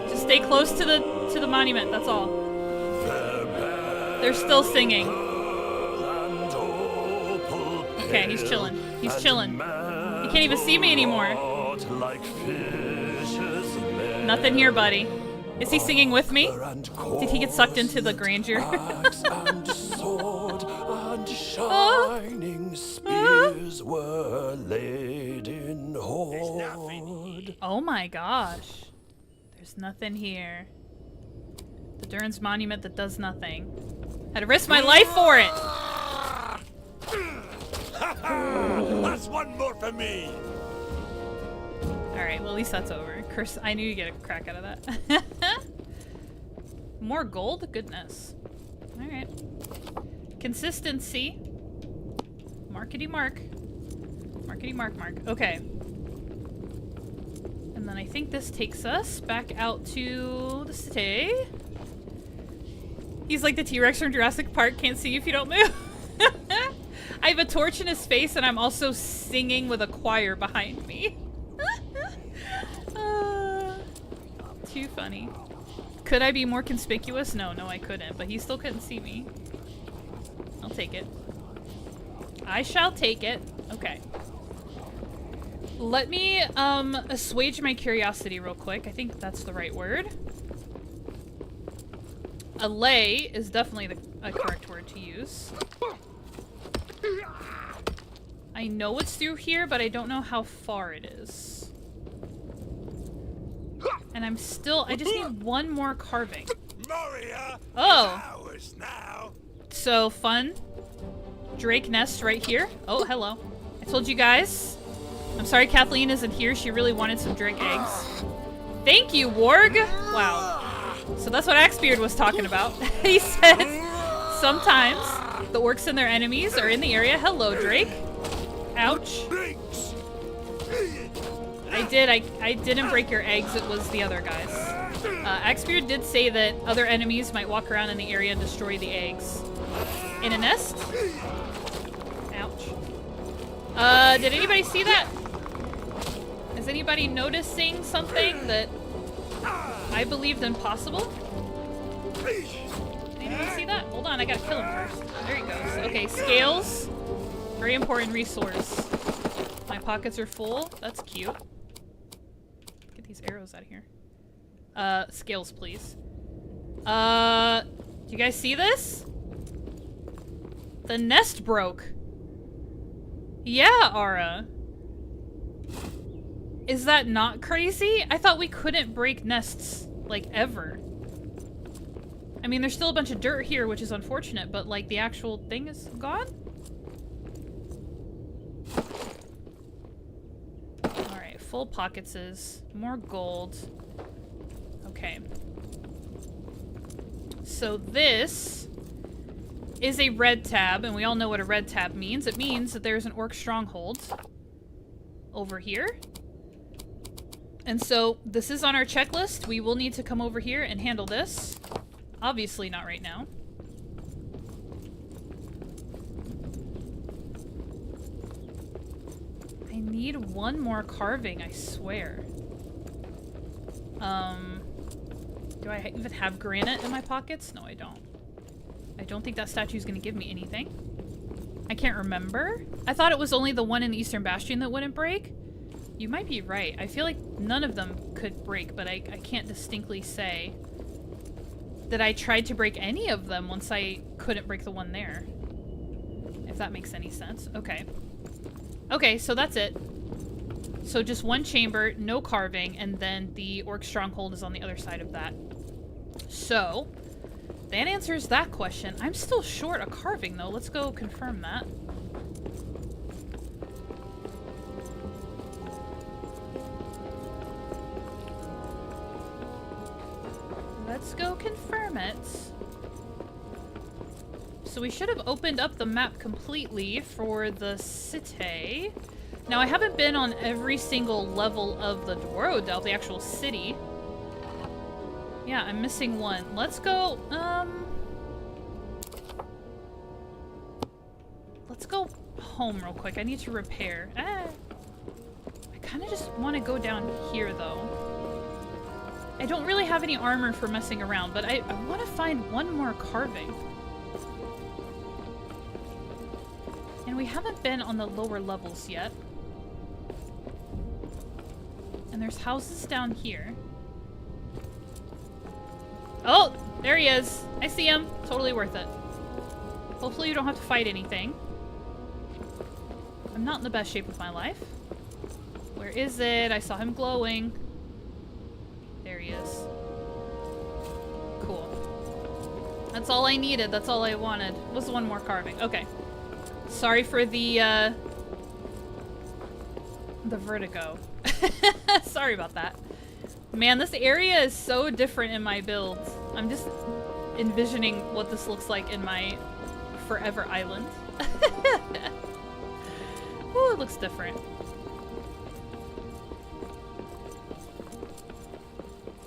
Just stay close to the monument, that's all. They're still singing. Okay, he's chilling. He's chilling. He can't even see me anymore. Nothing here, buddy. Is he singing with me? Did he get sucked into the grandeur? Oh my gosh. There's nothing here. The Duran's monument that does nothing. Had to risk my life for it! That's one more for me. Alright, well at least that's over. Curse, I knew you'd get a crack out of that. More gold? Goodness. Alright. Consistency. Markety mark. Markety mark mark. Okay. And then I think this takes us back out to the city. He's like the T-Rex from Jurassic Park, can't see if you don't move. I have a torch in his face and I'm also singing with a choir behind me. Too funny. Could I be more conspicuous? No, I couldn't, but he still couldn't see me. I'll take it. I shall take it. Okay. Let me assuage my curiosity real quick. I think that's the right word. Allay is definitely a correct word to use. I know it's through here, but I don't know how far it is. And I just need one more carving. Moria Oh! is ours now. So fun. Drake nest right here. Oh, hello. I told you guys. I'm sorry Kathleen isn't here. She really wanted some drake eggs. Thank you, Warg! Wow. So that's what Axebeard was talking about. He said sometimes the orcs and their enemies are in the area. Hello, Drake. Ouch. I didn't break your eggs. It was the other guys. Axebeard did say that other enemies might walk around in the area and destroy the eggs. In a nest? Ouch. Did anybody see that? Is anybody noticing something that I believed impossible? Anybody see that? Hold on, I gotta kill him first. There he goes. Okay, scales. Very important resource. My pockets are full. That's cute. Get these arrows out of here. Scales, please. Do you guys see this? The nest broke. Yeah, Ara. Is that not crazy? I thought we couldn't break nests, like, ever. I mean, there's still a bunch of dirt here, which is unfortunate, but, like, the actual thing is gone? Alright, full pockets is more gold. Okay. So this is a red tab, and we all know what a red tab means. It means that there's an orc stronghold over here. And so this is on our checklist. We will need to come over here and handle this. Obviously not right now. I need one more carving, I swear. Do I even have granite in my pockets? No, I don't. I don't think that statue is going to give me anything. I can't remember. I thought it was only the one in the Eastern Bastion that wouldn't break. You might be right. I feel like none of them could break, but I can't distinctly say that I tried to break any of them once I couldn't break the one there. If that makes any sense. Okay. Okay, so that's it. So just one chamber, no carving, and then the orc stronghold is on the other side of that. So, that answers that question. I'm still short a carving, though. Let's go confirm that. Let's go confirm it. So we should have opened up the map completely for the city. Now, I haven't been on every single level of the Dwarven, the actual city. Yeah, I'm missing one. Let's go, let's go home real quick. I need to repair. I kind of just want to go down here, though. I don't really have any armor for messing around, but I want to find one more carving. And we haven't been on the lower levels yet. And there's houses down here. Oh, there he is. I see him. Totally worth it. Hopefully you don't have to fight anything. I'm not in the best shape of my life. Where is it? I saw him glowing. There he is. Cool. That's all I needed. That's all I wanted. Was one more carving. Okay. Sorry for the vertigo. Sorry about that. Man, this area is so different in my build. I'm just envisioning what this looks like in my forever island. Ooh, it looks different.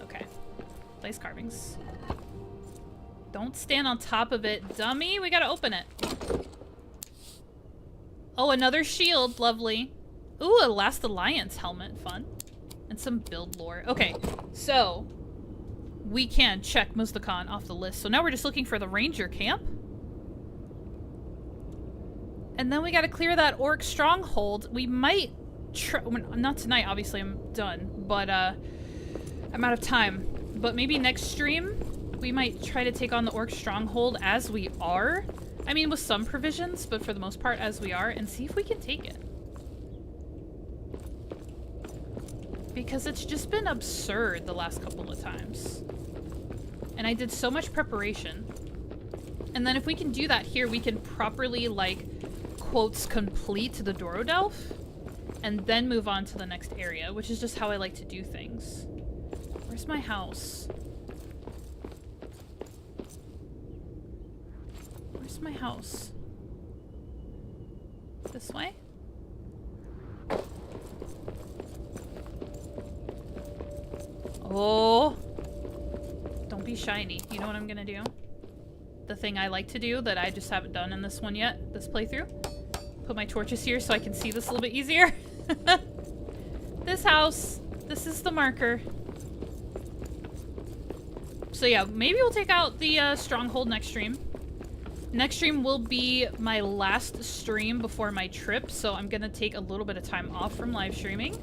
Okay. Place carvings. Don't stand on top of it, dummy. We gotta open it. Oh, another shield. Lovely. Ooh, a Last Alliance helmet. Fun. And some build lore. Okay, so we can check Muzdakhan off the list. So now we're just looking for the ranger camp. And then we gotta clear that orc stronghold. We might try, not tonight, obviously I'm done, but I'm out of time. But maybe next stream, we might try to take on the orc stronghold as we are. I mean, with some provisions, but for the most part as we are, and see if we can take it. Because it's just been absurd the last couple of times. And I did so much preparation. And then if we can do that here, we can properly, like, quotes, complete the Dorodelf, and then move on to the next area, which is just how I like to do things. Where's my house? Where's my house? This way? Oh! Don't be shiny. You know what I'm gonna do? The thing I like to do that I just haven't done in this one yet, this playthrough. Put my torches here so I can see this a little bit easier. This house. This is the marker. So yeah, maybe we'll take out the stronghold next stream. Next stream will be my last stream before my trip, so I'm gonna take a little bit of time off from live streaming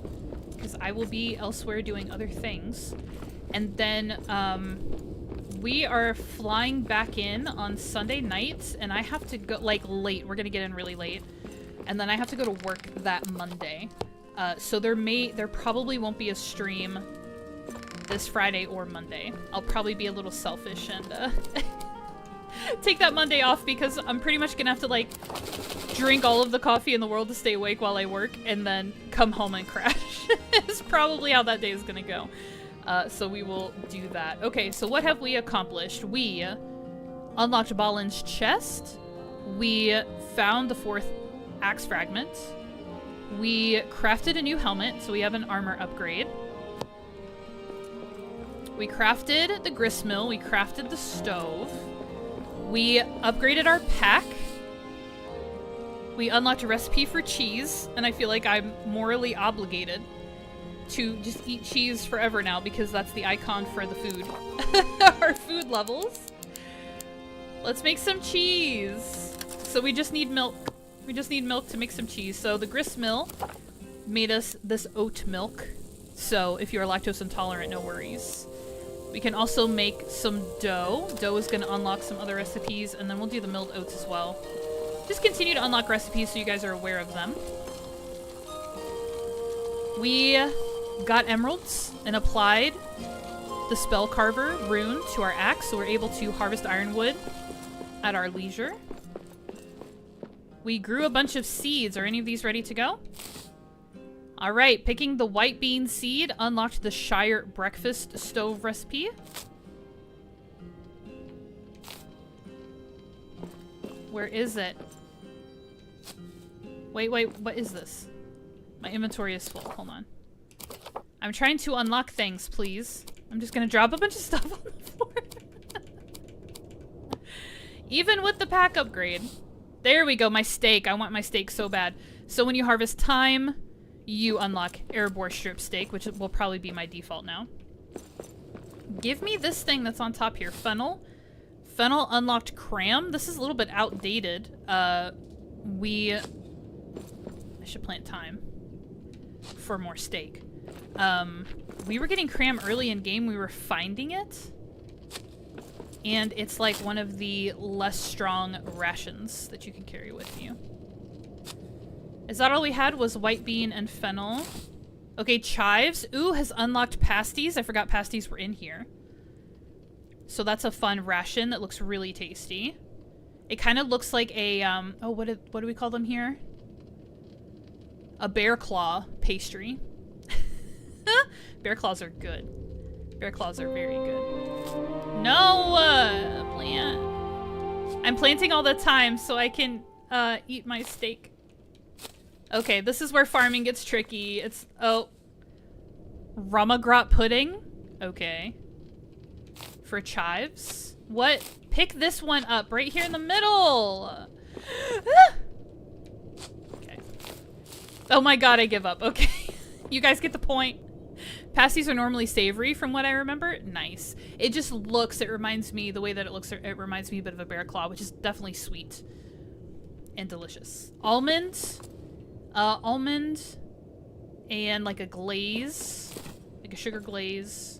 because I will be elsewhere doing other things. And then we are flying back in on Sunday night, and I have to go, like, late. We're gonna get in really late. And then I have to go to work that Monday. So there probably won't be a stream this Friday or Monday. I'll probably be a little selfish and take that Monday off because I'm pretty much gonna have to, like, drink all of the coffee in the world to stay awake while I work and then come home and crash. It's probably how that day is gonna go. So we will do that. Okay, so what have we accomplished? We unlocked Balin's chest. We found the 4th axe fragment. We crafted a new helmet, so we have an armor upgrade. We crafted the gristmill. We crafted the stove. We upgraded our pack. We unlocked a recipe for cheese, and I feel like I'm morally obligated to just eat cheese forever now because that's the icon for the food. Our food levels. Let's make some cheese. So we just need milk. We just need milk to make some cheese. So the gristmill made us this oat milk. So if you're lactose intolerant, no worries. We can also make some dough. Dough is going to unlock some other recipes, and then we'll do the milled oats as well. Just continue to unlock recipes so you guys are aware of them. We got emeralds and applied the spell carver rune to our axe, so we're able to harvest ironwood at our leisure. We grew a bunch of seeds. Are any of these ready to go? All right, picking the white bean seed unlocked the Shire breakfast stove recipe. Where is it? Wait, what is this? My inventory is full. Hold on. I'm trying to unlock things, please. I'm just gonna drop a bunch of stuff on the floor. Even with the pack upgrade. There we go, my steak. I want my steak so bad. So when you harvest thyme, you unlock Erebor strip steak, which will probably be my default now. Give me this thing that's on top here. Fennel. Fennel unlocked cram. This is a little bit outdated. I should plant thyme for more steak. We were getting cram early in game. We were finding it. And it's like one of the less strong rations that you can carry with you. Is that all we had was white bean and fennel? Okay, chives. Ooh, has unlocked pasties. I forgot pasties were in here. So that's a fun ration that looks really tasty. It kind of looks like a, oh, what do we call them here? A bear claw pastry. Bear claws are good. Bear claws are very good. No! Plant. I'm planting all the time so I can eat my steak. Okay, this is where farming gets tricky. It's... Oh. Rumagrat pudding? Okay. For chives? What? Pick this one up right here in the middle! Okay. Oh my god, I give up. Okay. You guys get the point. Pasties are normally savory from what I remember. Nice. It just looks, it reminds me, the way that it looks, it reminds me a bit of a bear claw, which is definitely sweet and delicious. Almond. Almond and like a glaze, like a sugar glaze.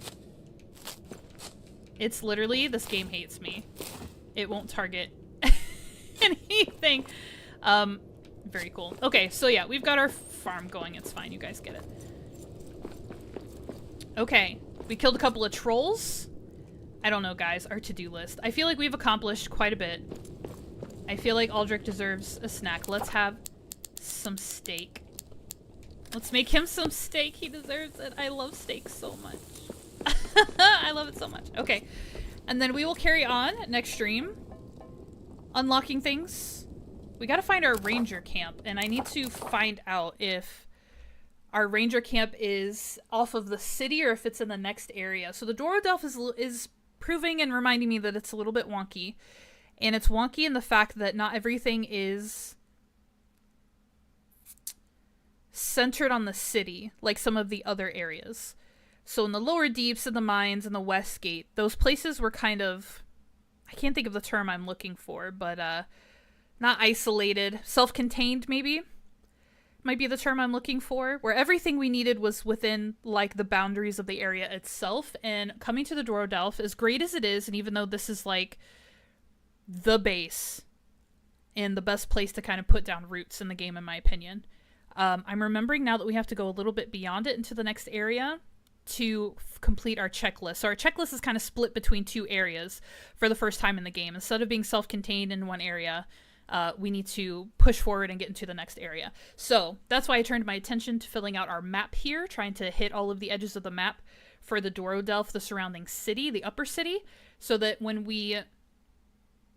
It's literally, this game hates me. It won't target anything. Very cool. Okay, so yeah, we've got our farm going. It's fine. You guys get it. Okay, we killed a couple of trolls. I don't know, guys. Our to-do list. I feel like we've accomplished quite a bit. I feel like Aldrich deserves a snack. Let's have some steak. Let's make him some steak. He deserves it. I love steak so much. I love it so much. Okay. And then we will carry on next stream. Unlocking things. We gotta find our ranger camp. And I need to find out if our ranger camp is off of the city or if it's in the next area. So the Dorodelf is proving and reminding me that it's a little bit wonky. And it's wonky in the fact that not everything is centered on the city like some of the other areas. So in the lower deeps, in the mines, and the west gate, those places were kind of, I can't think of the term I'm looking for, but not isolated, self-contained maybe might be the term I'm looking for, where everything we needed was within like the boundaries of the area itself. And coming to the Dorodelf, as great as it is, and even though this is like the base and the best place to kind of put down roots in the game in my opinion, I'm remembering now that we have to go a little bit beyond it into the next area to complete our checklist. So our checklist is kind of split between two areas for the first time in the game. Instead of being self-contained in one area, we need to push forward and get into the next area. So that's why I turned my attention to filling out our map here, trying to hit all of the edges of the map for the Dorodelf, the surrounding city, the upper city, so that when we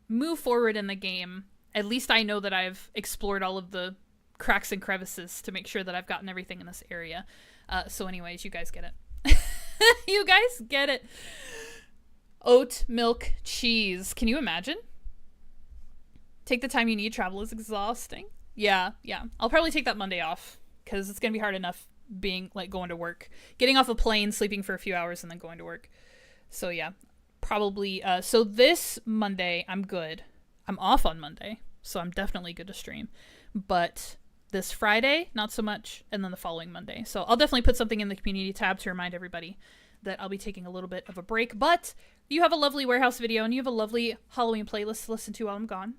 move forward in the game, at least I know that I've explored all of the cracks and crevices to make sure that I've gotten everything in this area. So anyways, you guys get it. You guys get it. Oat milk cheese. Can you imagine? Take the time you need. Travel is exhausting. Yeah. I'll probably take that Monday off because it's going to be hard enough being like going to work, getting off a plane, sleeping for a few hours and then going to work. So yeah, probably. So this Monday, I'm good. I'm off on Monday, so I'm definitely good to stream. But this Friday, not so much, and then the following Monday. So I'll definitely put something in the community tab to remind everybody that I'll be taking a little bit of a break. But you have a lovely warehouse video and you have a lovely Halloween playlist to listen to while I'm gone.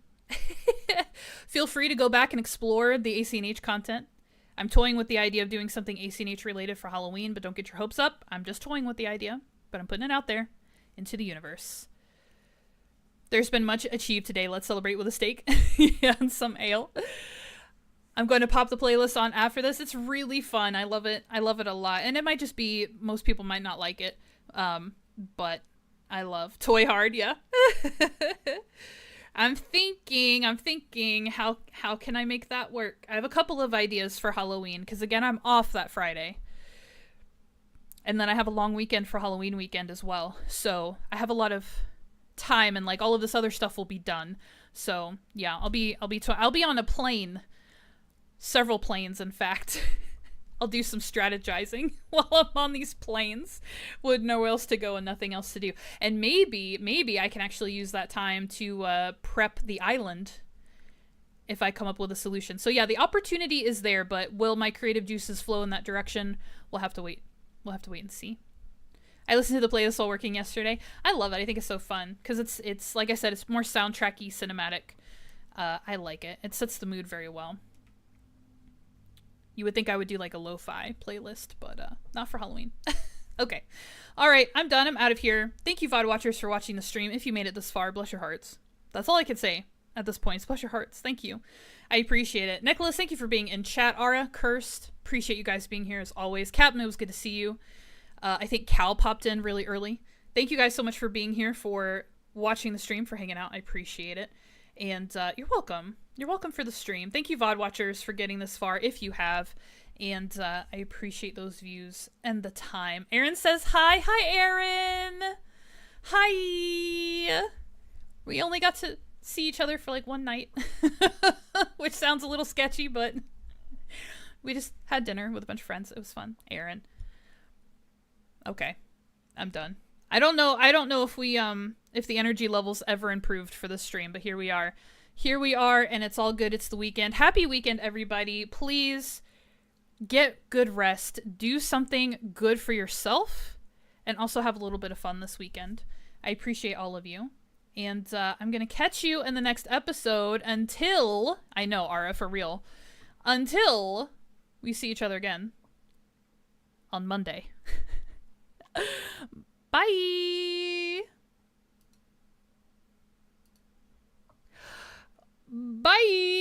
Feel free to go back and explore the ACNH content. I'm toying with the idea of doing something ACNH related for Halloween, but don't get your hopes up. I'm just toying with the idea, but I'm putting it out there into the universe. There's been much achieved today. Let's celebrate with a steak and some ale. I'm going to pop the playlist on after this. It's really fun. I love it. I love it a lot. And it might just be, most people might not like it. But I love Toy Hard, yeah. I'm thinking, how can I make that work? I have a couple of ideas for Halloween, because again, I'm off that Friday. And then I have a long weekend for Halloween weekend as well. So I have a lot of time and like all of this other stuff will be done. So yeah, I'll be on a plane. Several planes, in fact. I'll do some strategizing while I'm on these planes with nowhere else to go and nothing else to do. And maybe I can actually use that time to prep the island if I come up with a solution. So yeah, the opportunity is there, but will my creative juices flow in that direction? We'll have to wait. We'll have to wait and see. I listened to the playlist while working yesterday. I love it. I think it's so fun because it's like I said, it's more soundtracky, cinematic. I like it. It sets the mood very well. You would think I would do like a lo-fi playlist, but not for Halloween. Okay. All right, I'm done. I'm out of here. Thank you, VOD watchers, for watching the stream. If you made it this far, bless your hearts. That's all I can say at this point. Bless your hearts. Thank you. I appreciate it. Nicholas, thank you for being in chat. Ara, Cursed, appreciate you guys being here as always. Captain, it was good to see you. I think Cal popped in really early. Thank you guys so much for being here, for watching the stream, for hanging out. I appreciate it. And you're welcome. You're welcome for the stream. Thank you, VOD watchers, for getting this far, if you have. And I appreciate those views and the time. Aaron says hi. Hi, Aaron. Hi. We only got to see each other for like one night, which sounds a little sketchy, but we just had dinner with a bunch of friends. It was fun. Aaron. Okay. I'm done. I don't know if we if the energy levels ever improved for this stream, but here we are. Here we are, and it's all good. It's the weekend. Happy weekend, everybody. Please get good rest. Do something good for yourself, and also have a little bit of fun this weekend. I appreciate all of you. And I'm going to catch you in the next episode until... I know, Ara, for real. Until we see each other again on Monday. Bye! Bye!